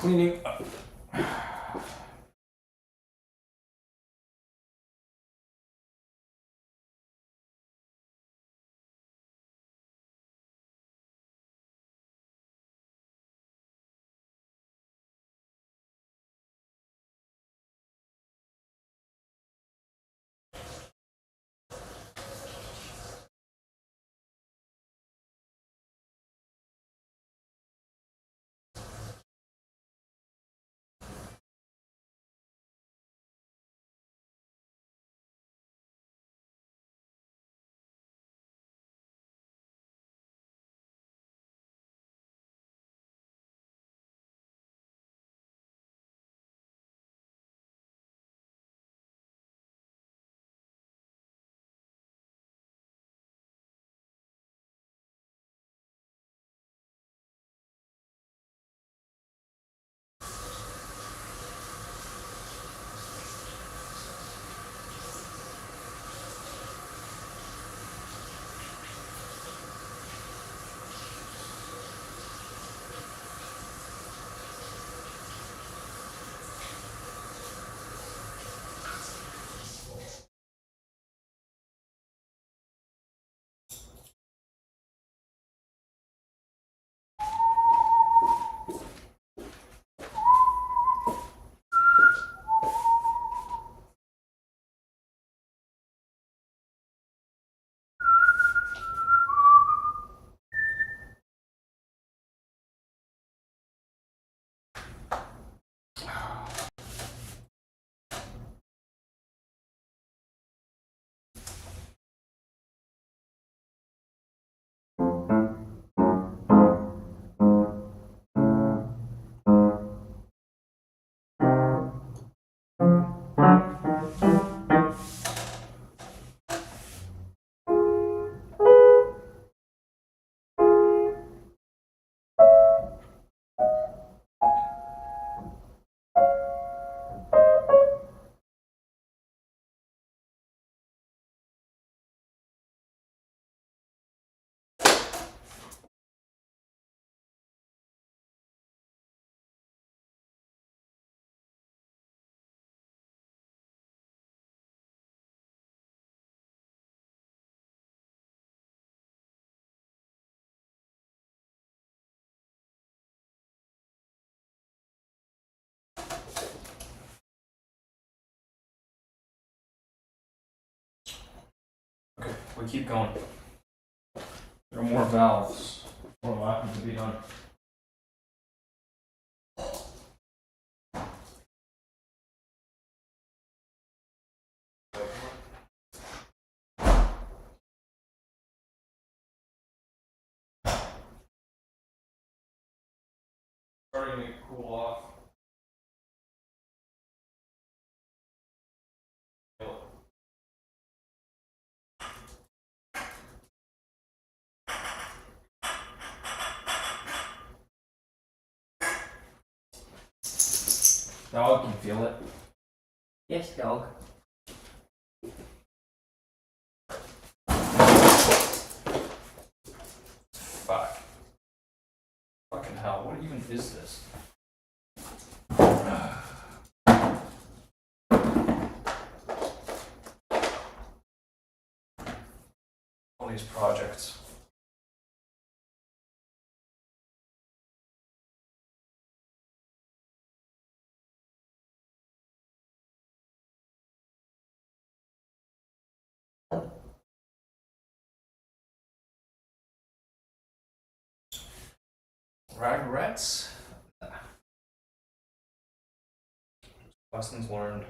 Cleaning up. we keep going. There are more valves. More left to be done. Starting to cool off. Dog can feel it. Yes, dog. Fuck. Fucking hell, what even is this? All these projects. Regrets? Lessons learned.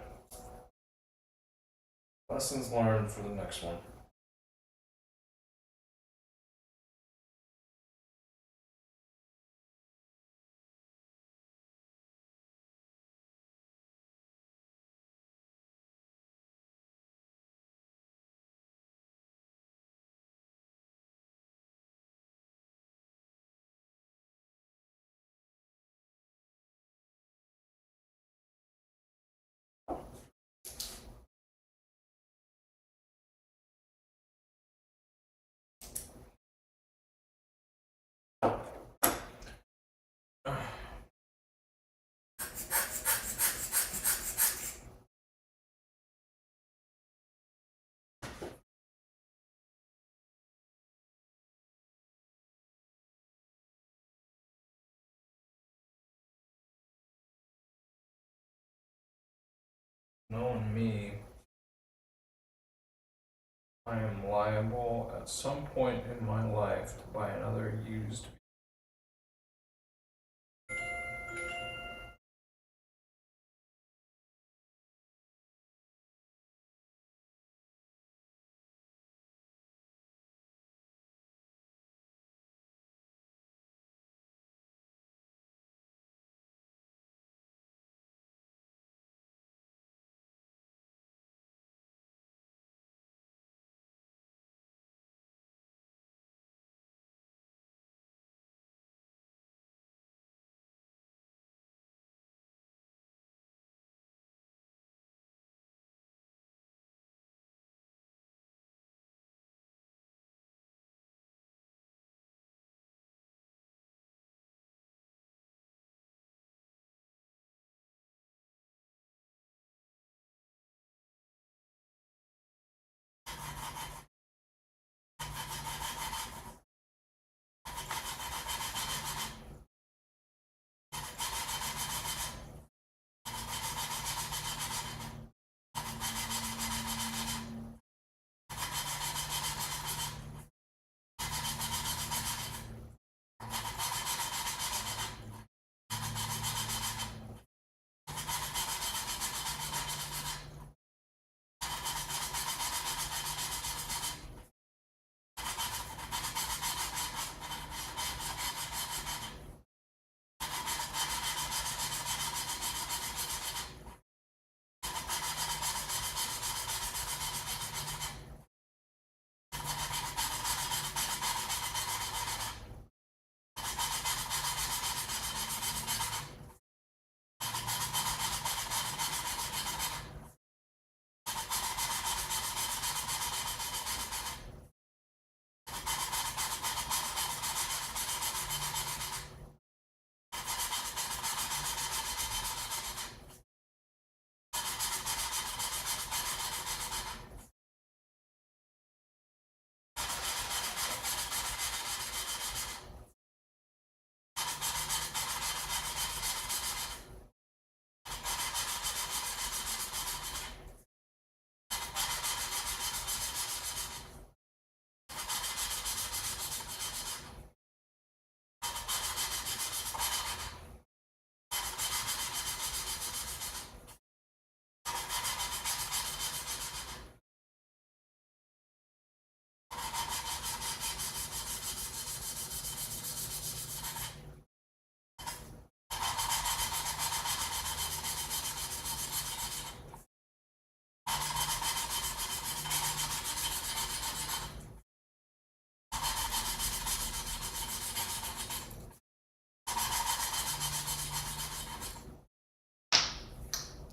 Lessons learned for the next one. Knowing me, I am liable at some point in my life to buy another used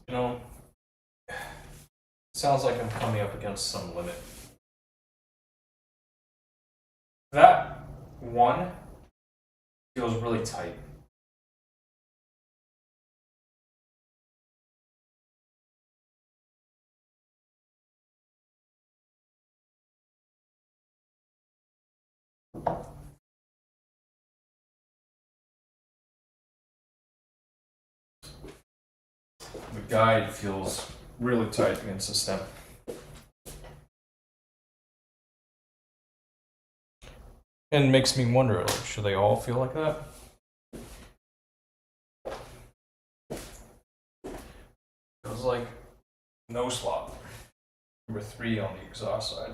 You know, sounds like I'm coming up against some limit. That one feels really tight. The guide feels really tight against the stem. And makes me wonder, like, should they all feel like that? Feels like no slot. Number 3 on the exhaust side.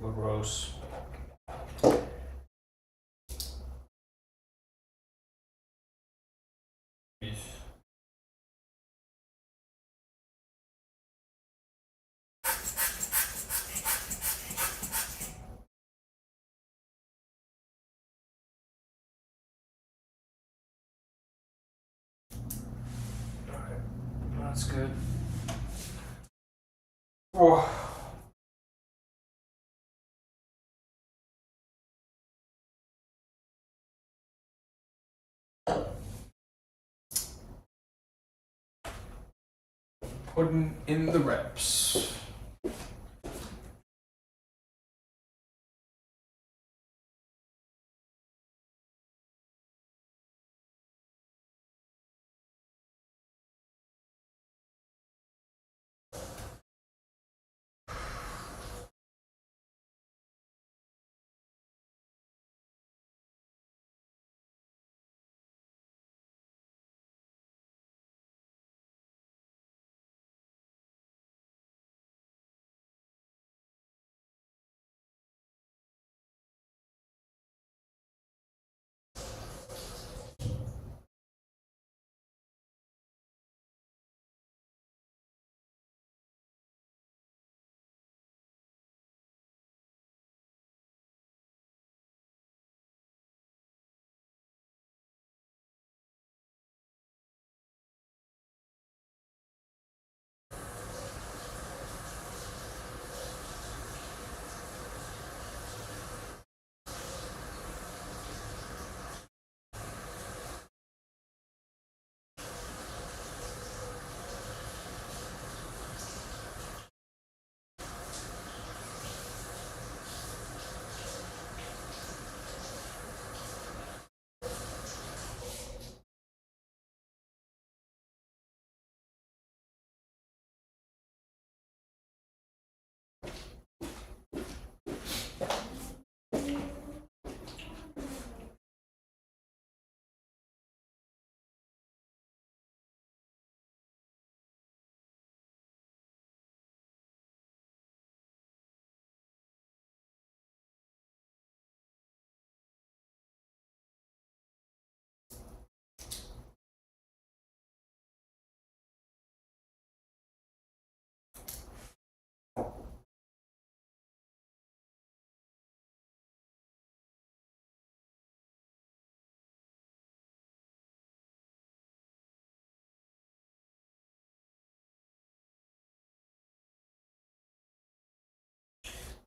super gross. Jeez. Alright, that's good. Oh. Putting in the reps.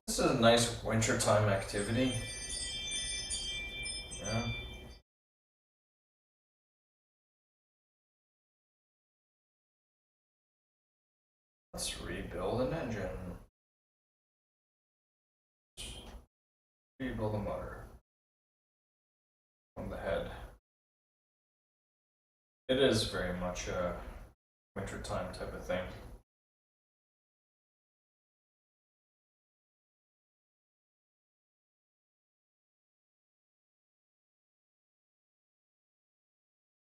This is a nice wintertime activity. Yeah. Let's rebuild an engine. Rebuild the motor from the head. It is very much a wintertime type of thing.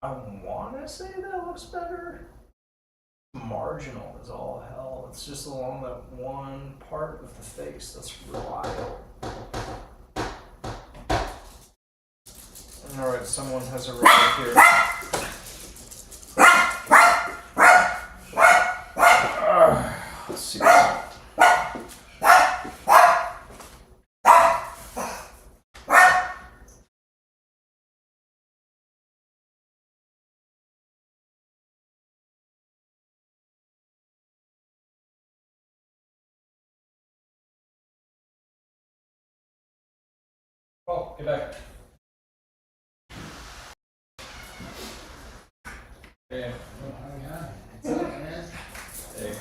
I want to say that looks better. Marginal is all hell. It's just along that one part of the face that's wild. Alright, someone has arrived here. Let's see what's Oh, get back. Hey. What's up, man? Hey.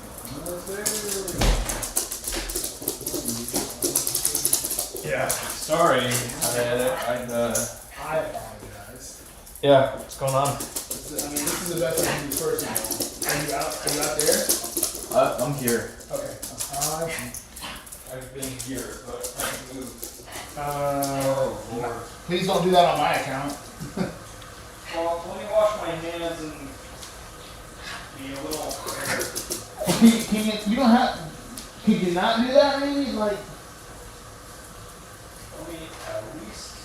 Yeah, sorry. I apologize. Yeah, what's going on? This is the best I can do personally. Are you out there? I'm here. Okay. I've been here, but I haven't moved. Oh, Lord. Please don't do that on my account. Well, let me wash my hands and be a little prepared. Can you don't have, can you not do that maybe? Like, me at least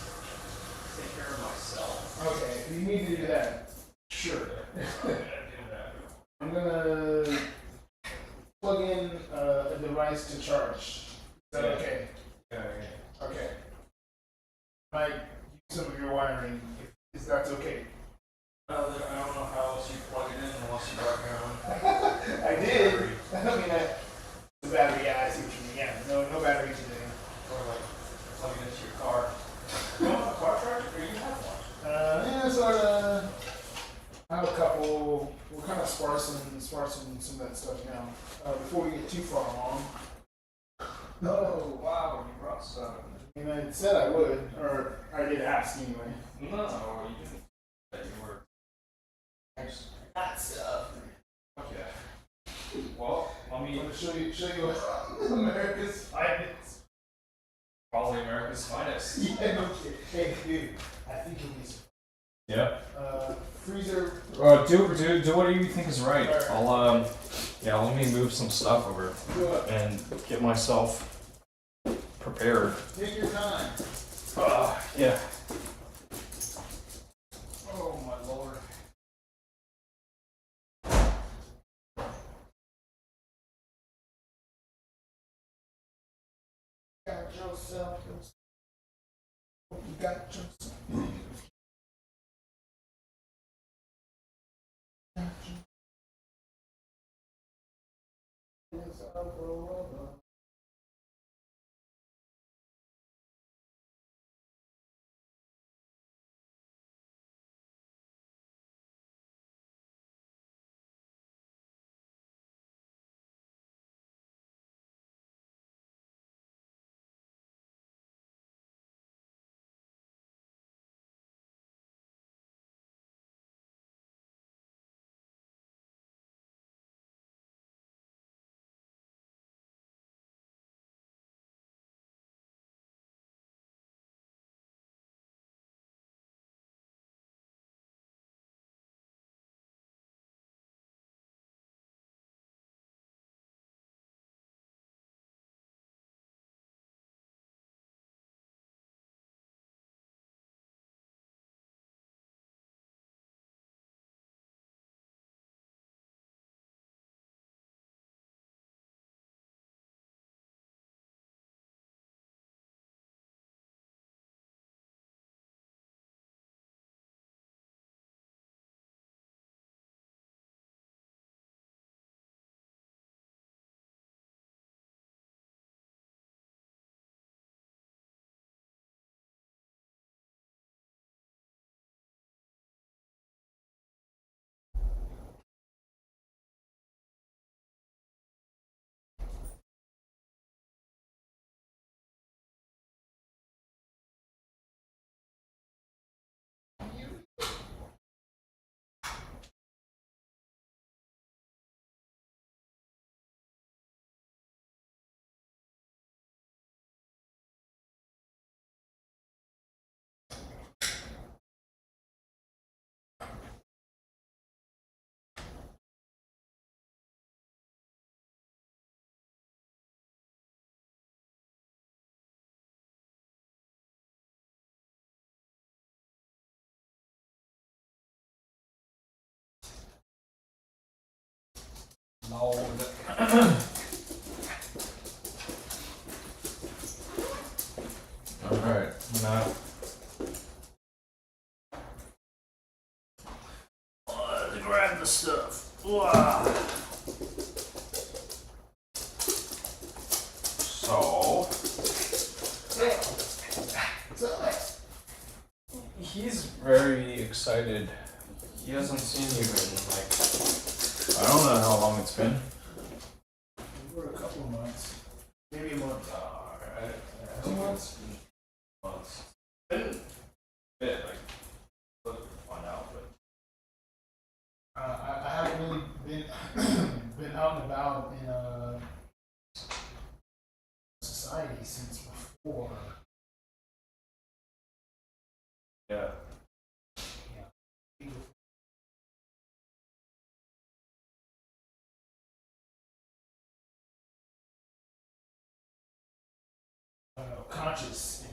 take care of myself. Okay, you need to do that. Sure. I'm gonna do that. I'm gonna plug in a device to charge. Is that Yeah. okay? Okay. Might use some of your wiring if that's okay. I don't know how else you plug it in unless you got your own. I did. I mean, the battery. Yeah, I see what you mean. Yeah, no battery today. Or like plug it into your car. You don't have a car charger, or you have one? Yeah, sort of. I have a couple. We're kind of sparsing some of that stuff now. Before we get too far along. Oh wow, you brought stuff. I mean, I said I would, or I did ask anyway. No, you didn't. That you were. That stuff. Okay. Well, let I'm me gonna show you America's finest. probably America's finest. Yeah, no kidding. Hey, dude, I think you'll be. Yeah. Freezer. Do what you think is right. Alright. I'll let me move some stuff over and get myself prepared. Take your time. Yeah. Oh my lord. Got yourself. You got yourself. No. Alright, now. Let's grab the stuff. So. He's very excited. He hasn't seen you in like, I don't know how long it's been. For a couple of months. Maybe a month. Alright. 2 months? Months. Been a bit, like, looking to find out, but. I haven't really been been out and about in society since before. Yeah. Conscious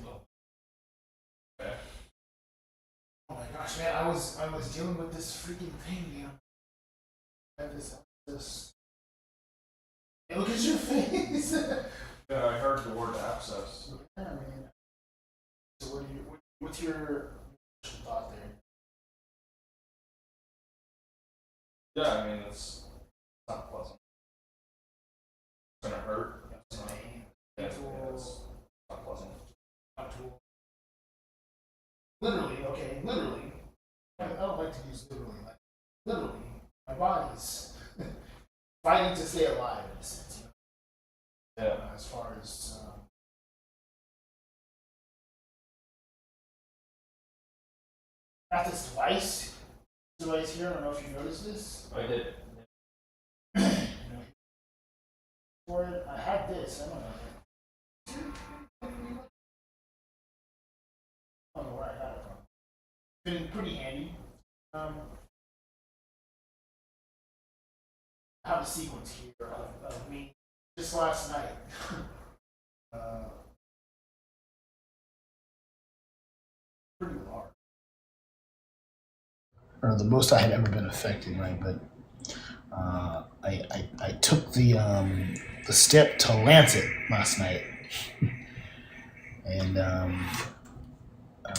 gosh, man, I was dealing with this freaking thing, you know. I have this. Hey, look at your face. Yeah, I heard the word abscess. Yeah, man. So what's your thought there? Yeah, I mean, it's not pleasant. It's gonna hurt. It's pain. Yeah, it's not pleasant. Literally, okay, literally. I don't like to use literally. Like, literally, my body's fighting to stay alive in a sense. You know? Yeah. As far as got this device here. I don't know if you noticed this. I did. For it, I had this. I don't know. I don't know where I got it from. Been pretty handy. I have a sequence here of me just last night. Pretty large. Or the most I had ever been affected, right? But I took the step to lance it last night, and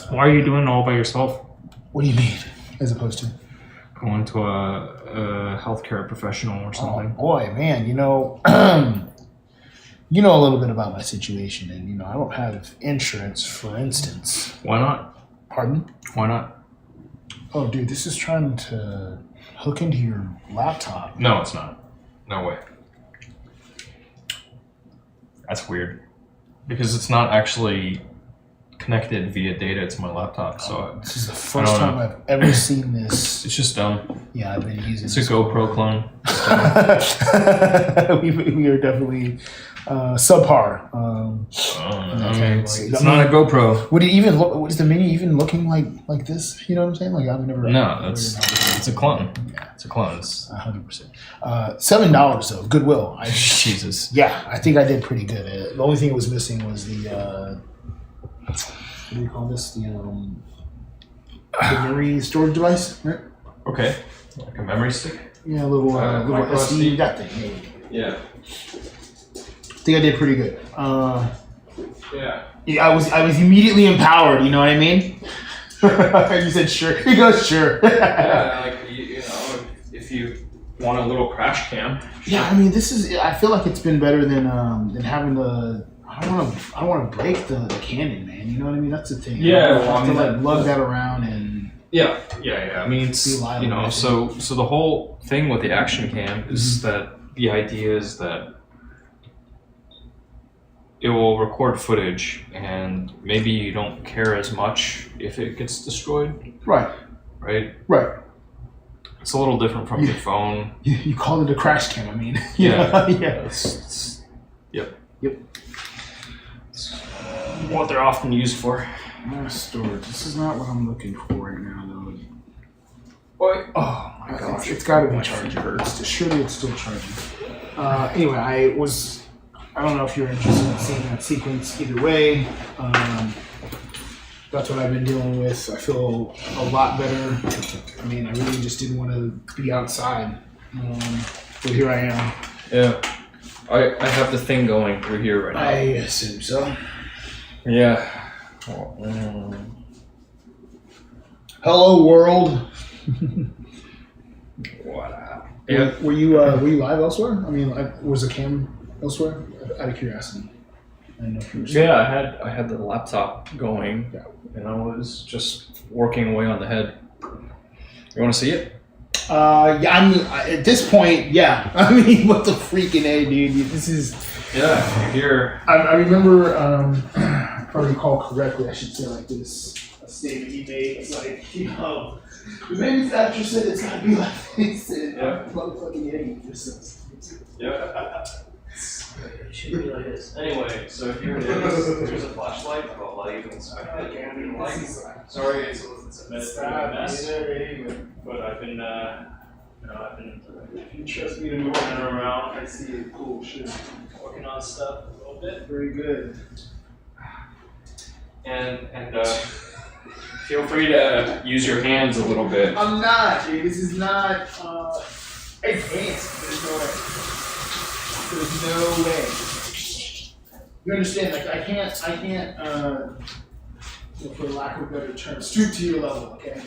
Why are you doing it all by yourself? what do you mean, as opposed to? Going to a healthcare professional or Oh something. boy, man, you know, you know a little bit about my situation, and you know I don't have insurance, for instance. Why not? Pardon? Why not? Oh, dude, this is trying to hook into your laptop. No, it's not. No way. That's weird. Because it's not actually connected via data to my laptop, so This is the first time I've ever seen this. it's just dumb. Yeah, I've been using. It's a GoPro clone. we are definitely subpar. Okay, it's it's not a GoPro. Would it even look? Was the menu even looking like this? You know what I'm saying? Like I've never. No, it's a clone. Yeah, It's a clone. It's, 100%. $7 though. Goodwill. Jesus. Yeah, I think I did pretty good. The only thing it was missing was the what do you call this? The memory storage device, right? Okay. Like a memory stick? Yeah, a little micro SD. SD? That thing. Maybe. Yeah. I think I did pretty good. Yeah. Yeah, I was immediately empowered. You know what I mean? You said sure. He goes sure. Yeah, like, you know, if you want a little crash cam. Yeah, I mean, this is. I feel like it's been better than having the. I don't want to break the Canon, man. You know what I mean? That's the thing. Yeah, I well, I have to mean, like lug that around and. Yeah. I mean, it's, Be live you know, on so the whole thing with the action cam is that the idea is that it will record footage, and maybe you don't care as much if it gets destroyed, Right. right? Right. It's a little different from your phone. You called it a crash cam. I mean. Yeah. Yeah. Yep. Yep. It's what they're often used for. Storage. This is not what I'm looking for right now, though. Boy. Oh my gosh! It's got to be charging. Surely it's still charging. Anyway, I don't know if you're interested in seeing that sequence. Either way, that's what I've been dealing with. I feel a lot better. I mean, I really just didn't want to be outside, but here I am. Yeah. I have the thing going through here right now. I assume so. Yeah. Hello, world. Wow. Yeah. Were you live elsewhere? I mean, was the cam elsewhere? Out of curiosity. I didn't know if you were. Yeah, I had the laptop going, Yeah. and I was just working away on the head. You want to see it? Yeah. I mean, at this point, yeah. I mean, what the freaking A, dude? This is. Yeah. Here. I remember, if I recall correctly, I should say like this. A statement he made. It's like, you know, the manufacturer said it's gotta be like this, and motherfucking idiot. Yeah. It should be like this. Anyway, so here it is. Here's a flashlight. I'll allow you to inspect it. Sorry, it's a mess. But I've been, If you trust me to move walking around, I see it. Cool, shit. working on stuff a little bit. Very good. And Feel free to use your hands a little bit. I'm not, dude. This is not, advanced. There's no way. There's no way. You understand, like, I can't, for lack of a better term, stoop to your level, okay?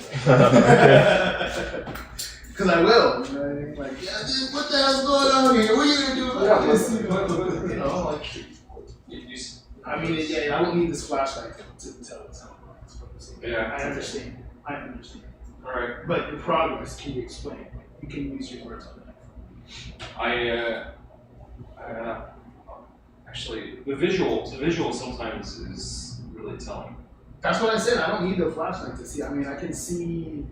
Because I will, you know what I mean? Like, yeah, dude, what the hell's going on here? What are you gonna do about this? You know, like, I mean, yeah, I don't need this flashlight to tell what's going on. Yeah. I understand. All right. But in progress, can you explain? You can use your words on that. Actually, the visual sometimes is really telling. That's what I said. I don't need the flashlight to see. I mean, I can see,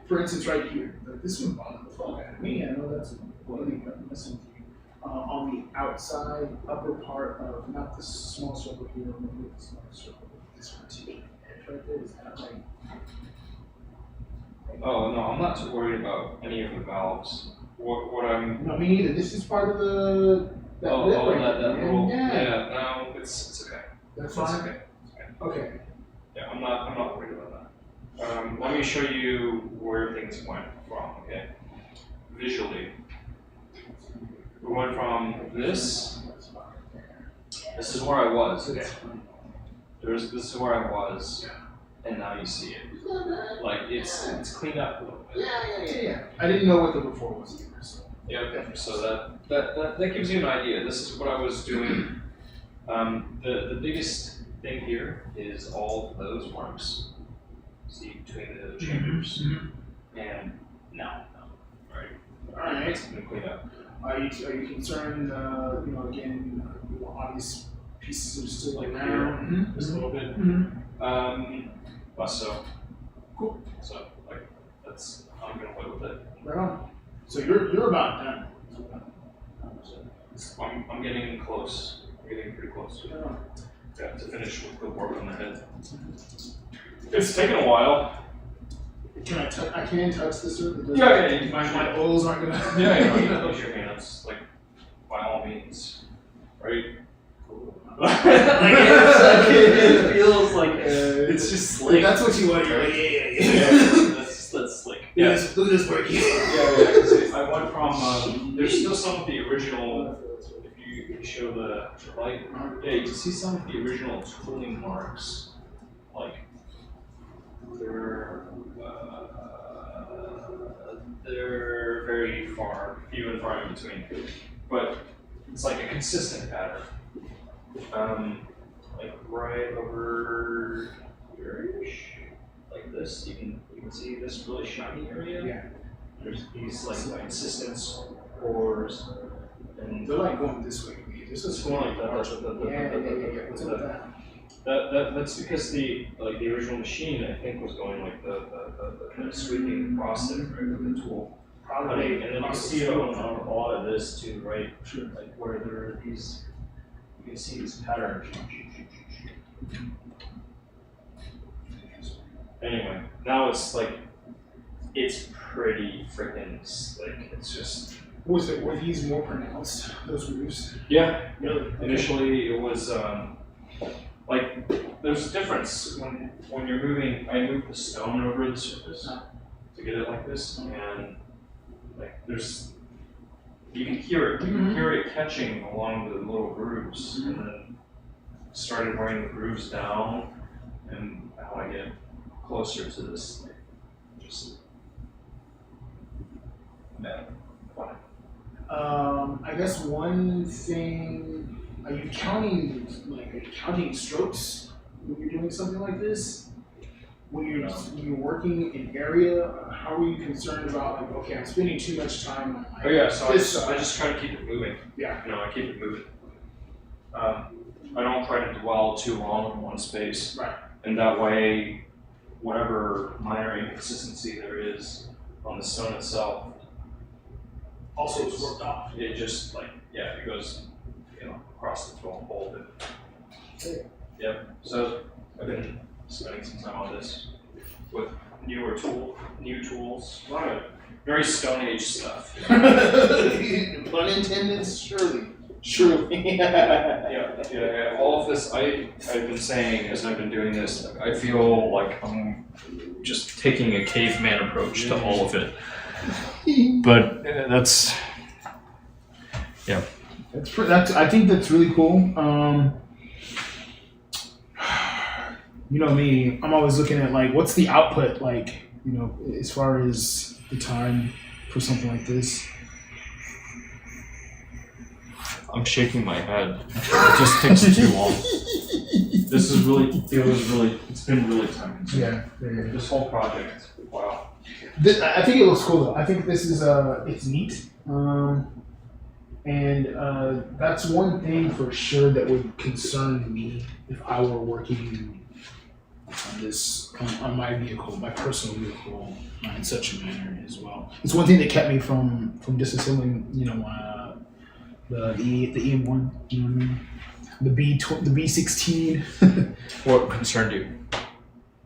for instance, right here. Like, this would bother the fuck out of me. I know that's what I'm messing with you. On the outside, upper part of not the small circle here, maybe the small circle. This particular edge right there is kind of like. Oh no, I'm not too worried about any of the valves. What I'm. No, me neither. This is part of the. That lip right that there, man. little. Yeah. Yeah, no, it's okay. That's It's fine. okay. Okay. Yeah, I'm not worried about that. Let me show you where things went from. Okay. Visually, we went from this. This is where I was. Okay. This is where I was, and now you see it. Like it's cleaned up a little bit. Yeah. I didn't know what the before was either. So. Yeah. So that gives you an idea. This is what I was doing. The biggest thing here is all those marks. See between the chambers, and now, right? All right. It's been cleaned up. Are you concerned? Again, obvious pieces are still Like around. here, just a little bit. But so Cool. So like I'm gonna play with it. Right on. So you're about done. I'm getting close. I'm getting pretty close. Right on. Yeah, to finish with the work on the head. It's taken a while. Can I touch? I can touch this, sir. Yeah. My oils aren't gonna. Yeah, you can use your hands, like by all means, right? It feels like It's just slick. That's what you want. You're like, yeah. that's slick. Yeah. Look at this work here. I went from there's still some of the original. If you show the light, yeah, you can see some of the original tooling marks, like they're very few and far in between, but it's like a consistent pattern. Like right over here-ish, like this, you can see this really shiny area. Yeah. There's these like consistent pores, and They're like going this way. This is it's more like that. Yeah. What's up with that? That's because the original machine I think was going like the kind of sweeping across it, right, with the tool. Probably. And then you Also see it on on a lot of this too, right? Sure. Like where there are these, you can see these patterns. Anyway, now it's like it's pretty freaking slick. It's just Were these more pronounced? Those roofs? yeah. Really? Initially, it was like there's a difference when you're moving. I moved the stone over the surface to get it like this, and like you can hear it. You can hear it catching along the little grooves, and then started wearing the grooves down, and now I get closer to this, like just metal. I guess one thing, are you counting strokes when you're doing something like this? When you're working in area, how are you concerned about like, okay, I'm spending too much time on Oh yeah, so I this just try to keep it moving. Yeah. I keep it moving. I don't try to dwell too long in one space. Right. And that way, whatever minor inconsistency there is on the stone itself, Also it's worked off. it just like, yeah, it goes, across the whole bit. Yep, so I've been spending some time on this with new tools, a lot of very Stone Age stuff. Pun intended, surely. Surely. Yeah. All of this I've been saying as I've been doing this, I feel like I'm just taking a caveman approach to all of it. But that's I think that's really cool. You know me, I'm always looking at like what's the output like, you know, as far as the time for something like this. I'm shaking my head. It just takes too long. It's been really time consuming. Yeah. This whole project. Wow. I think it looks cool though. I think this is it's neat. And that's one thing for sure that would concern me if I were working on this on my vehicle, my personal vehicle, in such a manner as well. It's one thing that kept me from disassembling, you know, the EM1, you know what I mean? The B16. What concerned you?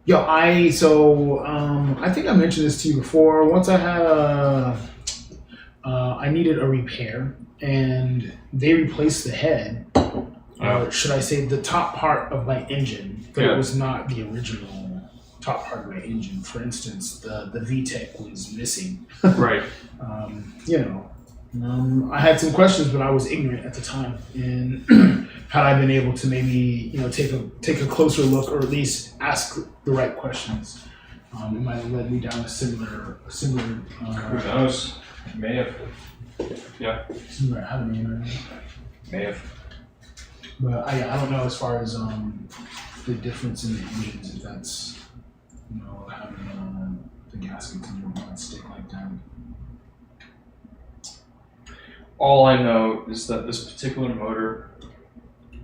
Yo, I think I mentioned this to you before. Once I had I needed a repair, and they replaced the head, or should I say the top part of my engine, but it was not the original top part of my engine. For instance, the VTEC was missing. Right. You know, I had some questions, but I was ignorant at the time, and had I been able to maybe, you know, take a closer look, or at least ask the right questions, it might have led me down a similar. Who knows? May have. Yeah. Similar avenue. May have. But I don't know as far as the difference in the engines, if that's, you know, having the gaskets in one stick like that. All I know is that this particular motor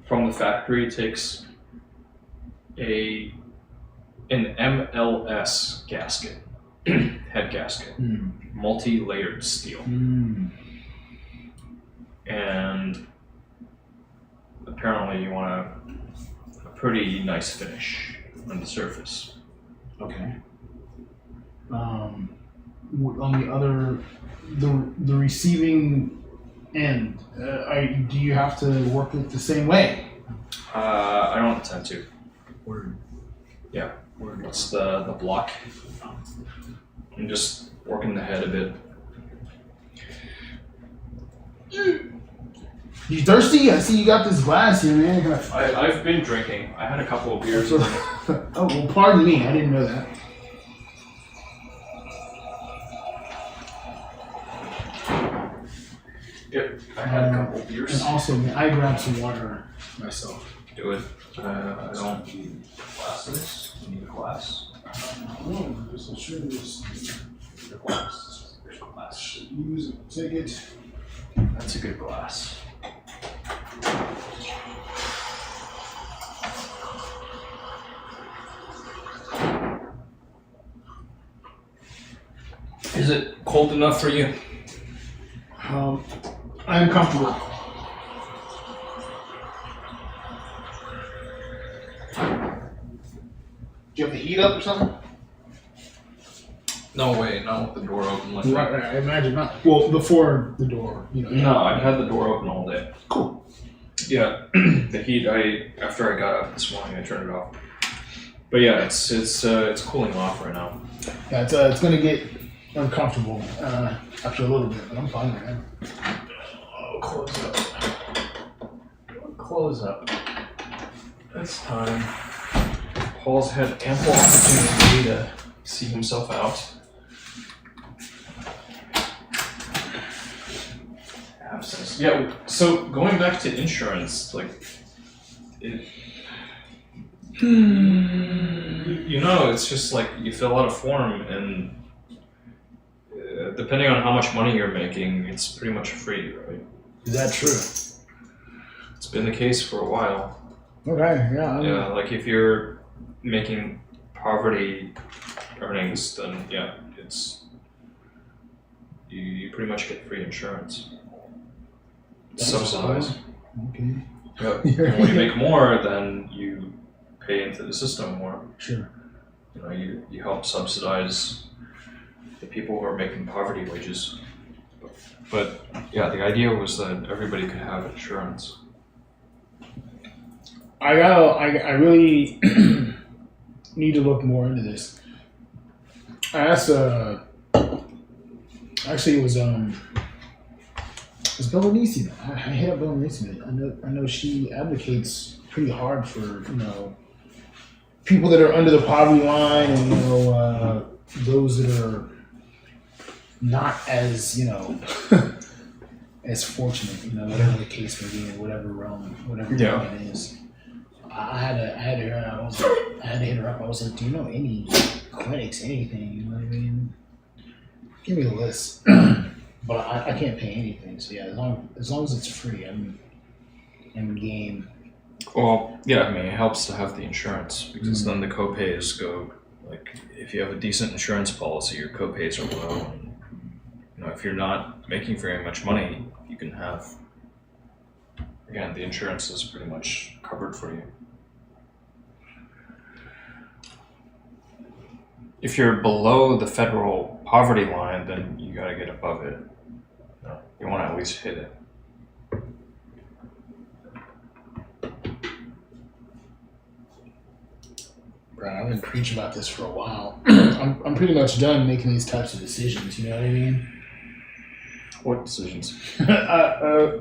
from the factory takes an MLS gasket, head gasket, multi-layered steel. And apparently you want a pretty nice finish on the surface. Okay. On the other, the receiving end, do you have to work it the same way? I don't intend to. Word. Yeah. It's the block. I'm just working the head a bit. You thirsty? I see you got this glass here, man. I've been drinking. I had a couple of beers. Oh, well, pardon me. I didn't know that. Yep, I had a couple of beers. And also, man, I grabbed some water myself. Do it. I don't need glasses. You need a glass. Oh, I'm sure there's The glass. There's a glass. use it. Take it. That's a good glass. Is it cold enough for you? I'm comfortable. Do you have the heat up or something? No way, not with the door open like Right, that. I imagine not. Well, before the door, you know. No, I've had the door open all day. Cool. Yeah, the heat. After I got up this morning, I turned it off. But yeah, it's cooling off right now. Yeah, it's gonna get uncomfortable after a little bit, but I'm fine, man. Oh, close up. Close up. It's time. Paul's had ample opportunity to see himself out. Absence. Yeah. So going back to insurance, like it. You know, it's just like you fill out a form, and depending on how much money you're making, it's pretty much free, right? Is that true? It's been the case for a while. Okay, yeah. Yeah, like if you're making poverty earnings, then yeah, it's you pretty much get free insurance. It's subsidized. Okay. Yep. And when you make more, then you pay into the system more. Sure. You know, you help subsidize the people who are making poverty wages. But yeah, the idea was that everybody could have insurance. I really need to look more into this. I asked actually it was Belenisi. I hit up Belenisi. I know she advocates pretty hard for people that are under the poverty line and those that are not as as fortunate, whatever the case may be in whatever realm, whatever realm it is. I had to hit her up. I was like, do you know any clinics, anything? You know what I mean? Give me a list. But I can't pay anything. So yeah, as long as it's free, I'm game. Well, yeah, I mean, it helps to have the insurance because then the co-pays go, like, if you have a decent insurance policy, your co-pays are low. And, if you're not making very much money, you can have, again, the insurance is pretty much covered for you. If you're below the federal poverty line, then you gotta get above it. You wanna at least hit it. I've been preaching about this for a while. I'm pretty much done making these types of decisions. You know what I mean? What decisions? I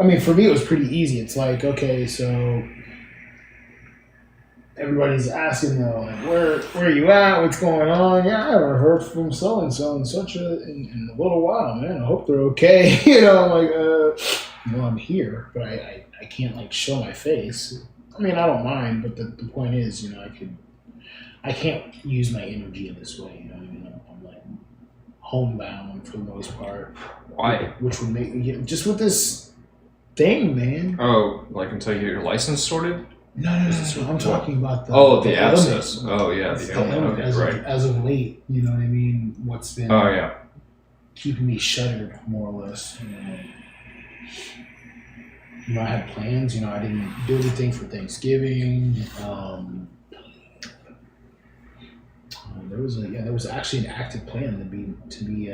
mean, for me, it was pretty easy. It's like, okay, so everybody's asking though, like, where are you at? What's going on? Yeah, I haven't heard from so and so and such in a little while, man. I hope they're okay. I'm like, I'm here, but I can't like show my face. I mean, I don't mind, but the point is, I can't use my energy in this way. You know what I mean? I'm like homebound for the most part. Why? Which would make me just with this thing, man. Oh, like until you get your license sorted? No. I'm talking about the the abscess. Oh yeah, the element. Okay, right. As of late, you know what I mean? What's been keeping me shuttered, more or less. I had plans. I didn't do anything for Thanksgiving. There was actually an active plan to be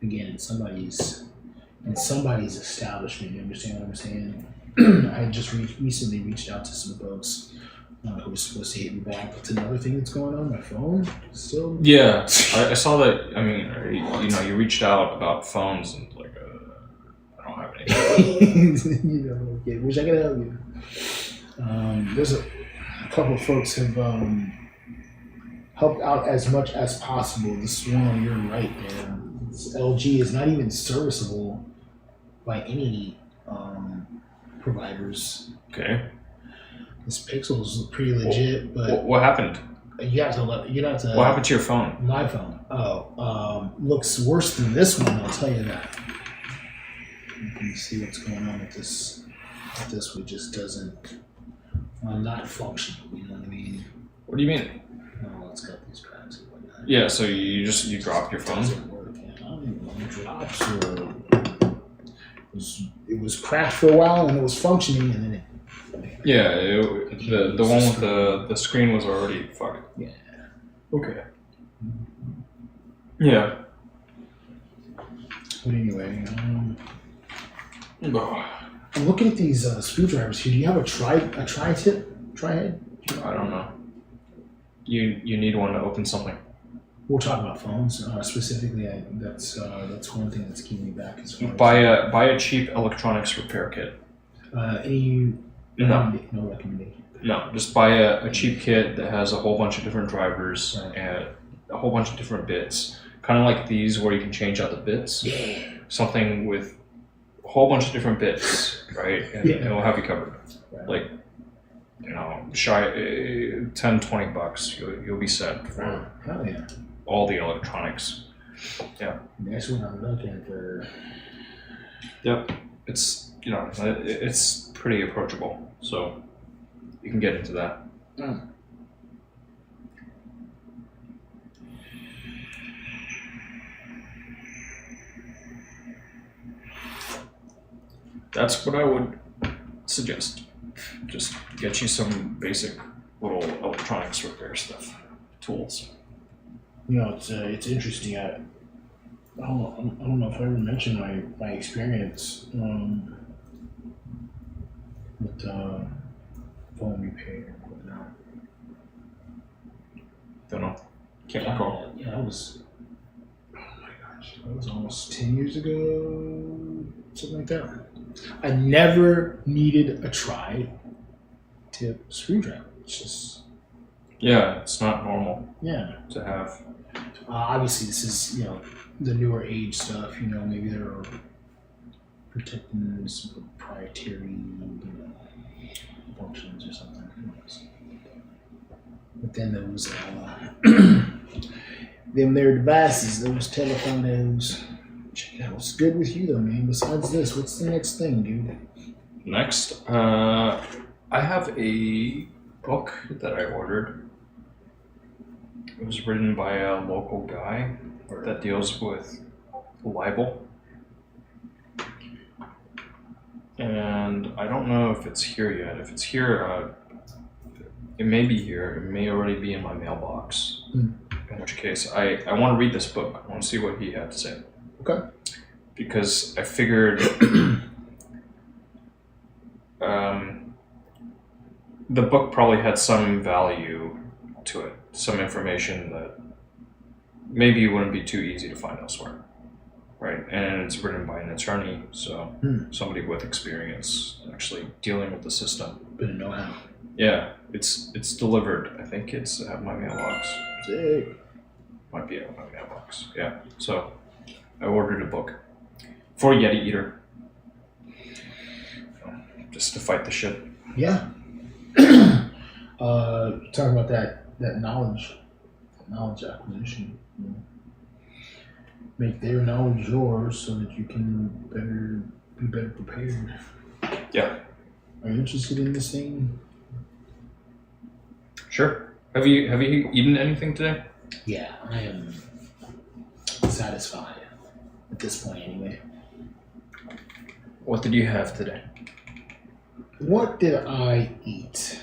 again in somebody's establishment. You understand what I'm saying? I had just recently reached out to some folks who were supposed to hit me back. That's another thing that's going on my phone still. Yeah, I saw that. I mean, you reached out about phones and like, I don't have any. Wish I could help you. There's a couple of folks have helped out as much as possible. This one, you're right there. This LG is not even serviceable by any providers. Okay. This Pixel's pretty legit, but what happened? You have to. What happened to your phone? My phone. Looks worse than this one. I'll tell you that. You can see what's going on with this. This one just doesn't. Not functional. You know what I mean? What do you mean? No, it's got these cracks and whatnot. Yeah. So you dropped your phone? It doesn't work. I don't even know drops or. It was cracked for a while and it was functioning and then it. Yeah, the one with the screen was already fucked. Yeah. Okay. Yeah. But anyway, I'm looking at these screwdrivers here. Do you have a tri-head? I don't know. You need one to open something. We're talking about phones specifically. That's one thing that's keeping me back. As far Buy a cheap electronics repair kit. No recommendation. No, just buy a cheap kit that has a whole bunch of different drivers and a whole bunch of different bits. Kind of like these where you can change out the bits. Yeah. Something with a whole bunch of different bits, right? And it'll have you covered. Right. Like, shy $10-$20. You'll be set for Hell yeah. all the electronics. Yeah. That's what I'm looking for. Yep. It's it's pretty approachable, so you can get into that. That's what I would suggest. Just get you some basic little electronics repair stuff, tools. It's interesting. I don't know if I ever mentioned my experience with phone repair and whatnot. Don't know. Can't recall. Yeah, that was. Oh my gosh, that was almost 10 years ago, something like that. I never needed a tri-tip screwdriver. It's just Yeah, it's not normal yeah. to have. Obviously, this is the newer age stuff. Maybe there are protecting some proprietary functions or something. Who knows? But then those them their devices, those telephones. Check it out. What's good with you though, man? Besides this, what's the next thing, dude? Next, I have a book that I ordered. It was written by a local guy that deals with libel. And I don't know if it's here yet. If it's here, it may be here. It may already be in my mailbox. In which case, I want to read this book. I want to see what he had to say. Okay. Because I figured the book probably had some value to it, some information that maybe wouldn't be too easy to find elsewhere. Right, and it's written by an attorney, so somebody with experience actually dealing with the system. Bit of know-how. Yeah, it's delivered. I think it's at my mailbox. Sick. Might be at my mailbox. Yeah, so I ordered a book for Yeti Eater, just to fight the shit. Yeah. Talking about that knowledge acquisition. Make their knowledge yours so that you can be better prepared. Yeah. Are you interested in this thing? Sure. Have you eaten anything today? Yeah, I am satisfied at this point anyway. What did you have today? What did I eat?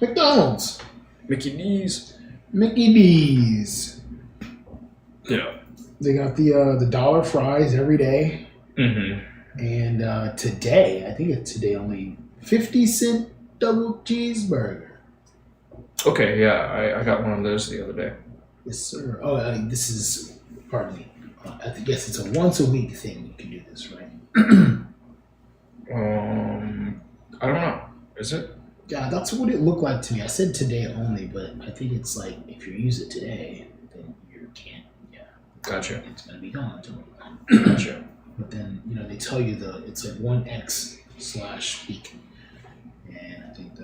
McDonald's. Mickey D's. Mickey D's. Yeah. They got the dollar fries every day. Mm-hmm. And today, I think it's today only 50-cent double cheeseburger. Okay, yeah, I got one of those the other day. Yes, sir. Oh, this is, pardon me. I guess it's a once a week thing. You can do this, right? I don't know. Is it? Yeah, that's what it looked like to me. I said today only, but I think it's like if you use it today, then you can't. Yeah. Gotcha. It's gonna be gone tomorrow. Gotcha. But then they tell you it's like 1x/week, and I think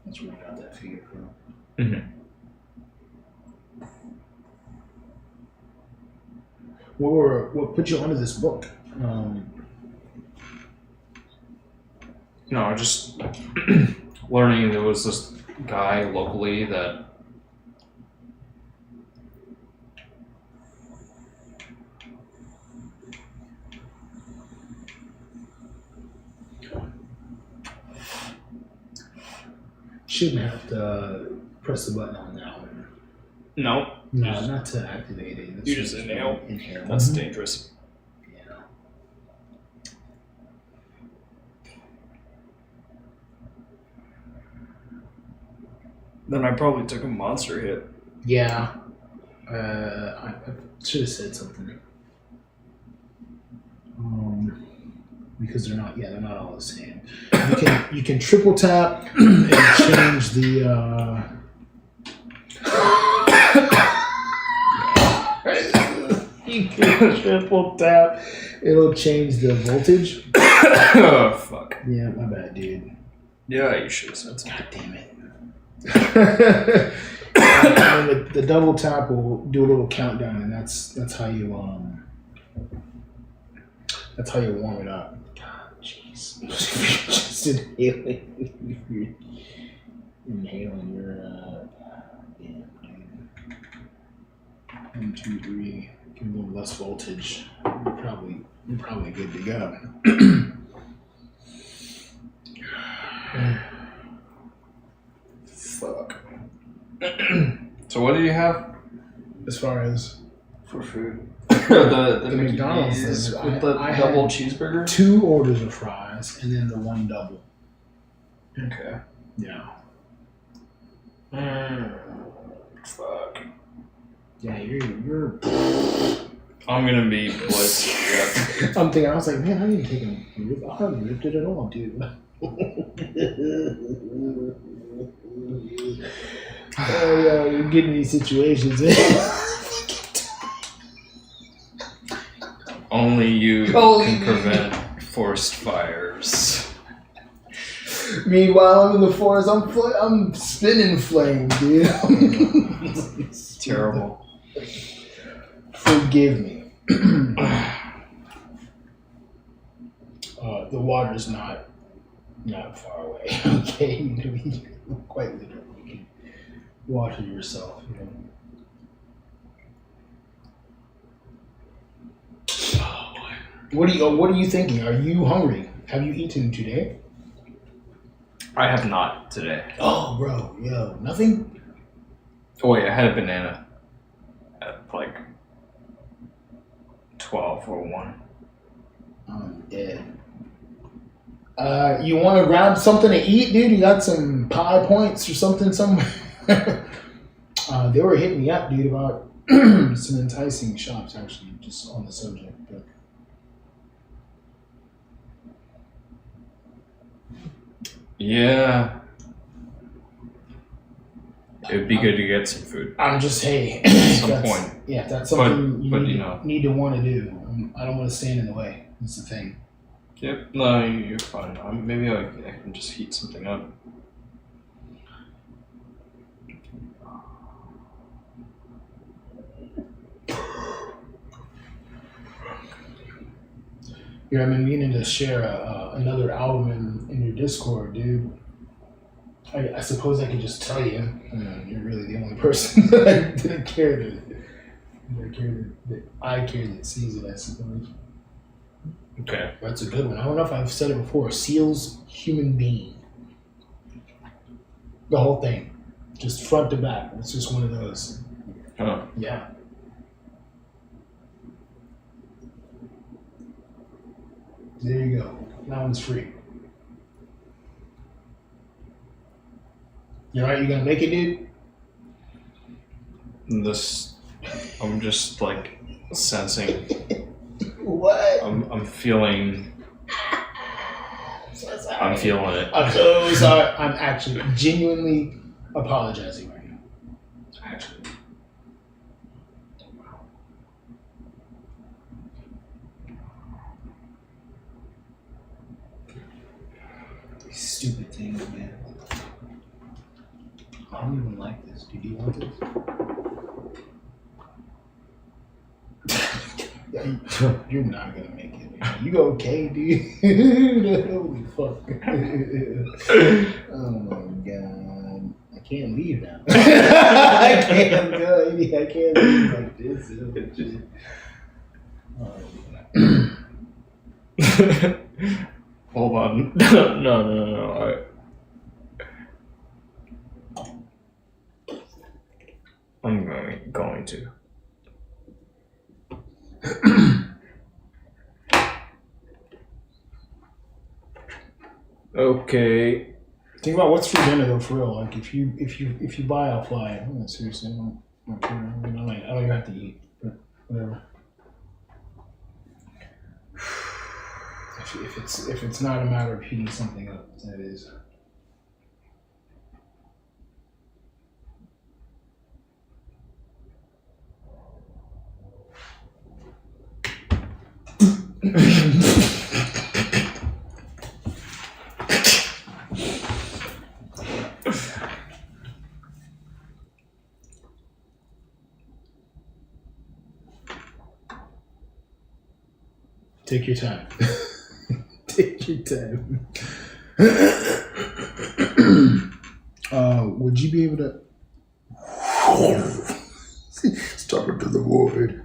that's where I got that figure from. Mm-hmm. What put you onto this book? No, just learning there was this guy locally that Shouldn't have to press the button on that one. no, No, not to activate it. That's You just inhale. Inhale. that's Mhm. dangerous. Yeah. Then I probably took a monster hit. Yeah. I should have said something. Because they're not all the same. You can triple tap and change the you can triple tap, it'll change the voltage. Oh fuck. Yeah, my bad, dude. Yeah, you should have said something. God damn it. And then the double tap will do a little countdown, and that's how you warm it up. God, jeez. Just inhaling. Inhaling your damn, dude. 1, 2, 3. Give a little less voltage. You're probably good to go. Fuck. So what do you have? as far as For food. the The McDonald's McDonald's thing. with the I double had cheeseburger. 2 orders of fries and then the 1 double. Okay. Yeah. Fuck. Yeah, you're. I'm gonna be blessed. Yeah. I'm thinking. I was like, man, I didn't take him. I haven't ripped it at all, dude. Oh yeah, you're getting these situations. Only you Only can me. prevent forest fires. Meanwhile, I'm in the forest. I'm spinning flame, dude. It's terrible. Forgive me. The water's not far away. Okay, you can be quite literally. You can water yourself. You know. What are you thinking? Are you hungry? Have you eaten today? I have not today. Oh, bro, yo, nothing. Oh wait, I had a banana at like 12 or 1. I'm dead. You want to grab something to eat, dude? You got some pie points or something somewhere? They were hitting me up, dude, about some enticing shops, actually, just on the subject. But Yeah. It would be good to get some food. I'm just, hey, At some point. Yeah, if that's something But, you you know. need to want to do. I don't want to stand in the way. That's the thing. Yep, no, you're fine. Maybe I can just heat something up. Yeah, I've been meaning to share another album in your Discord, dude. I suppose I could just tell you. You're really the only person that I care that sees it, I suppose. Okay. That's a good one. I don't know if I've said it before. Seal's Human Being. The whole thing. Just front to back. It's just one of those. Huh. Yeah. There you go. That one's free. You alright? You gonna make it, dude? I'm just like sensing. What? I'm feeling. So sorry. I'm feeling it. I'm so sorry. I'm actually genuinely apologizing right now. Actually. These stupid things, man. I don't even like this. Do you want this? You're not gonna make it, man. You okay, dude? Holy fuck. Oh my god. I can't leave now. I can't go. I can't leave like this. Hold on. No. I'm going to. Okay. Think about what's for dinner though, for real. Like if you buy, I'll fly. No, seriously, I don't care. I don't even have to eat, but whatever. If it's not a matter of heating something up, that is. Take your time. Take your time. Would you be able to stop it to the ward?